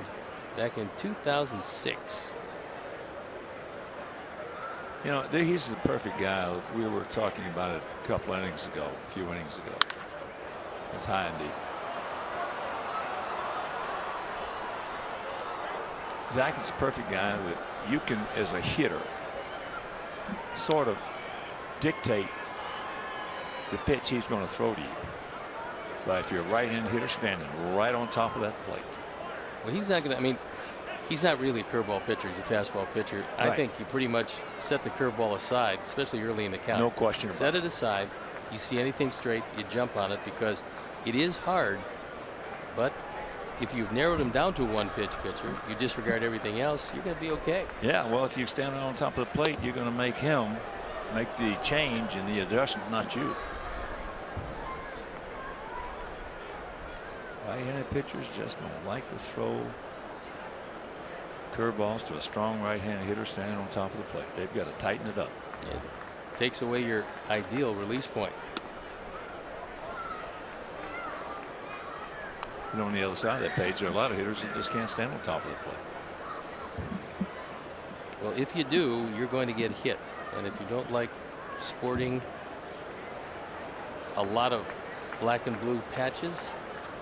back in 2006. You know, he's the perfect guy. We were talking about it a few innings ago. It's high and deep. Zach is the perfect guy that you can, as a hitter, sort of dictate the pitch he's going to throw to you. But if you're a right-handed hitter standing right on top of that plate. Well, he's not going to, I mean, he's not really a curveball pitcher. He's a fastball pitcher. Right. I think you pretty much set the curveball aside, especially early in the count. No question about it. Set it aside. You see anything straight, you jump on it because it is hard. But if you've narrowed him down to a one-pitch pitcher, you disregard everything else, you're going to be okay. Yeah, well, if you stand on top of the plate, you're going to make him make the change and the adjustment, not you. Right-handed pitchers just don't like to throw curveballs to a strong right-handed hitter standing on top of the plate. They've got to tighten it up. It takes away your ideal release point. And on the other side of that page, there are a lot of hitters that just can't stand on top of the plate. Well, if you do, you're going to get hit. And if you don't like sporting a lot of black and blue patches,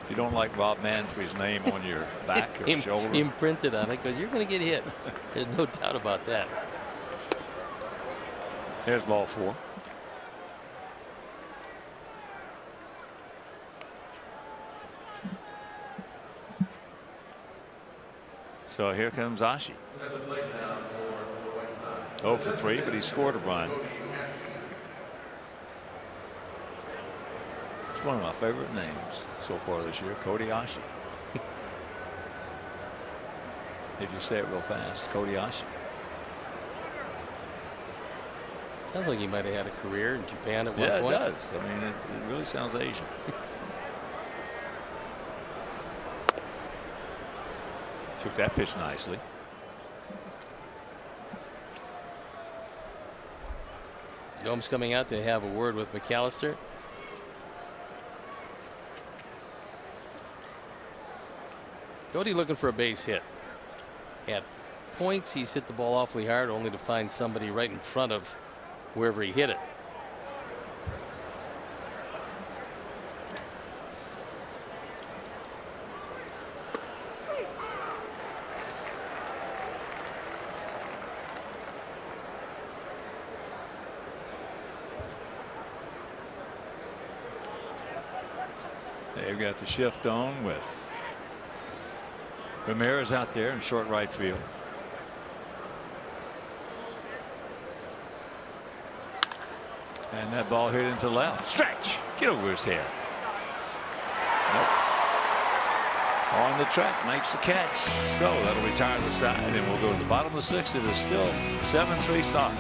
if you don't like Rob Manfred's name on your back or shoulder, imprinted on it, because you're going to get hit. There's no doubt about that. There's ball 4. So here comes Ashi. 0 for 3, but he scored a run. It's one of my favorite names so far this year, Cody Ashi. If you say it real fast, Cody Ashi. Sounds like he might have had a career in Japan at one Yeah, point. it does. I mean, it really sounds Asian. Took that pitch nicely. Gomes coming out to have a word with McAllister. Cody looking for a base hit. At points, he's hit the ball awfully hard, only to find somebody right in front of wherever he hit it. They've got the shift on with Ramirez out there in short right field. And that ball hit into left. Stretch. Get over his head. Nope. On the track, makes the catch. So that'll retire the side, and we'll go to the bottom of the sixth. It is still 7-3 Sox.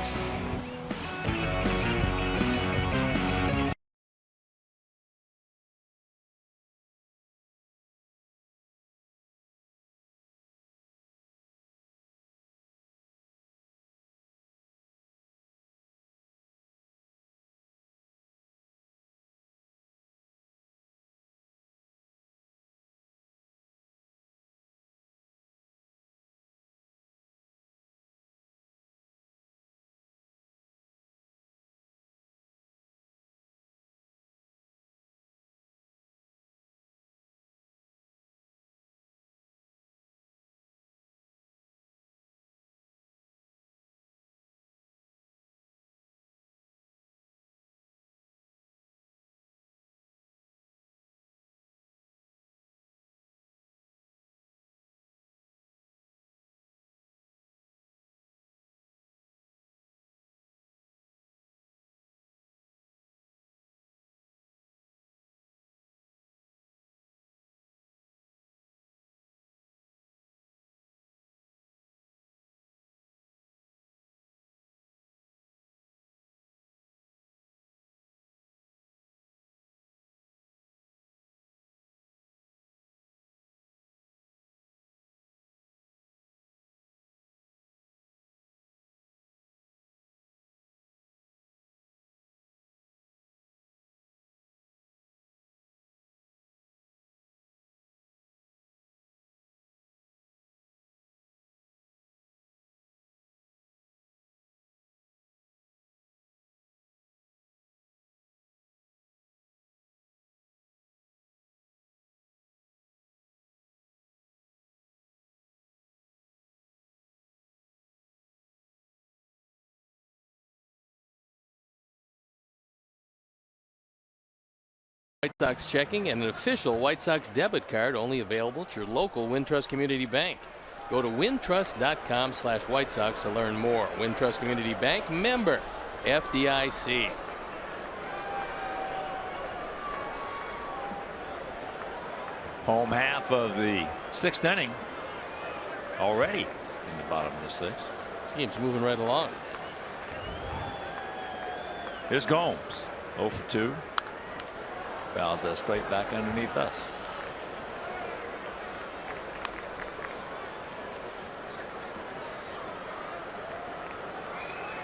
White Sox checking and an official White Sox debit card only available at your local Wintrust Community Bank. Go to wintrust.com/White Sox to learn more. Wintrust Community Bank, member FDIC. Home half of the sixth inning already in the bottom of the sixth. This game's moving right along. Here's Gomes, 0 for 2. Fouls that straight back underneath us.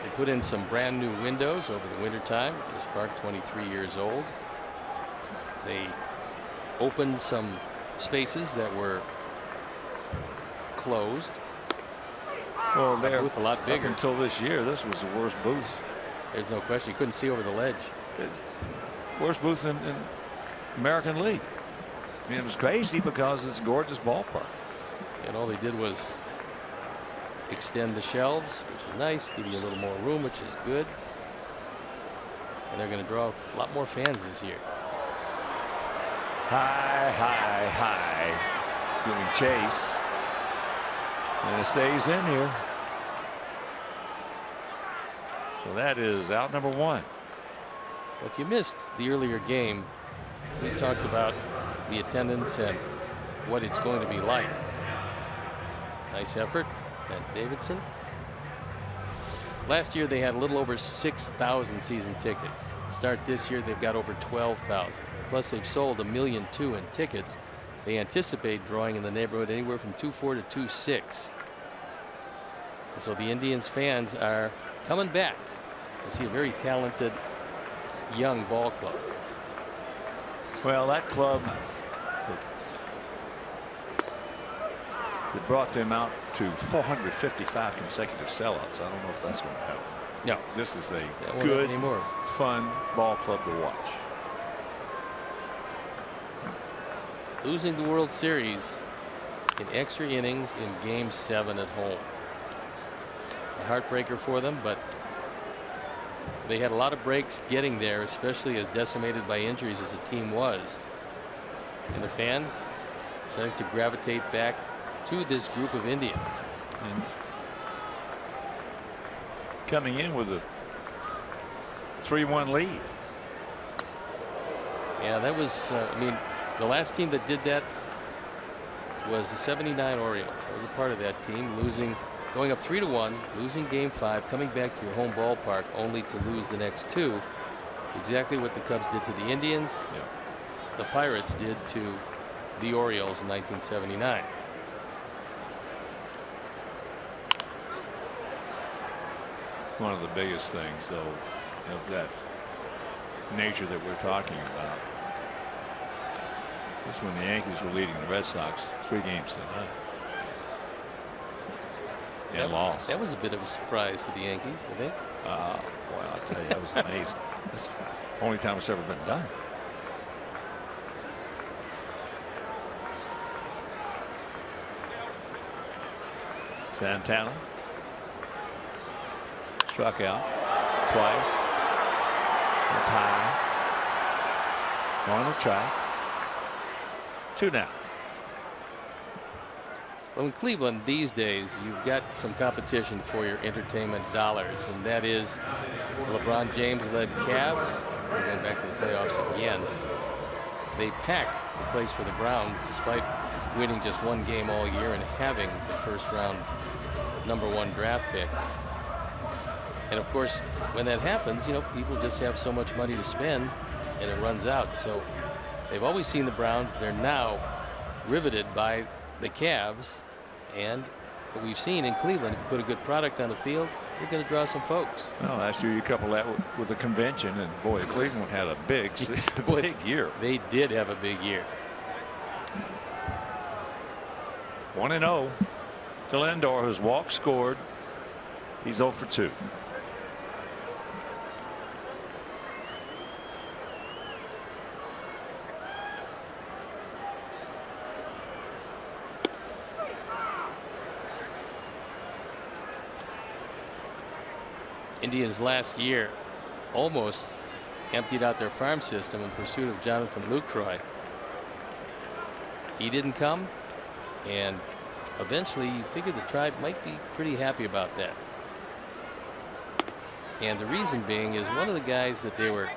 They put in some brand new windows over the wintertime. This park, 23 years old. They opened some spaces that were closed. Well, they're booth a lot bigger. Up until this year, this was the worst booth. There's no question. You couldn't see over the ledge. Worst booth in American League. I mean, it was crazy because it's a gorgeous ballpark. And all they did was extend the shelves, which is nice, give you a little more room, which is good. And they're going to draw a lot more fans this year. High, high, high. Giving chase. And it stays in here. So that is out number 1. If you missed the earlier game, we talked about the attendance and what it's going to be like. Nice effort, Matt Davidson. Last year they had a little over 6,000 season tickets. To start this year they've got over 12,000. Plus they've sold 1.2 million in tickets. They anticipate drawing in the neighborhood anywhere from 2.4 to 2.6. And so the Indians fans are coming back to see a very talented young ball club. Well, that club that brought them out to 455 consecutive sellouts. I don't know if that's going to happen. No, This is a that won't good, happen anymore. fun ball club to watch. Losing the World Series in extra innings in Game 7 at home. A heartbreaker for them, but they had a lot of breaks getting there, especially as decimated by injuries as the team was. And the fans starting to gravitate back to this group of Indians. And coming in with a 3-1 lead. Yeah, that was, I mean, the last team that did that was the '79 Orioles. I was a part of that team, going up 3-1, losing Game 5, coming back to your home ballpark only to lose the next 2. Exactly what the Cubs did to the Indians. Yeah. The Pirates did to the Orioles in 1979. One of the biggest things, though, of that nature that we're talking about is when the Yankees were leading the Red Sox 3 games to none. And lost. That was a bit of a surprise to the Yankees, I think. Well, I'll tell you, that was amazing. That's the only time it's ever been done. Santana struck out twice. That's high. On the track. 2 down. Well, in Cleveland these days, you've got some competition for your entertainment dollars, and that is LeBron James-led Cavs. We're going back to the playoffs again. They pack the place for the Browns despite winning just 1 game all year and having the first-round #1 draft pick. And of course, when that happens, you know, people just have so much money to spend, and it runs out. So they've always seen the Browns. They're now riveted by the Cavs. And what we've seen in Cleveland, if you put a good product on the field, you're going to draw some folks. Well, last year you couple that with the convention, and boy, Cleveland had a big year. They did have a big year. 1-0 to Lindor, who's walked, scored. He's 0 for 2. Indians last year almost emptied out their farm system in pursuit of Jonathan Lucroy. He didn't come, and eventually you figured the Tribe might be pretty happy about that. And the reason being is one of the guys that they were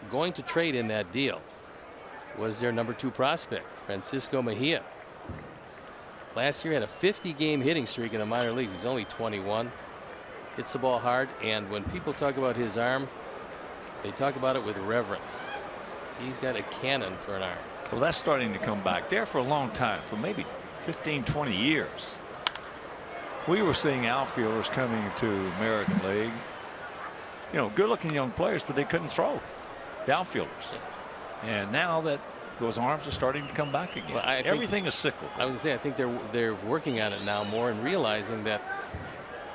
going to trade in that deal was their #2 prospect, Francisco Mejia. Last year had a 50-game hitting streak in the minor leagues. He's only 21. Hits the ball hard, and when people talk about his arm, they talk about it with reverence. He's got a cannon for an arm. Well, that's starting to come back. There for a long time, for maybe 15, 20 years. We were seeing outfielders coming into the American League. You know, good-looking young players, but they couldn't throw. The outfielders. And now that those arms are starting to come back again. Well, everything is cyclical. I was going to say, I think they're working on it now more and realizing that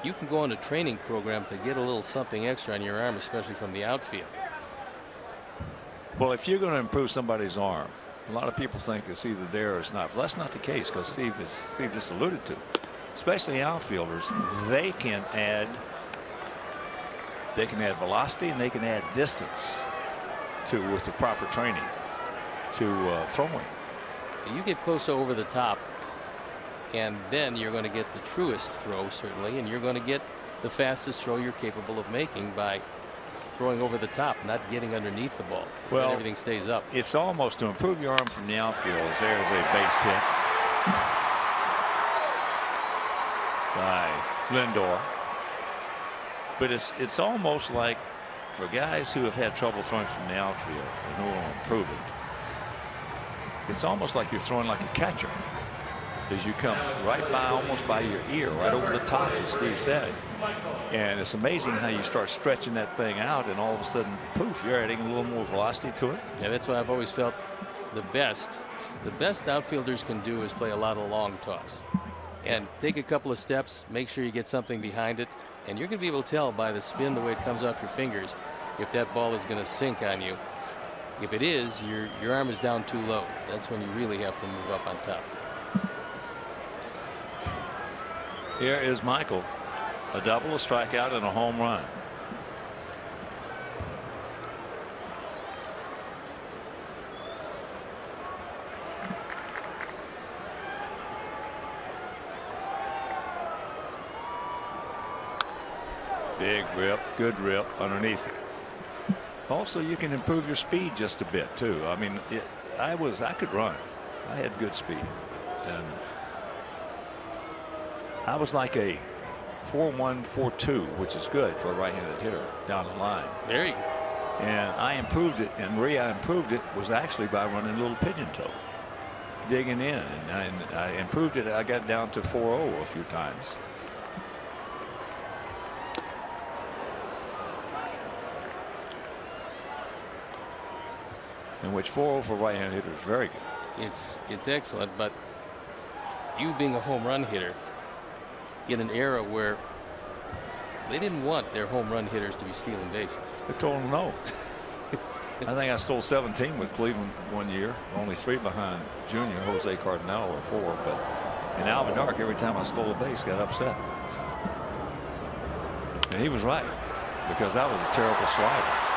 you can go on a training program to get a little something extra on your arm, especially from the outfield. Well, if you're going to improve somebody's arm, a lot of people think it's either there or it's not. But that's not the case, because Steve just alluded to, especially outfielders, they can add velocity and they can add distance with the proper training to throwing. You get close to over the top, and then you're going to get the truest throw, certainly, and you're going to get the fastest throw you're capable of making by throwing over the top, not getting underneath the ball. Well, then everything stays up. It's almost to improve your arm from the outfield. As there's a base hit by Lindor. But it's almost like for guys who have had trouble throwing from the outfield and who will improve it, it's almost like you're throwing like a catcher. As you come right by, almost by your ear, right over the top, as Steve said. And it's amazing how you start stretching that thing out, and all of a sudden, poof, you're adding a little more velocity to it. Yeah, that's why I've always felt the best outfielders can do is play a lot of long toss. And take a couple of steps, make sure you get something behind it, And you're going to be able to tell by the spin, the way it comes off your fingers, if that ball is going to sink on you. If it is, your arm is down too low. That's when you really have to move up on top. Here is Michael. A double, a strikeout, and a home run. Big rip, good rip underneath it. Also, you can improve your speed just a bit too. I mean, I could run. I had good speed, and I was like a 4-1, 4-2, which is good for a right-handed hitter down the line. There you go. And I improved it, and the way I improved it was actually by running a little pigeon toe, digging in, and I improved it. I got down to 4-0 a few times. In which 4-0 for right-handed hitter is very good. It's excellent, but you being a home run hitter in an era where they didn't want their home run hitters to be stealing bases. I told them no. I think I stole 17 with Cleveland one year, only 3 behind Junior Jose Cardinal, or 4. But in Alvin Dark, every time I stole a base, got upset. And he was right, because that was a terrible slider.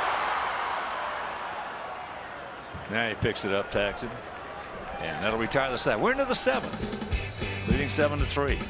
Now he picks it up, tags it, and that'll retire the 7th. We're into the 7th, leading 7-3.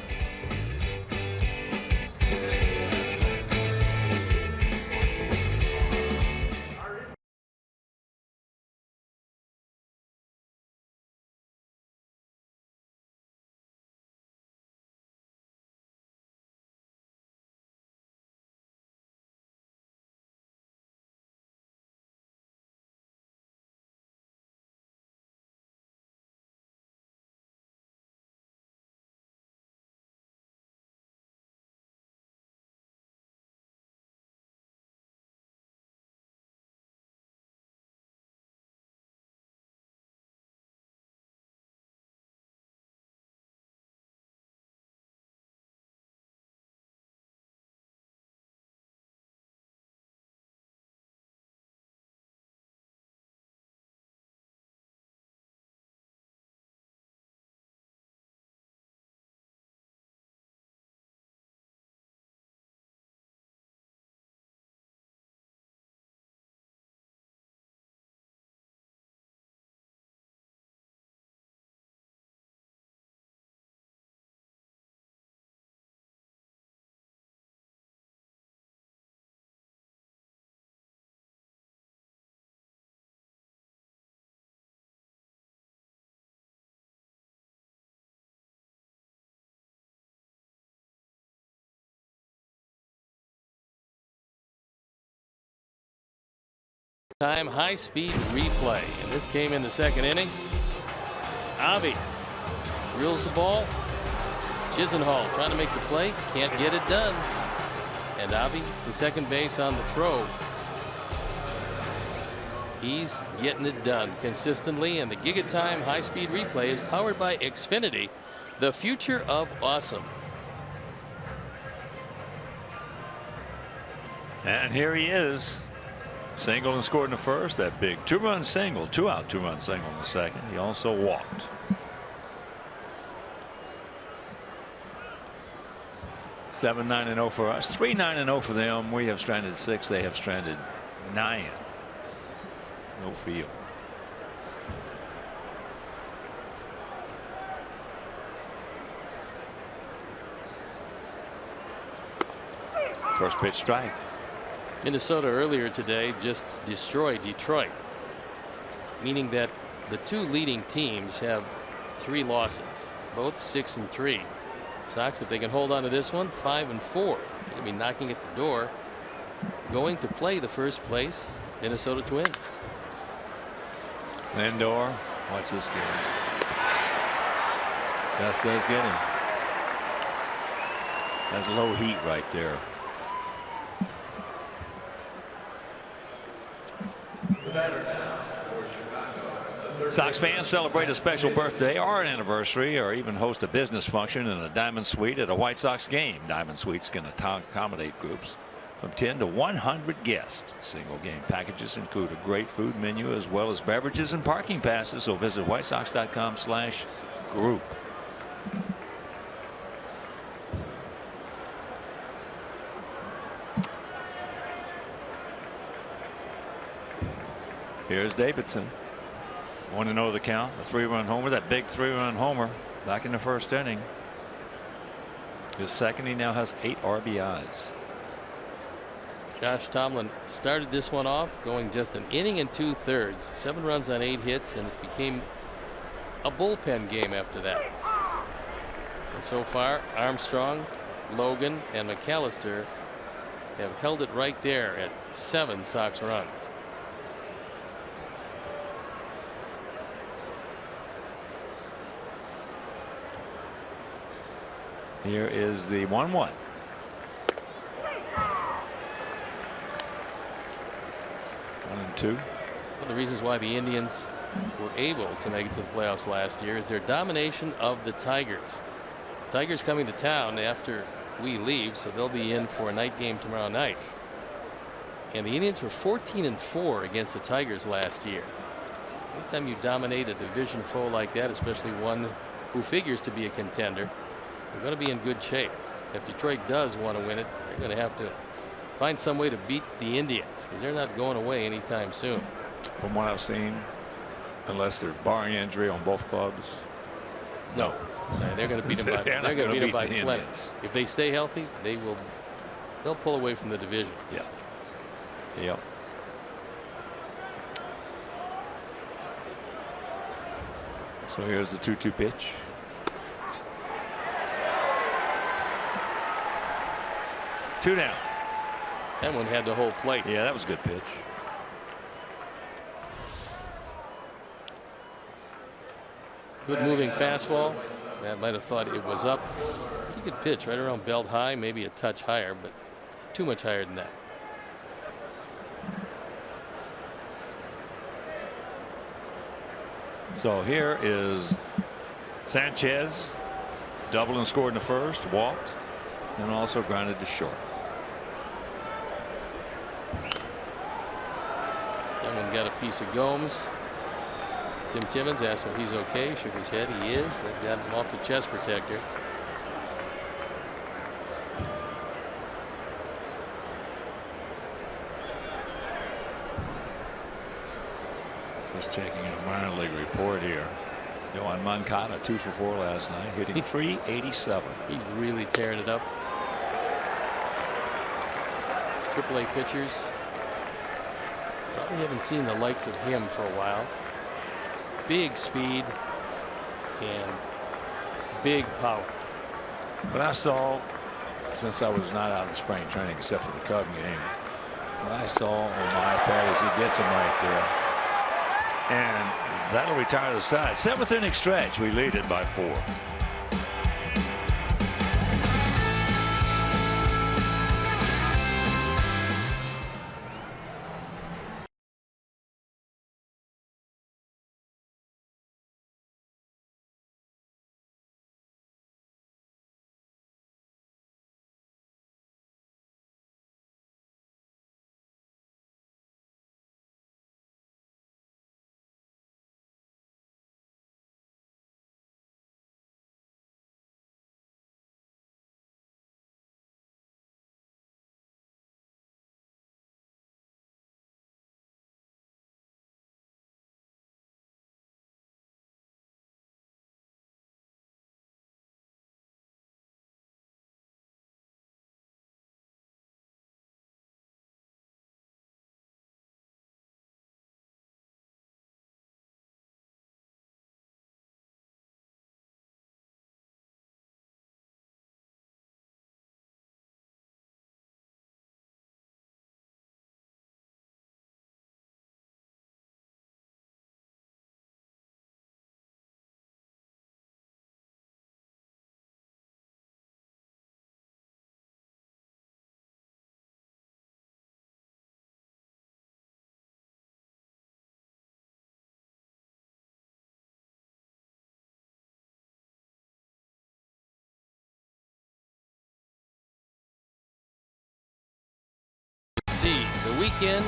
Time high-speed replay, and this came in the 2nd inning. Avi drills the ball. Chisenhall trying to make the play, can't get it done. And Avi to second base on the throw. He's getting it done consistently, and the Giga Time high-speed replay is powered by Xfinity, the future of awesome. And here he is. Single and scored in the 1st. That big 2-run single, 2-out 2-run single in the 2nd. He also walked. 7-9-0 for us. 3-9-0 for them. We have stranded 6. They have stranded 9. No field. First pitch strike. Minnesota earlier today just destroyed Detroit, meaning that the 2 leading teams have 3 losses, both 6-3. Sox, if they can hold on to this one, 5-4. They'll be knocking at the door, going to play the first place Minnesota Twins. Lindor, watch this game. Just does get him. That's low heat right there. Sox fans celebrate a special birthday or an anniversary or even host a business function in a Diamond Suite at a White Sox game. Diamond Suites can accommodate groups from 10 to 100 guests. Single game packages include a great food menu as well as beverages and parking passes. So visit whitesox.com/group. Here's Davidson. 1-0 the count. A 3-run homer. That big 3-run homer back in the first inning. His second. He now has 8 RBIs. Josh Tomlin started this one off going just an inning and 2/3. 7 runs on 8 hits, and it became a bullpen game after that. And so far, Armstrong, Logan, and McAllister have held it right there at 7 Sox runs. Here is the 1-1. One and two. One of the reasons why the Indians were able to make it to the playoffs last year is their domination of the Tigers. Tigers coming to town after we leave, so they'll be in for a night game tomorrow night. And the Indians were 14-4 against the Tigers last year. Anytime you dominate a division foe like that, especially one who figures to be a contender, you're going to be in good shape. If Detroit does want to win it, they're going to have to find some way to beat the Indians because they're not going away anytime soon. From what I've seen, unless they're barring injury on both clubs, no, they're going to beat them by, they're going to beat them by plenty. If they stay healthy, they'll pull away from the division. Yeah. Yep. So here's the 2-2 pitch. Two down. That one had the whole plate. Yeah, that was a good pitch. Good moving fastball. Matt might have thought it was up. Pretty good pitch, right around belt high, maybe a touch higher, but too much higher than that. So here is Sanchez. Doubled and scored in the first, walked, and also grounded to short. Someone got a piece of Gomes. Tim Timmons asked him if he's okay. Shook his head. He is. They've got him off the chest protector. Just checking a minor league report here. Yohan Moncada 2 for 4 last night, hitting .387. He's really tearing it up. These AAA pitchers probably haven't seen the likes of him for a while. Big speed and big power. But I saw, since I was not out in spring training except for the Cub game, what I saw on my iPad is he gets him right there. And that'll retire the side. 7th inning stretch. We lead it by 4. see the weekend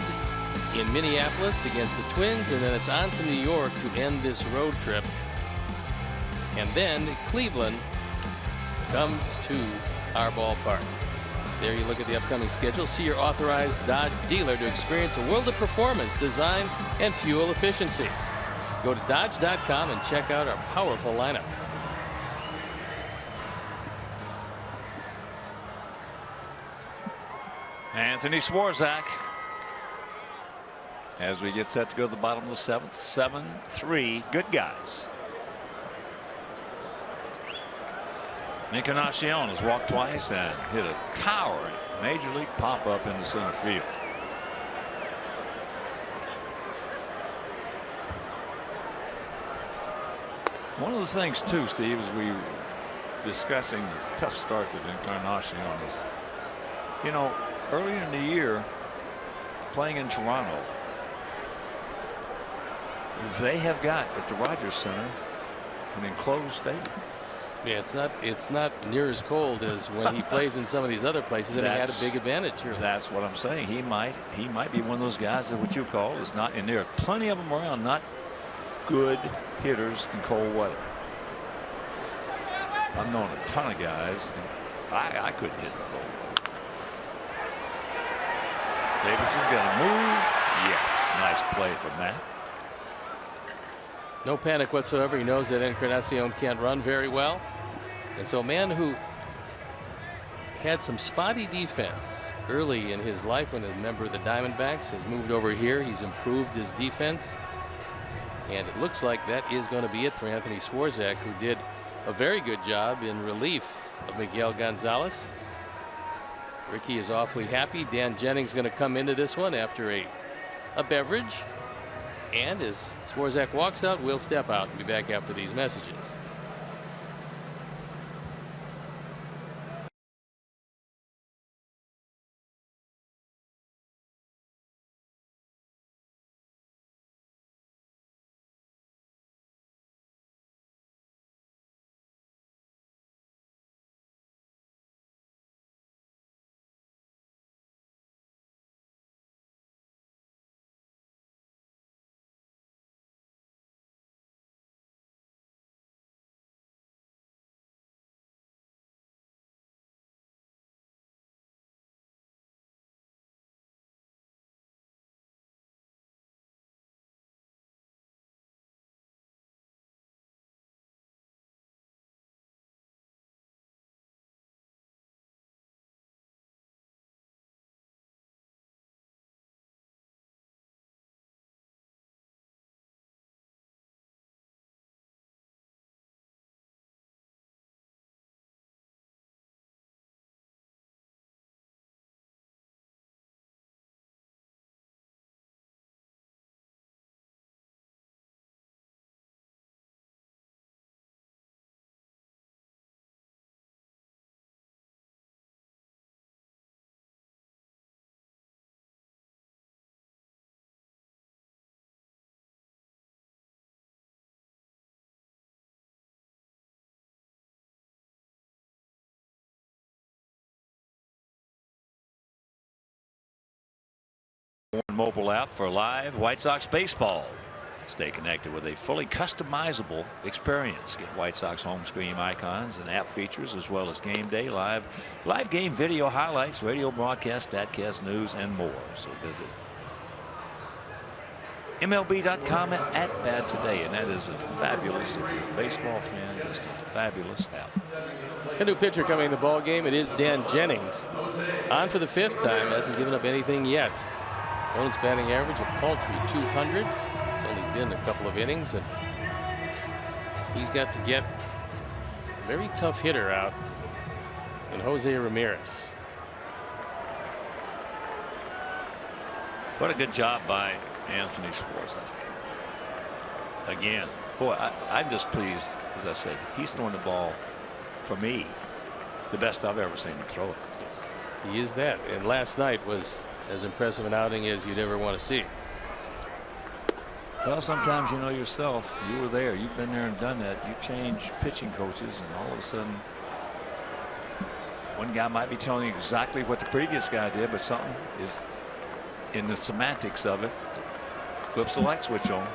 in Minneapolis against the Twins, and then it's on to New York to end this road trip. And then Cleveland comes to our ballpark. There you look at the upcoming schedule. See your authorized Dodge dealer to experience a world of performance, design, and fuel efficiency. Go to Dodge.com and check out our powerful lineup. Anthony Swarzak as we get set to go to the bottom of the seventh. 7-3. Good guys. Encarnacion has walked twice and hit a towering major league pop-up into center field. One of the things too, Steve, as we were discussing the tough start that Encarnacion is, you know, earlier in the year, playing in Toronto, they have got at the Rogers Center an enclosed stadium. Yeah, it's not near as cold as when he plays in some of these other places, and he had a big advantage here. That's what I'm saying. He might be one of those guys that what you call is not, and there are plenty of them around, not good hitters in cold weather. I've known a ton of guys, and I couldn't hit in cold weather. Davidson gonna move. Yes, nice play from Matt. No panic whatsoever. He knows that Encarnacion can't run very well. And so a man who had some spotty defense early in his life when a member of the Diamondbacks has moved over here. He's improved his defense. And it looks like that is going to be it for Anthony Swarzak, who did a very good job in relief of Miguel Gonzalez. Ricky is awfully happy. Dan Jennings going to come into this one after a beverage. And as Swarzak walks out, we'll step out and be back after these messages. Mobile app for live White Sox baseball. Stay connected with a fully customizable experience. Get White Sox home screen icons and app features, as well as game day, live game video highlights, radio broadcast, statcast news, and more. So visit MLB.com and @Bad today, and that is a fabulous, if you're a baseball fan, just a fabulous app. A new pitcher coming in the ball game. It is Dan Jennings, on for the 5th time, hasn't given up anything yet. Opponent's batting average a paltry 200. It's only been a couple of innings, and he's got to get a very tough hitter out in Jose Ramirez. What a good job by Anthony Swarzak. Again, boy, I'm just pleased, as I said, he's throwing the ball, for me, the best I've ever seen him throw it. He is that, and last night was as impressive an outing as you'd ever want to see. Well, sometimes you know yourself, you were there, you've been there and done that. You change pitching coaches, and all of a sudden one guy might be telling you exactly what the previous guy did, but something is in the semantics of it, flips the light switch on.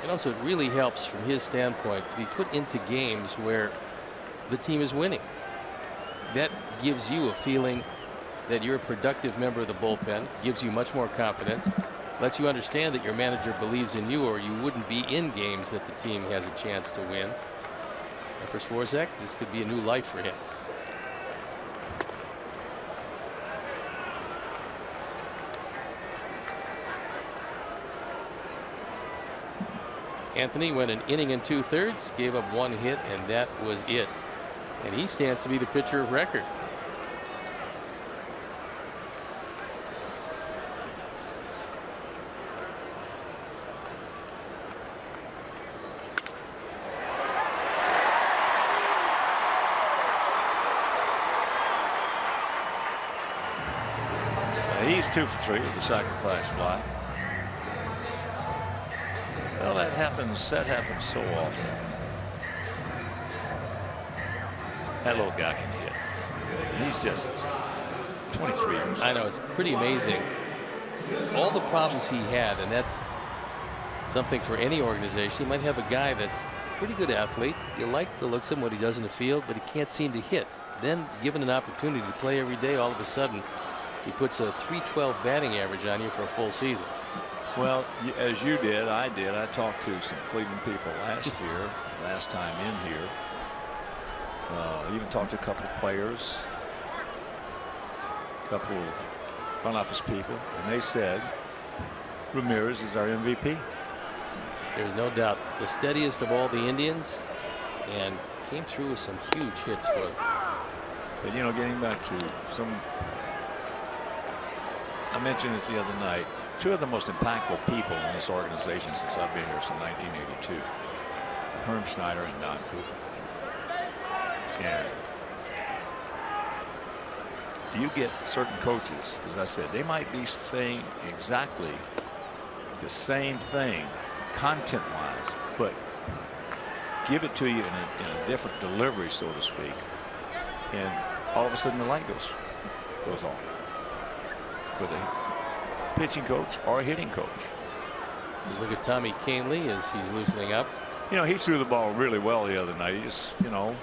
And also, it really helps from his standpoint to be put into games where the team is winning. That gives you a feeling that you're a productive member of the bullpen, gives you much more confidence, lets you understand that your manager believes in you, or you wouldn't be in games that the team has a chance to win. And for Swarzak, this could be a new life for him. Anthony went an inning and 2/3, gave up 1 hit, and that was it. And he stands to be the pitcher of record. So he's 2 for 3 with the sacrifice fly. Well, that happens so often. That little guy can hit. And he's just 23 years old. I know, it's pretty amazing. All the problems he had, and that's something for any organization. You might have a guy that's a pretty good athlete. You like the looks of him, what he does in the field, but he can't seem to hit. Then, given an opportunity to play every day, all of a sudden, he puts a .312 batting average on you for a full season. Well, as you did, I did. I talked to some Cleveland people last time in here. Even talked to a couple of players, a couple of front office people, and they said Ramirez is our MVP. There's no doubt. The steadiest of all the Indians, and came through with some huge hits for them. But, you know, getting back to I mentioned it the other night, 2 of the most impactful people in this organization since I've been here since 1982, Herm Schneider and Don Cooper. And you get certain coaches, as I said, they might be saying exactly the same thing content-wise, but give it to you in a different delivery, so to speak, and all of a sudden the light goes on with a pitching coach or a hitting coach. Just look at Tommy Kahnle as he's loosening up. You know, he threw the ball really well the other night. He just, you know,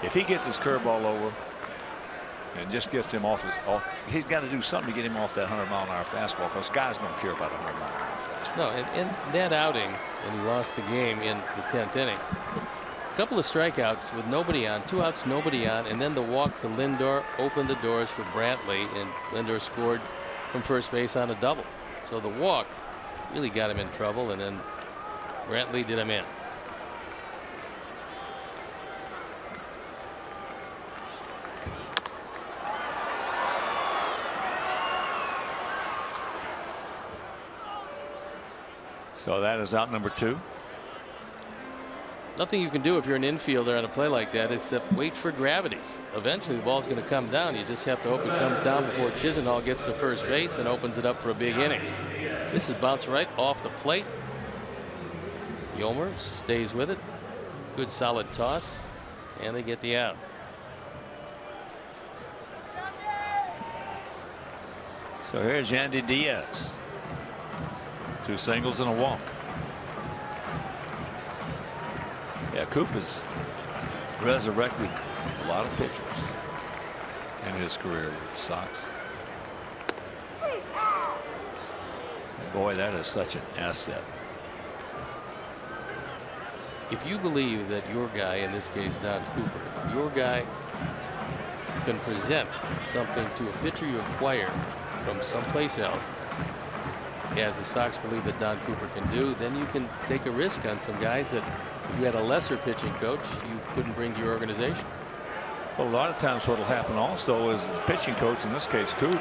if he gets his curveball over and just gets him off he's got to do something to get him off that 100-mile-an-hour fastball, because guys don't care about a 100-mile-an-hour fastball. No, and that outing, and he lost the game in the 10th inning. A couple of strikeouts with nobody on, 2 outs, nobody on, and then the walk to Lindor opened the doors for Brantley, and Lindor scored from first base on a double. So the walk really got him in trouble, and then Brantley did him in. So that is out number 2. Nothing you can do if you're an infielder on a play like that except wait for gravity. Eventually the ball's going to come down. You just have to hope it comes down before Chisenhall gets to first base and opens it up for a big inning. This is bounced right off the plate. Yomer stays with it. Good solid toss, and they get the out. So here's Yandy Diaz. 2 singles and a walk. Yeah, Coop has resurrected a lot of pitchers in his career with the Sox. And boy, that is such an asset. If you believe that your guy, in this case Don Cooper, your guy can present something to a pitcher you acquire from someplace else, as the Sox believe that Don Cooper can do, then you can take a risk on some guys that if you had a lesser pitching coach you couldn't bring to your organization. Well, a lot of times what will happen also is the pitching coach, in this case Coop,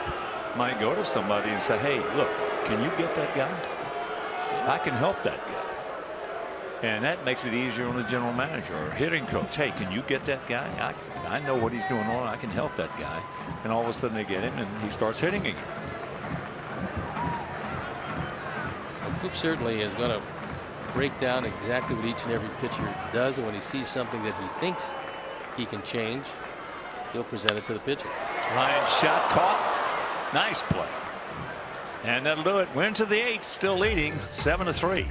might go to somebody and say, hey, look, can you get that guy? I can help that guy. And that makes it easier on the general manager or hitting coach. Hey, can you get that guy? I know what he's doing on. I can help that guy. And all of a sudden they get him and he starts hitting again. Well, Coop certainly is going to break down exactly what each and every pitcher does, and when he sees something that he thinks he can change, he'll present it to the pitcher. Line shot caught. Nice play. And that'll do it. Win to the 8th, still leading 7-3.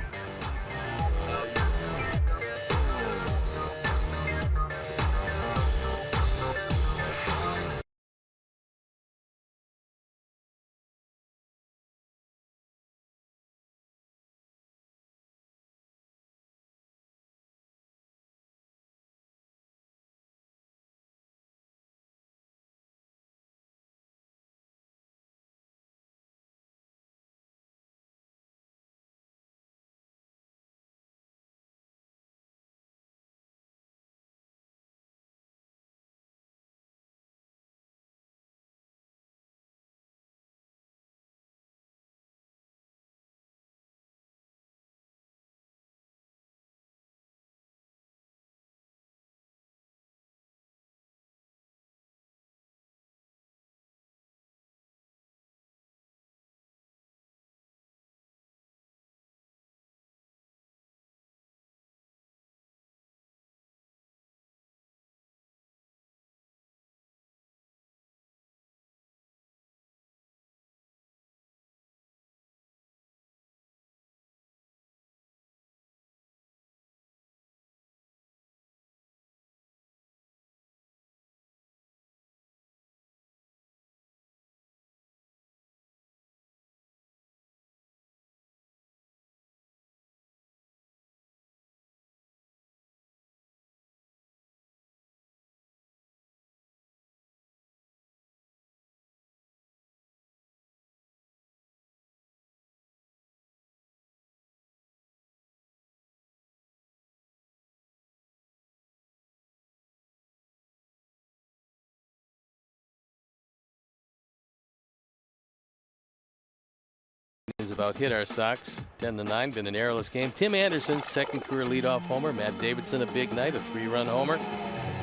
Is about hit our Sox 10-9. Been an errorless game. Tim Anderson, second career leadoff homer. Matt Davidson, a big night, a 3-run homer.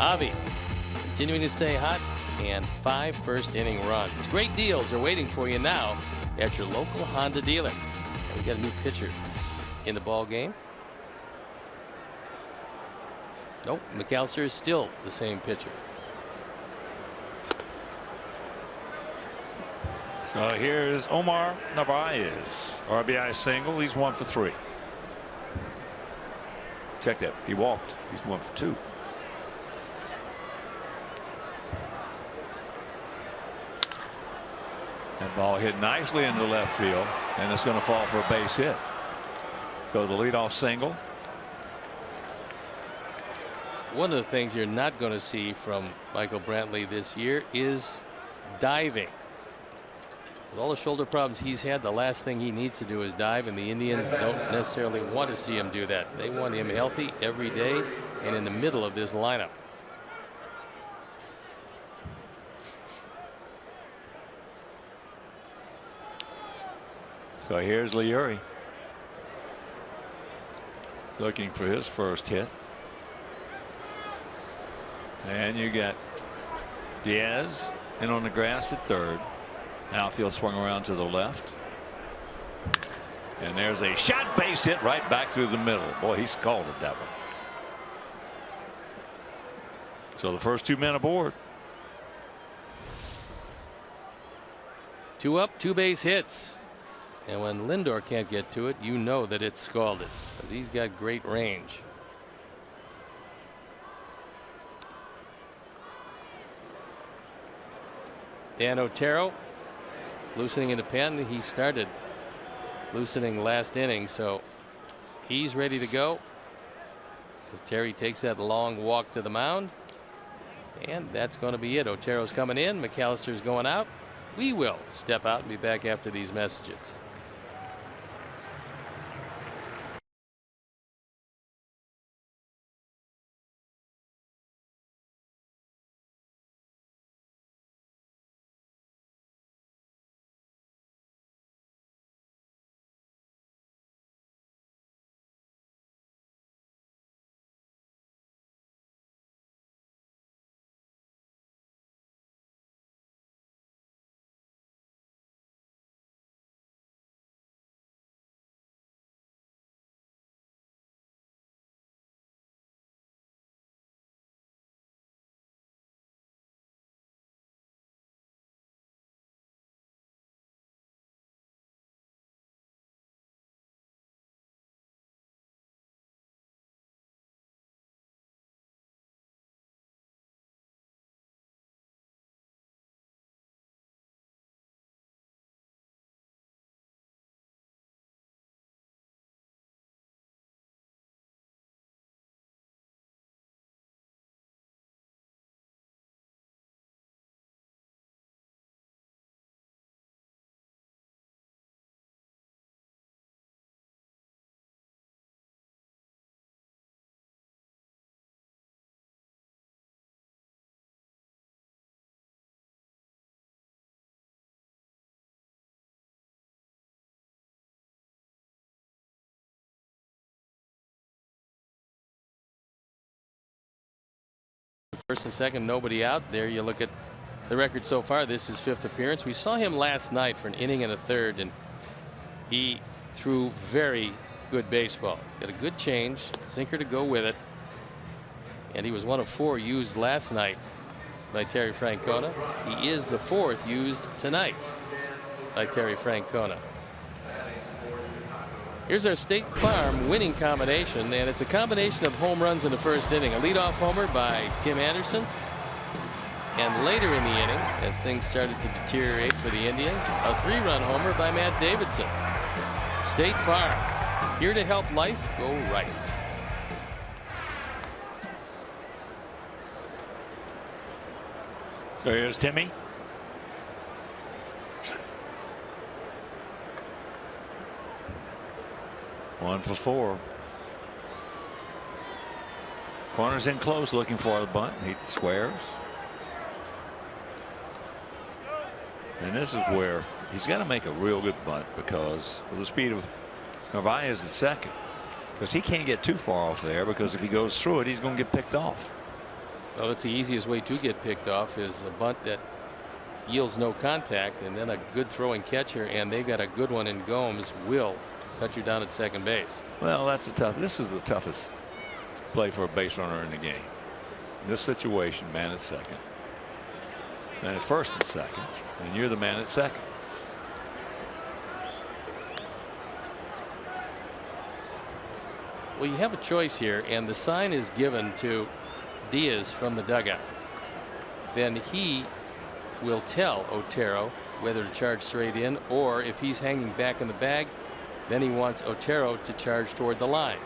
Avi continuing to stay hot, and 5 first-inning runs. Great deals are waiting for you now at your local Honda dealer. And we got a new pitcher in the ball game. Nope, McAllister is still the same pitcher. So here's Omar Narvaez. RBI single. He's 1 for 3. Check that. He walked. He's 1 for 2. That ball hit nicely into left field, and it's going to fall for a base hit. So the leadoff single. One of the things you're not going to see from Michael Brantley this year is diving. With all the shoulder problems he's had, the last thing he needs to do is dive, and the Indians don't necessarily want to see him do that. They want him healthy every day and in the middle of this lineup. So here's Leury looking for his first hit. And you got Diaz in on the grass at third. Outfield swung around to the left. And there's a shot base hit right back through the middle. Boy, he scalded that one. So the first 2 men aboard. 2 up, 2 base hits. And when Lindor can't get to it, you know that it's scalded, because he's got great range. Dan Otero loosening in the pen. He started loosening last inning, so he's ready to go as Terry takes that long walk to the mound. And that's going to be it. Otero's coming in. McAllister's going out. We will step out and be back after these messages. First and second, nobody out. There you look at the record so far. This is 5th appearance. We saw him last night for an inning and a third, and he threw very good baseballs. Got a good change, sinker to go with it, and he was 1 of 4 used last night by Terry Francona. He is the 4th used tonight by Terry Francona. Here's our State Farm winning combination, and it's a combination of home runs in the first inning. A leadoff homer by Tim Anderson, and later in the inning, as things started to deteriorate for the Indians, a 3-run homer by Matt Davidson. State Farm, here to help life go right. So here's Timmy. One for 4. Corners in close, looking for the bunt. He squares. And this is where he's got to make a real good bunt because of the speed of Narvaez at second. Because he can't get too far off there, because if he goes through it, he's going to get picked off. Well, it's the easiest way to get picked off is a bunt that yields no contact, and then a good throwing catcher, and they've got a good one in Gomes, will cut you down at second base. Well, this is the toughest play for a base runner in the game. In this situation, man at second, man at first and second, and you're the man at second. Well, you have a choice here, and the sign is given to Diaz from the dugout. Then he will tell Otero whether to charge straight in, or if he's hanging back in the bag, then he wants Otero to charge toward the line.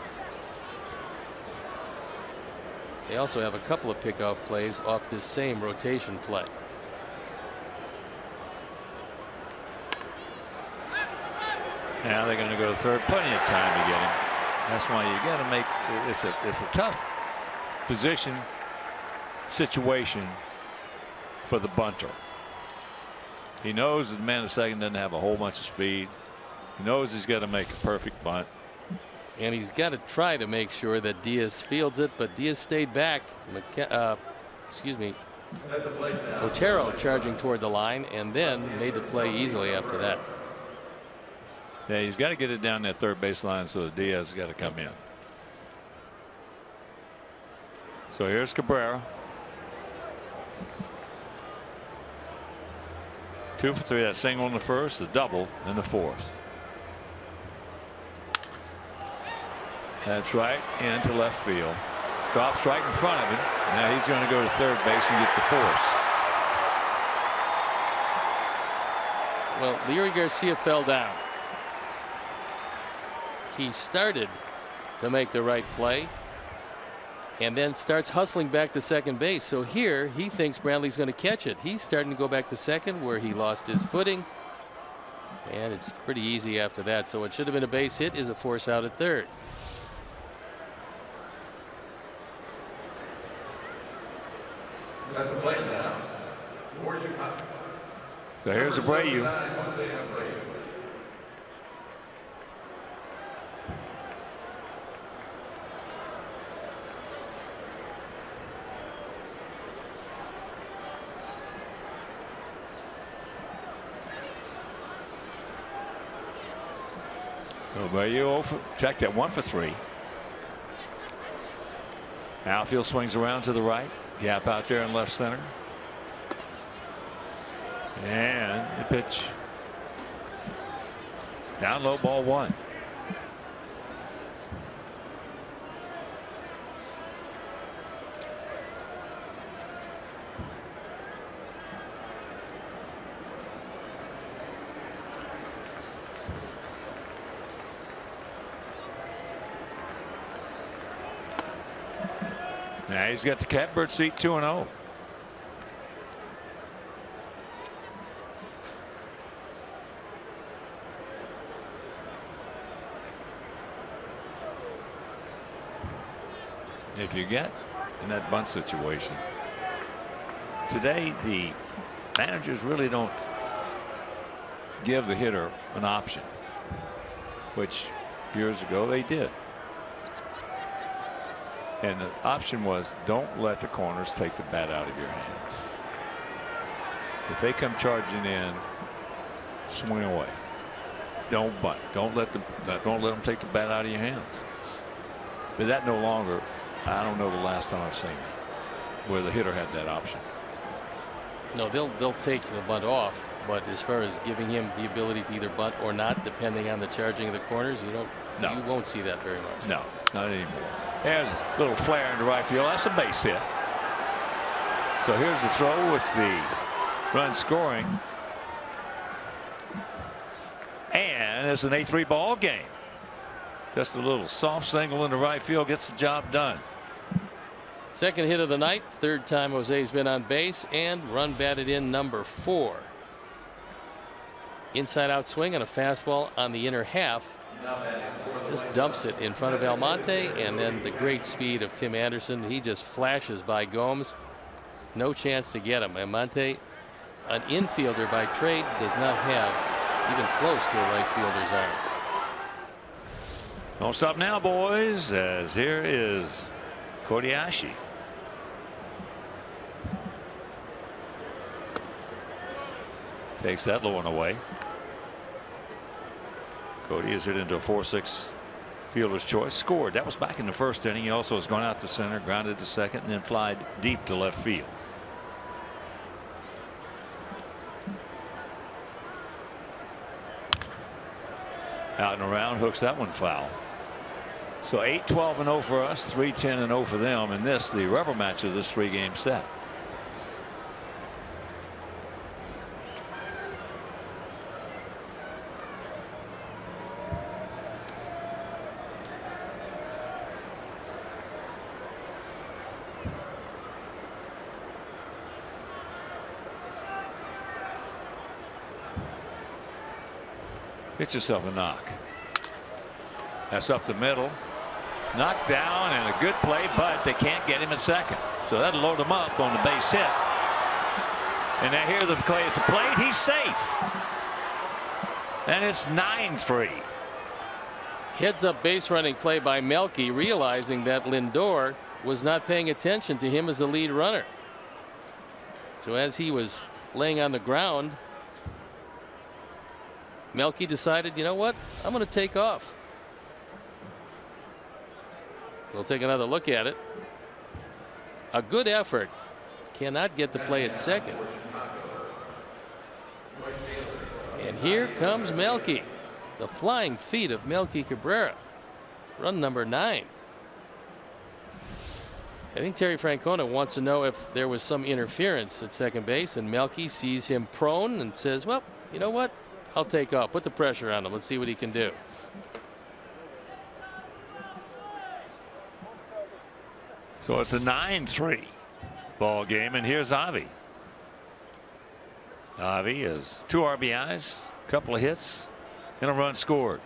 They also have a couple of pickoff plays off this same rotation play. Now they're going to go to third. Plenty of time to get him. That's why you got to make it's a tough position situation for the bunter. He knows that the man at second doesn't have a whole bunch of speed. He knows he's got to make a perfect bunt. And he's got to try to make sure that Diaz fields it, but Diaz stayed back. Otero charging toward the line, and then made the play easily after that. Yeah, he's got to get it down that third base line, so Diaz has got to come in. So here's Cabrera. 2 for 3. That single in the first, the double in the fourth. That's right into left field. Drops right in front of him. Now he's going to go to third base and get the force. Well, Leary Garcia fell down. He started to make the right play and then starts hustling back to second base. So here he thinks Brantley's going to catch it. He's starting to go back to second, where he lost his footing, and it's pretty easy after that. So what should have been a base hit is a force out at third. So here's Abreu. Abreu check that 1 for 3. Outfield swings around to the right. Gap out there in left center. And the pitch. Down low, ball 1. Now he's got the catbird seat 2-0. If you get in that bunt situation today, the managers really don't give the hitter an option, which years ago they did. And the option was, don't let the corners take the bat out of your hands. If they come charging in, swing away. Don't bunt. Don't let them take the bat out of your hands. But that no longer, I don't know the last time I've seen that, where the hitter had that option. No, they'll take the bunt off, but as far as giving him the ability to either bunt or not, depending on the charging of the corners, you won't see that very much. No, not anymore. There's a little flare into right field. That's a base hit. So here's the throw with the run scoring. And it's an 8-3 ball game. Just a little soft single into right field gets the job done. Second hit of the night, third time Jose's been on base, and run batted in number 4. Inside out swing and a fastball on the inner half. Just dumps it in front of Almonte, and then the great speed of Tim Anderson. He just flashes by Gomes. No chance to get him. Almonte, an infielder by trade, does not have even close to a right fielder's arm. Don't stop now, boys, as here is Kobayashi. Takes that low one away. Cody is hit into a 4-6 fielder's choice. Scored. That was back in the first inning. He also has gone out to center, grounded to second, and then flied deep to left field. Out and around, hooks that one foul. So 8-12-0 for us, 3-10-0 for them, and this the rubber match of this 3-game set. Get yourself a knock. That's up the middle. Knocked down and a good play, but they can't get him at second. So that'll load him up on the base hit. And now here the play at the plate. He's safe. And it's 9-3. Heads up base running play by Melky, realizing that Lindor was not paying attention to him as the lead runner. So as he was laying on the ground, Melky decided, you know what, I'm going to take off. We'll take another look at it. A good effort. Cannot get the play at second. And here comes Melky. The flying feet of Melky Cabrera. Run number 9. I think Terry Francona wants to know if there was some interference at second base, and Melky sees him prone and says, well, you know what? I'll take off. Put the pressure on him. Let's see what he can do. So it's a 9-3 ball game, and here's Avi. Avi has 2 RBIs, a couple of hits, and a run scored.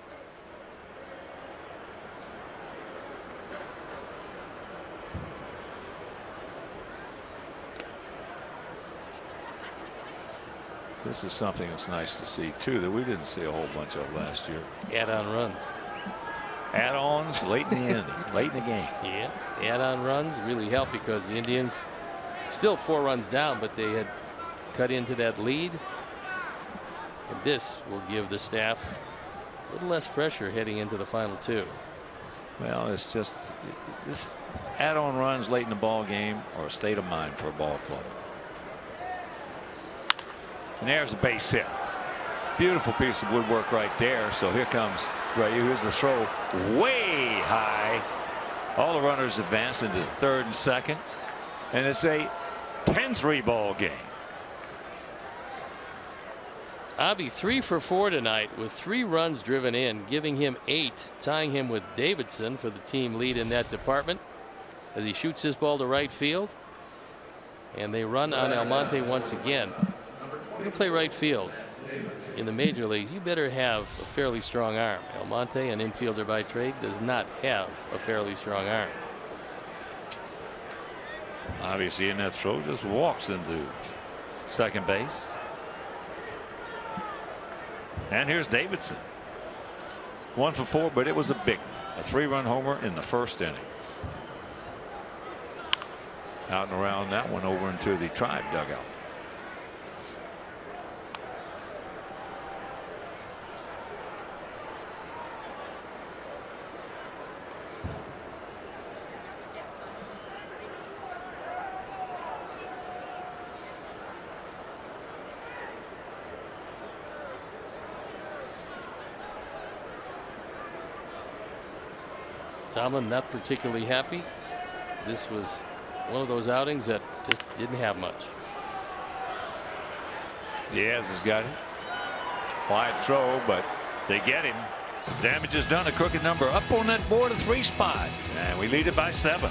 This is something that's nice to see too that we didn't see a whole bunch of last year. Add-on runs. Add-ons late in the inning, late in the game. Yeah, add-on runs really help because the Indians still 4 runs down, but they had cut into that lead. And this will give the staff a little less pressure heading into the final 2. Well, it's just this add-on runs late in the ball game are a state of mind for a ball club. And there's a base hit. Beautiful piece of woodwork right there. So here comes Gray. Here's the throw way high. All the runners advance into third and second. And it's a 10-3 ball game. Avi 3 for 4 tonight with 3 runs driven in, giving him 8, tying him with Davidson for the team lead in that department as he shoots this ball to right field. And they run on Almonte once again. You can play right field in the major leagues. You better have a fairly strong arm. Almonte, an infielder by trade, does not have a fairly strong arm. Obviously, in that throw, just walks into second base. And here's Davidson. 1 for 4, but it was a big one. A 3-run homer in the first inning. out and around that one over into the Tribe dugout. Tomlin not particularly happy. This was one of those outings that just didn't have much. Diaz has got it. Wide throw, but they get him. Damage is done. A crooked number up on that board of 3 spots, and we lead it by 7.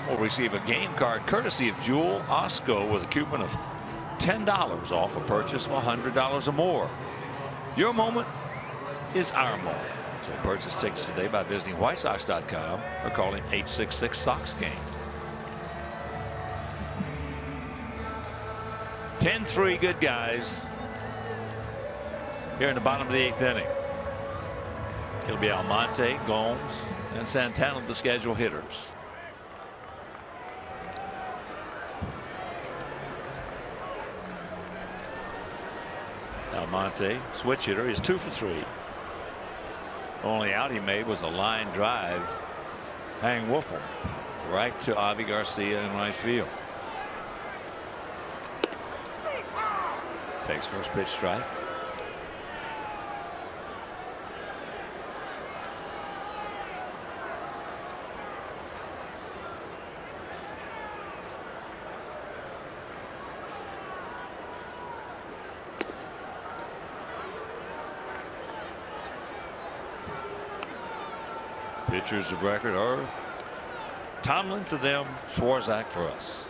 Will receive a game card courtesy of Jewel Osco with a coupon of $10 off a purchase of $100 or more. Your moment is our moment. So purchase tickets today by visiting whitesox.com or calling 866-SOX-GAME. 10-3, good guys. Here in the bottom of the 8th inning. It'll be Almonte, Gomes, and Santana the scheduled hitters. Almonte, switch hitter, is 2 for 3. Only out he made was a line drive, hang woofle, right to Avi Garcia in right field. Takes first pitch strike. Pitchers of record are Tomlin for them, Swarzak for us.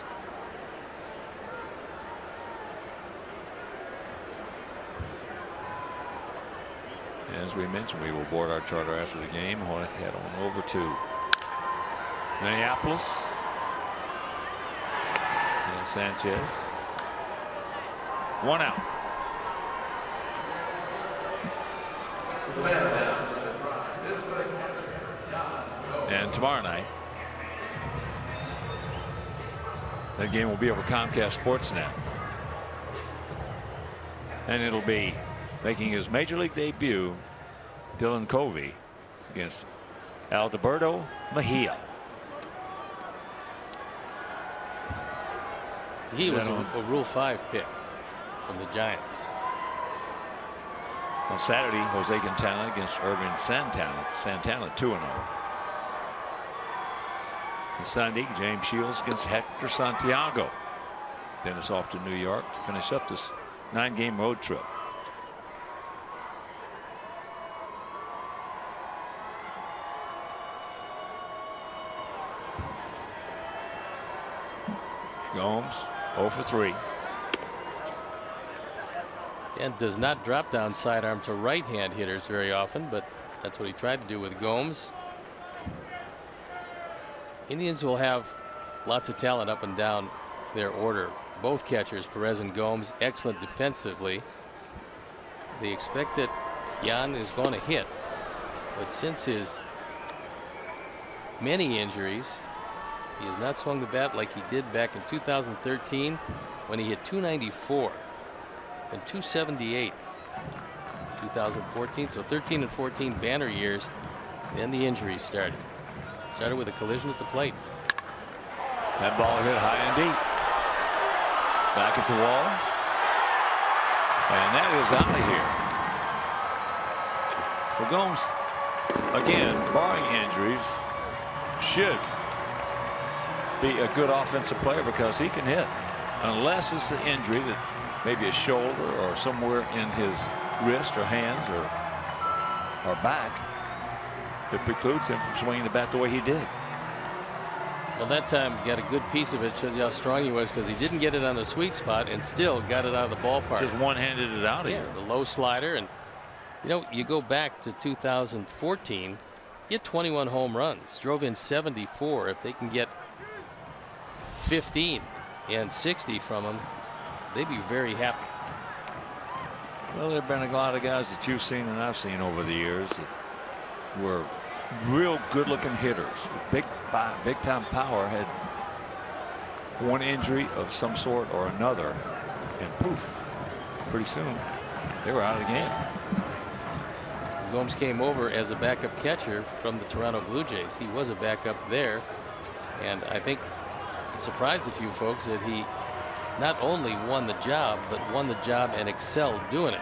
As we mentioned, we will board our charter after the game. We'll head on over to Minneapolis. And Sanchez. 1 out. And tomorrow night, that game will be over Comcast Sportsnet. And it'll be making his major league debut, Dylan Covey against Alberto Mejia. He was a Rule 5 pick from the Giants. On Saturday, Jose Quintana against Irvin Santana 2-0. And Sunday, James Shields against Hector Santiago. Then it's off to New York to finish up this 9-game road trip. Gomes 0 for 3. And does not drop down sidearm to right-hand hitters very often, but that's what he tried to do with Gomes. Indians will have lots of talent up and down their order. Both catchers, Perez and Gomes, excellent defensively. They expect that Yan is going to hit, but since his many injuries, he has not swung the bat like he did back in 2013 when he hit .294 and .278. 2014, so 13 and 14 banner years. Then the injuries started. Started with a collision at the plate. That ball hit high and deep. Back at the wall. And that is out of here. Well, Gomes, again, barring injuries, should be a good offensive player because he can hit. Unless it's an injury that maybe a shoulder or somewhere in his wrist or hands or back that precludes him from swinging the bat the way he did. Well, that time got a good piece of it. Shows you how strong he was because he didn't get it on the sweet spot and still got it out of the ballpark. Just one-handed it out of here. The low slider. And you know, you go back to 2014, he had 21 home runs, drove in 74. If they can get 15 and 60 from him, they'd be very happy. Well, there have been a lot of guys that you've seen and I've seen over the years that were real good-looking hitters. Big time power, had one injury of some sort or another, and poof, pretty soon they were out of the game. Gomes came over as a backup catcher from the Toronto Blue Jays. He was a backup there, and I think it surprised a few folks that he not only won the job, but won the job and excelled doing it.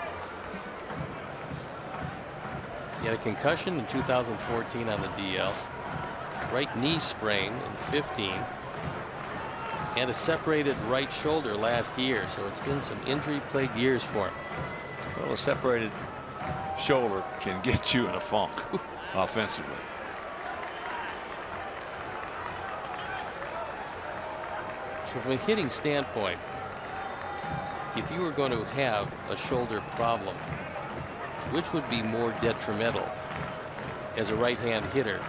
He had a concussion in 2014 on the DL, right knee sprain in 15, and a separated right shoulder last year. So it's been some injury-plagued years for him. Well, a separated shoulder can get you in a funk offensively. So from a hitting standpoint, if you were going to have a shoulder problem, which would be more detrimental as a right-hand hitter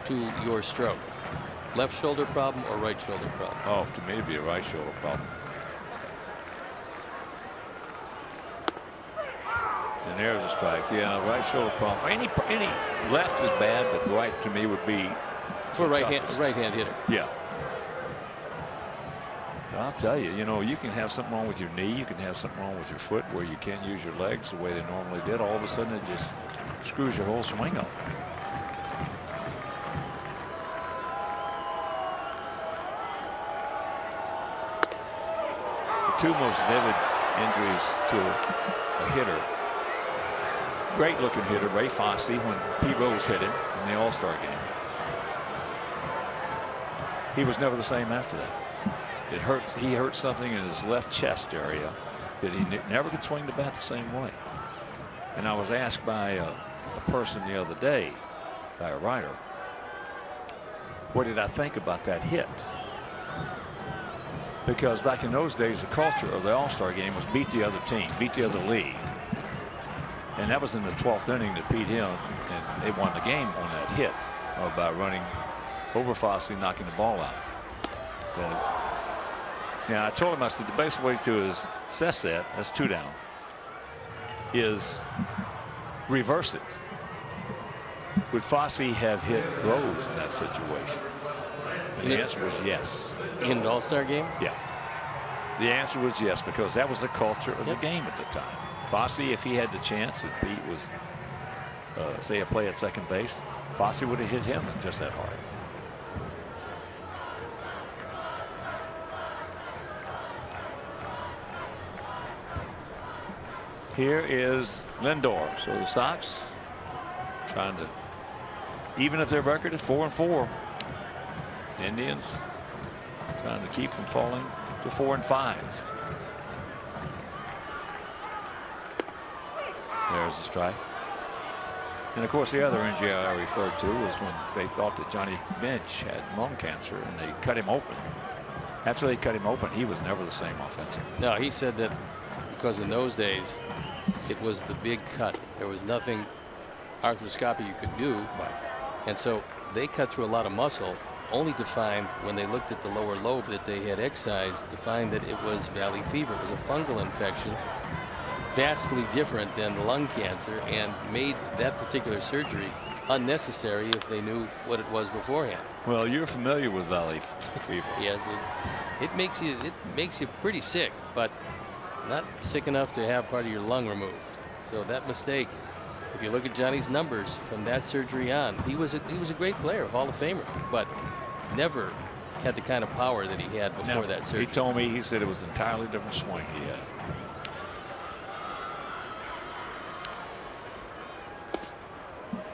to your stroke? Left shoulder problem or right shoulder problem? Oh, to me, it'd be a right shoulder problem. And there's a strike. Yeah, right shoulder problem. Any left is bad, but right to me would be for a right-hand hitter. Yeah. I'll tell you, you know, you can have something wrong with your knee, you can have something wrong with your foot where you can't use your legs the way they normally did. All of a sudden it just screws your whole swing up. The two most vivid injuries to a hitter. Great looking hitter, Ray Fosse, when Pete Rose hit him in the All-Star game. He was never the same after that. It hurts. He hurt something in his left chest area that he never could swing the bat the same way. And I was asked by a person the other day, by a writer, what did I think about that hit? Because back in those days, the culture of the All-Star game was beat the other team, beat the other league. And that was in the 12th inning that Pete hit, and they won the game on that hit by running over Fosse, knocking the ball out. Now, I told him, I said, the best way to assess that, that's 2 down, is reverse it. Would Fosse have hit Rose in that situation? And the answer was yes. In an All-Star game? Yeah. The answer was yes, because that was the culture of the game at the time. Fosse, if he had the chance, and Pete was, say, a play at second base, Fosse would have hit him just that hard. Here is Lindor. So the Sox trying to even up their record at 4-4. Indians trying to keep from falling to 4-5. There's the strike. And of course, the other injury I referred to was when they thought that Johnny Bench had lung cancer and they cut him open. After they cut him open, he was never the same offensively. No, he said that because in those days it was the big cut. There was nothing arthroscopy you could do. Right. And so they cut through a lot of muscle, only to find when they looked at the lower lobe that they had excised, to find that it was valley fever. It was a fungal infection, vastly different than the lung cancer, and made that particular surgery unnecessary if they knew what it was beforehand. Well, you're familiar with valley fever. Yes, it makes you pretty sick, but not sick enough to have part of your lung removed. So that mistake, if you look at Johnny's numbers from that surgery on, he was a great player, Hall of Famer, but never had the kind of power that he had before that surgery. He told me, he said it was an entirely different swing he had.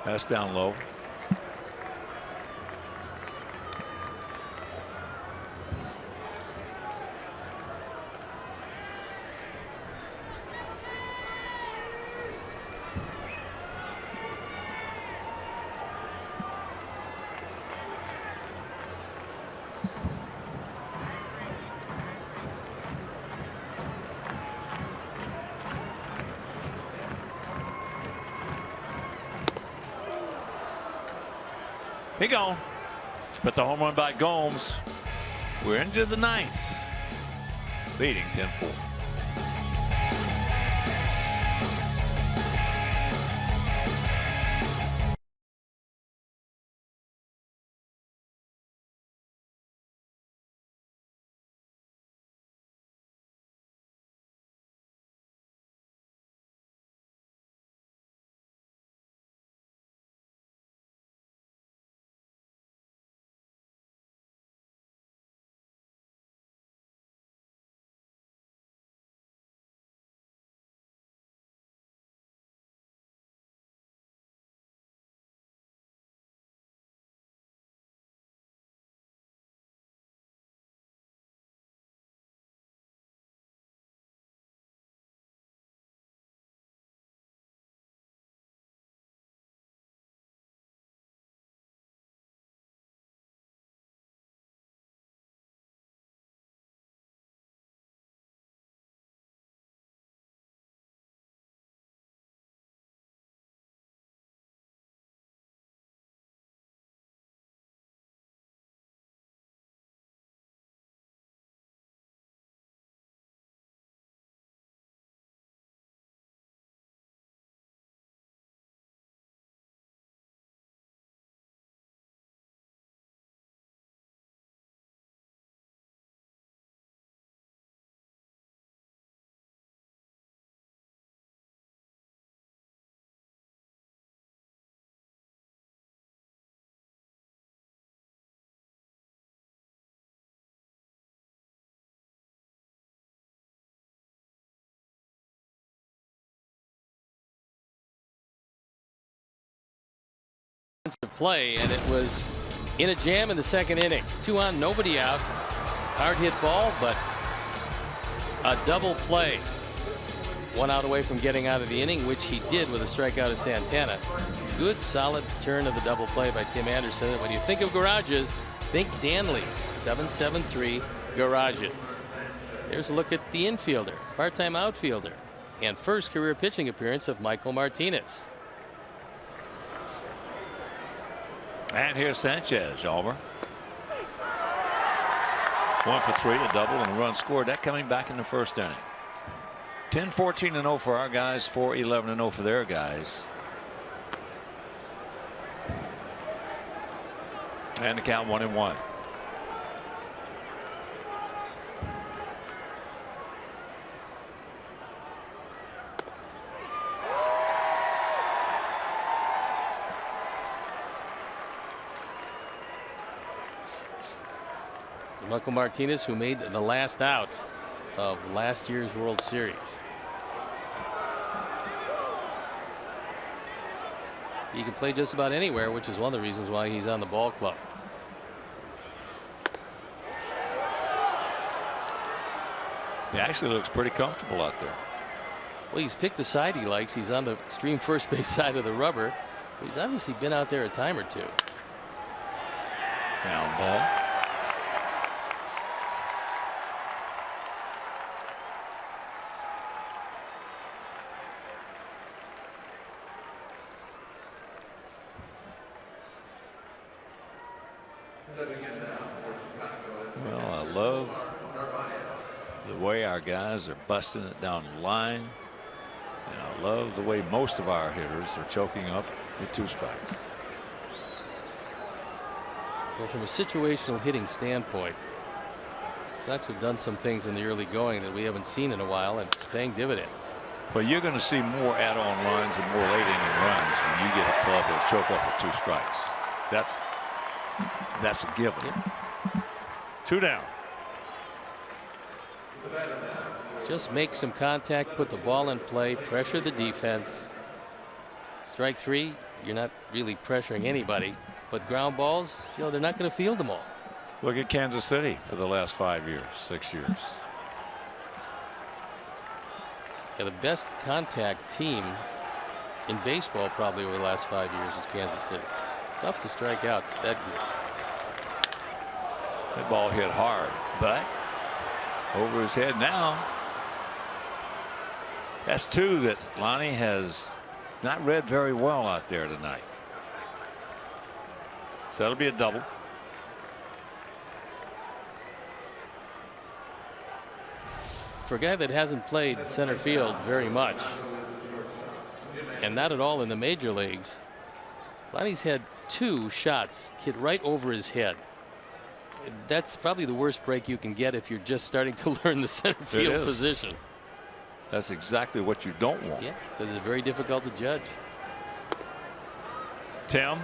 That's down low. He gone. But the home run by Gomes. We're into the ninth. Leading 10-4. Play, and it was in a jam in the second inning. 2 on, nobody out. Hard hit ball, but a double play. 1 out away from getting out of the inning, which he did with a strikeout of Santana. Good solid turn of the double play by Tim Anderson. And when you think of garages, think Danley's 773 garages. There's a look at the infielder, part-time outfielder, and first career pitching appearance of Michael Martinez. And here's Sanchez, Yalmer. 1 for 3, a double and a run scored. That coming back in the first inning. 10-14-0 for our guys, 4-11-0 for their guys. And the count 1-1. Michael Martinez, who made the last out of last year's World Series. He can play just about anywhere, which is one of the reasons why he's on the ball club. He actually looks pretty comfortable out there. Well, he's picked the side he likes. He's on the extreme first base side of the rubber. So he's obviously been out there a time or two. Ground ball. the way our guys are busting it down the line. And I love the way most of our hitters are choking up with 2 strikes. Well, from a situational hitting standpoint, Sox have done some things in the early going that we haven't seen in a while, and it's paying dividends. Well, you're going to see more add-on runs and more late inning runs when you get a club that'll choke up with 2 strikes. That's a given. Yep. 2 down. Just make some contact, put the ball in play, pressure the defense. Strike 3, you're not really pressuring anybody, but ground balls, you know, they're not going to field them all. Look at Kansas City for the last 5 years, 6 years. Yeah, the best contact team in baseball probably over the last 5 years is Kansas City. Tough to strike out that good. That ball hit hard, but over his head now. That's 2 that Lonnie has not read very well out there tonight. So that'll be a double. For a guy that hasn't played center field very much, and not at all in the major leagues, Lonnie's had 2 shots hit right over his head. That's probably the worst break you can get if you're just starting to learn the center field position. That's exactly what you don't want. Yeah, because it's very difficult to judge. Tim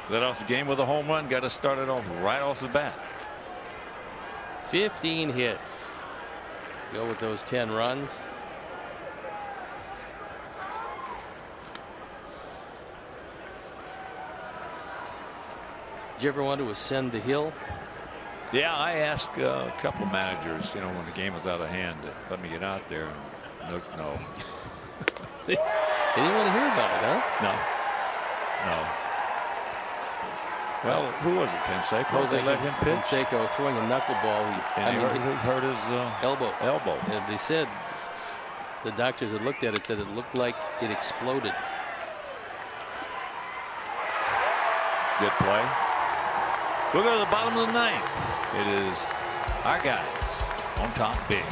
led off the game with a home run, got us started off right off the bat. 15 hits. Go with those 10 runs. Did you ever want to ascend the hill? Yeah, I asked a couple of managers, you know, when the game was out of hand, to let me get out there. No. They didn't want to hear about it, huh? No. Well, who was it? Canseco? They let him pitch. Canseco throwing a knuckleball. He hurt his elbow. They said, the doctors that looked at it said it looked like it exploded. Good play. We'll go to the bottom of the 9th. It is our guys on top big.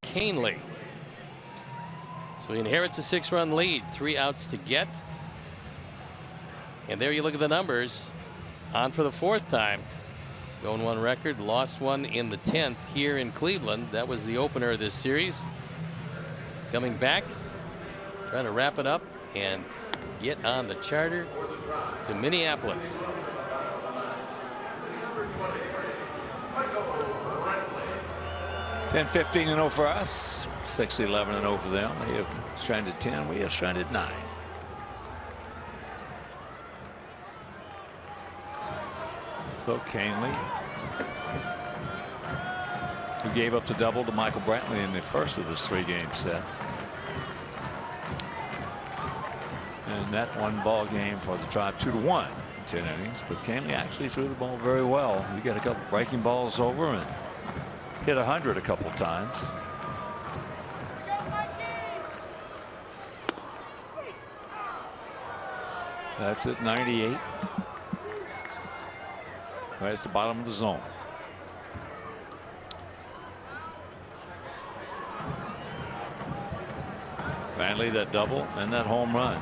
Canely. So he inherits a 6-run lead, 3 outs to get. And there you look at the numbers. On for the 4th time. Going 1 record, lost 1 in the 10th here in Cleveland. That was the opener of this series. Coming back, trying to wrap it up and get on the charter to Minneapolis. $10-15-0 for us. 6-11-0 for them. They have stranded 10. We have stranded 9. So Canely, who gave up the double to Michael Brantley in the first of this 3-game set. And that one ball game for the Tribe 2-1 in 10 innings. But Canely actually threw the ball very well. We got a couple breaking balls over and hit 100 a couple times. That's at 98. Right at the bottom of the zone. Brantley, that double and that home run.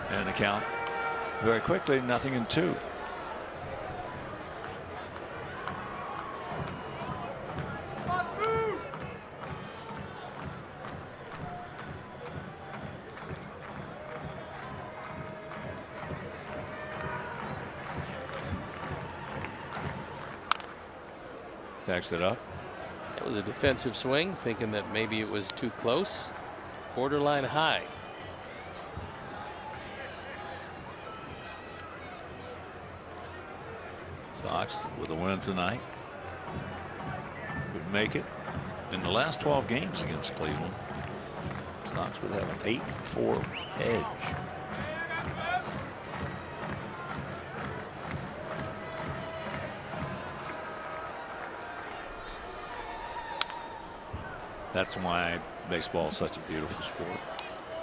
And the count very quickly, 0-2. Backs it up. That was a defensive swing, thinking that maybe it was too close. Borderline high. Sox with a win tonight would make it in the last 12 games against Cleveland. Sox would have an 8-4 edge. That's why baseball is such a beautiful sport.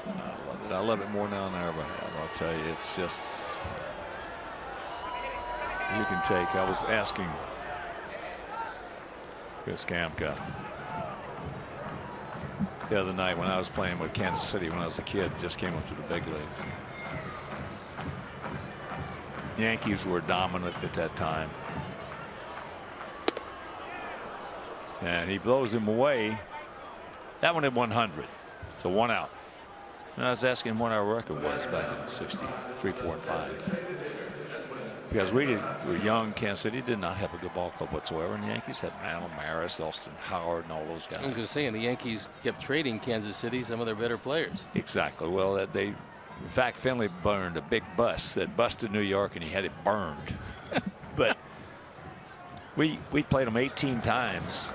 I love it. I love it more now than I ever have. I'll tell you, it's just, you can take. I was asking Chris Kamka the other night when I was playing with Kansas City when I was a kid, just came up to the big leagues. Yankees were dominant at that time. And he blows him away. That one at 100. So 1 out. And I was asking him what our record was back in 63, 4, and 5. Because we were young. Kansas City did not have a good ball club whatsoever. And the Yankees had Mantle, Maris, Elston, Howard, and all those guys. I was going to say, and the Yankees kept trading Kansas City some of their better players. Exactly. Well, in fact, Finley burned a big bus that busted New York, and he had it burned. But we played them 18 times.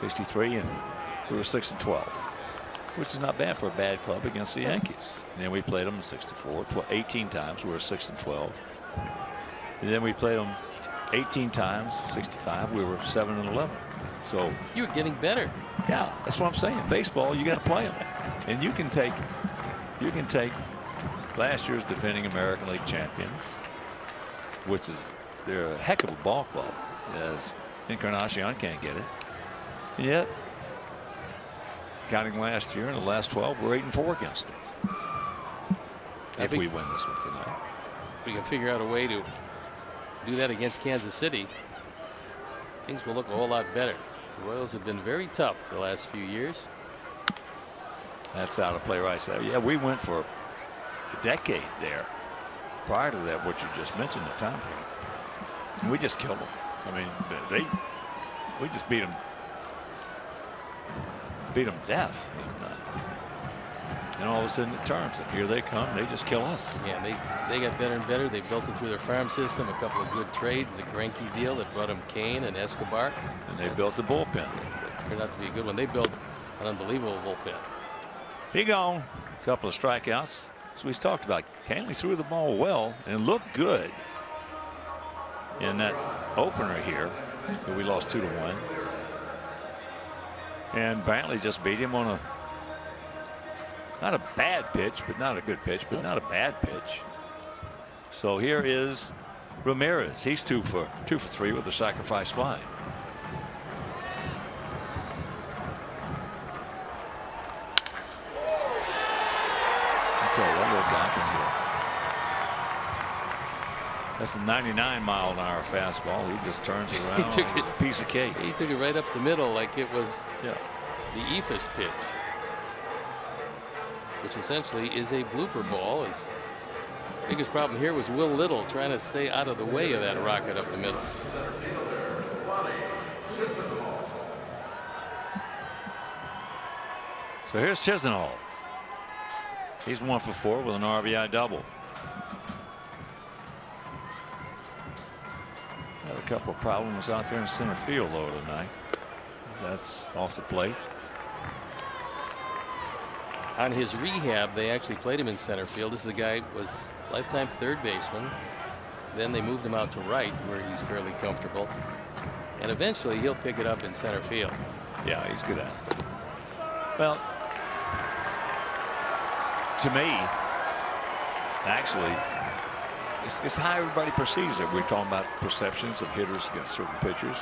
63, and we were 6-12, which is not bad for a bad club against the Yankees. And then we played them in 64, 18 times. We were 6-12. And then we played them 18 times, 65. We were 7-11. So you were getting better. Yeah, that's what I'm saying. Baseball, you got to play them, and you can take last year's defending American League champions, which is they're a heck of a ball club, as Encarnacion can't get it. And yet, counting last year in the last 12, we're 8-4 against them. If we win this one tonight, if we can figure out a way to do that against Kansas City, things will look a whole lot better. The Royals have been very tough the last few years. That's out of play right side. Yeah, we went for a decade there. Prior to that, what you just mentioned, the time frame, and we just killed them. I mean, we just beat them death, and all of a sudden it turns, and here they come. They just kill us. Yeah, they got better and better. They built it through their farm system. A couple of good trades, the Greinke deal that brought them Kane and Escobar, and they built the bullpen. It turned out to be a good one. They built an unbelievable bullpen. He gone. A couple of strikeouts. So we talked about Canely threw the ball well and looked good in that opener here that we lost 2-1. And Brantley just beat him on not a bad pitch, but not a good pitch, but not a bad pitch. So here is Ramirez. He's 2 for 3 with a sacrifice fly. I tell you, that little guy can That's a 99-mile-an-hour fastball. He just turns it around. He took it, a piece of cake. He took it right up the middle like it was the eephus pitch, which essentially is a blooper ball. His biggest problem here was Will Little trying to stay out of the way of that rocket up the middle. So here's Chisenhall. He's 1 for 4 with an RBI double. Had a couple of problems out there in center field though tonight. That's off the plate. On his rehab, they actually played him in center field. This is a guy who was lifetime third baseman. Then they moved him out to right, where he's fairly comfortable. And eventually he'll pick it up in center field. Yeah, he's a good athlete. Well, to me, actually, it's how everybody perceives it. We're talking about perceptions of hitters against certain pitchers,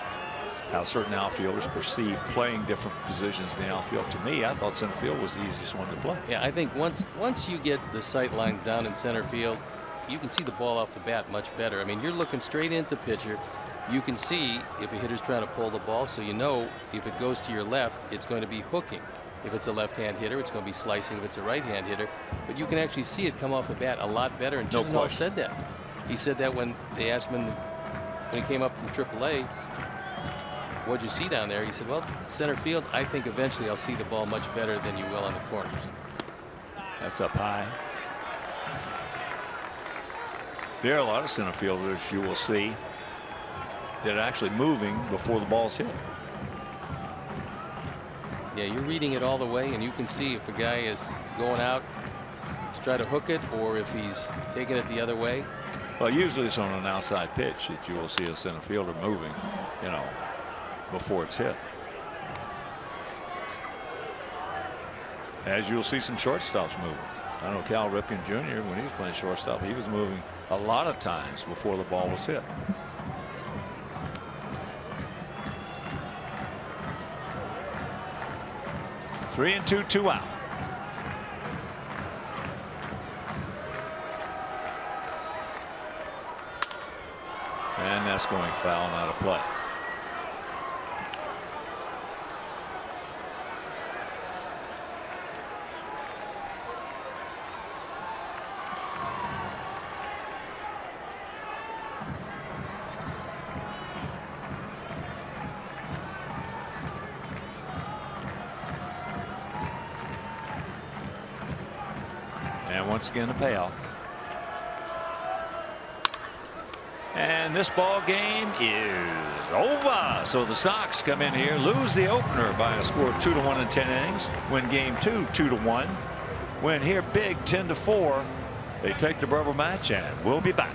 how certain outfielders perceive playing different positions in the outfield. To me, I thought center field was the easiest one to play. Yeah, I think once you get the sight lines down in center field, you can see the ball off the bat much better. I mean, you're looking straight into the pitcher. You can see if a hitter's trying to pull the ball, so you know if it goes to your left, it's going to be hooking. If it's a left-hand hitter, it's going to be slicing. If it's a right-hand hitter, but you can actually see it come off the bat a lot better. And Chisenhall said that. He said that when they asked him when he came up from AAA, what'd you see down there? He said, well, center field, I think eventually I'll see the ball much better than you will on the corners. That's up high. There are a lot of center fielders you will see that are actually moving before the ball's hit. Yeah, you're reading it all the way, and you can see if a guy is going out to try to hook it or if he's taking it the other way. Well, usually it's on an outside pitch that you will see a center fielder moving, you know, before it's hit. As you'll see some shortstops moving. I know Cal Ripken Jr., when he was playing shortstop, he was moving a lot of times before the ball was hit. Three and 2, 2 out. And that's going foul and out of play. And once again, the payoff. And this ball game is over. So the Sox come in here, lose the opener by a score of 2-1 in 10 innings. Win game 2, 2-1. Win here big 10-4. They take the rubber match, and we'll be back.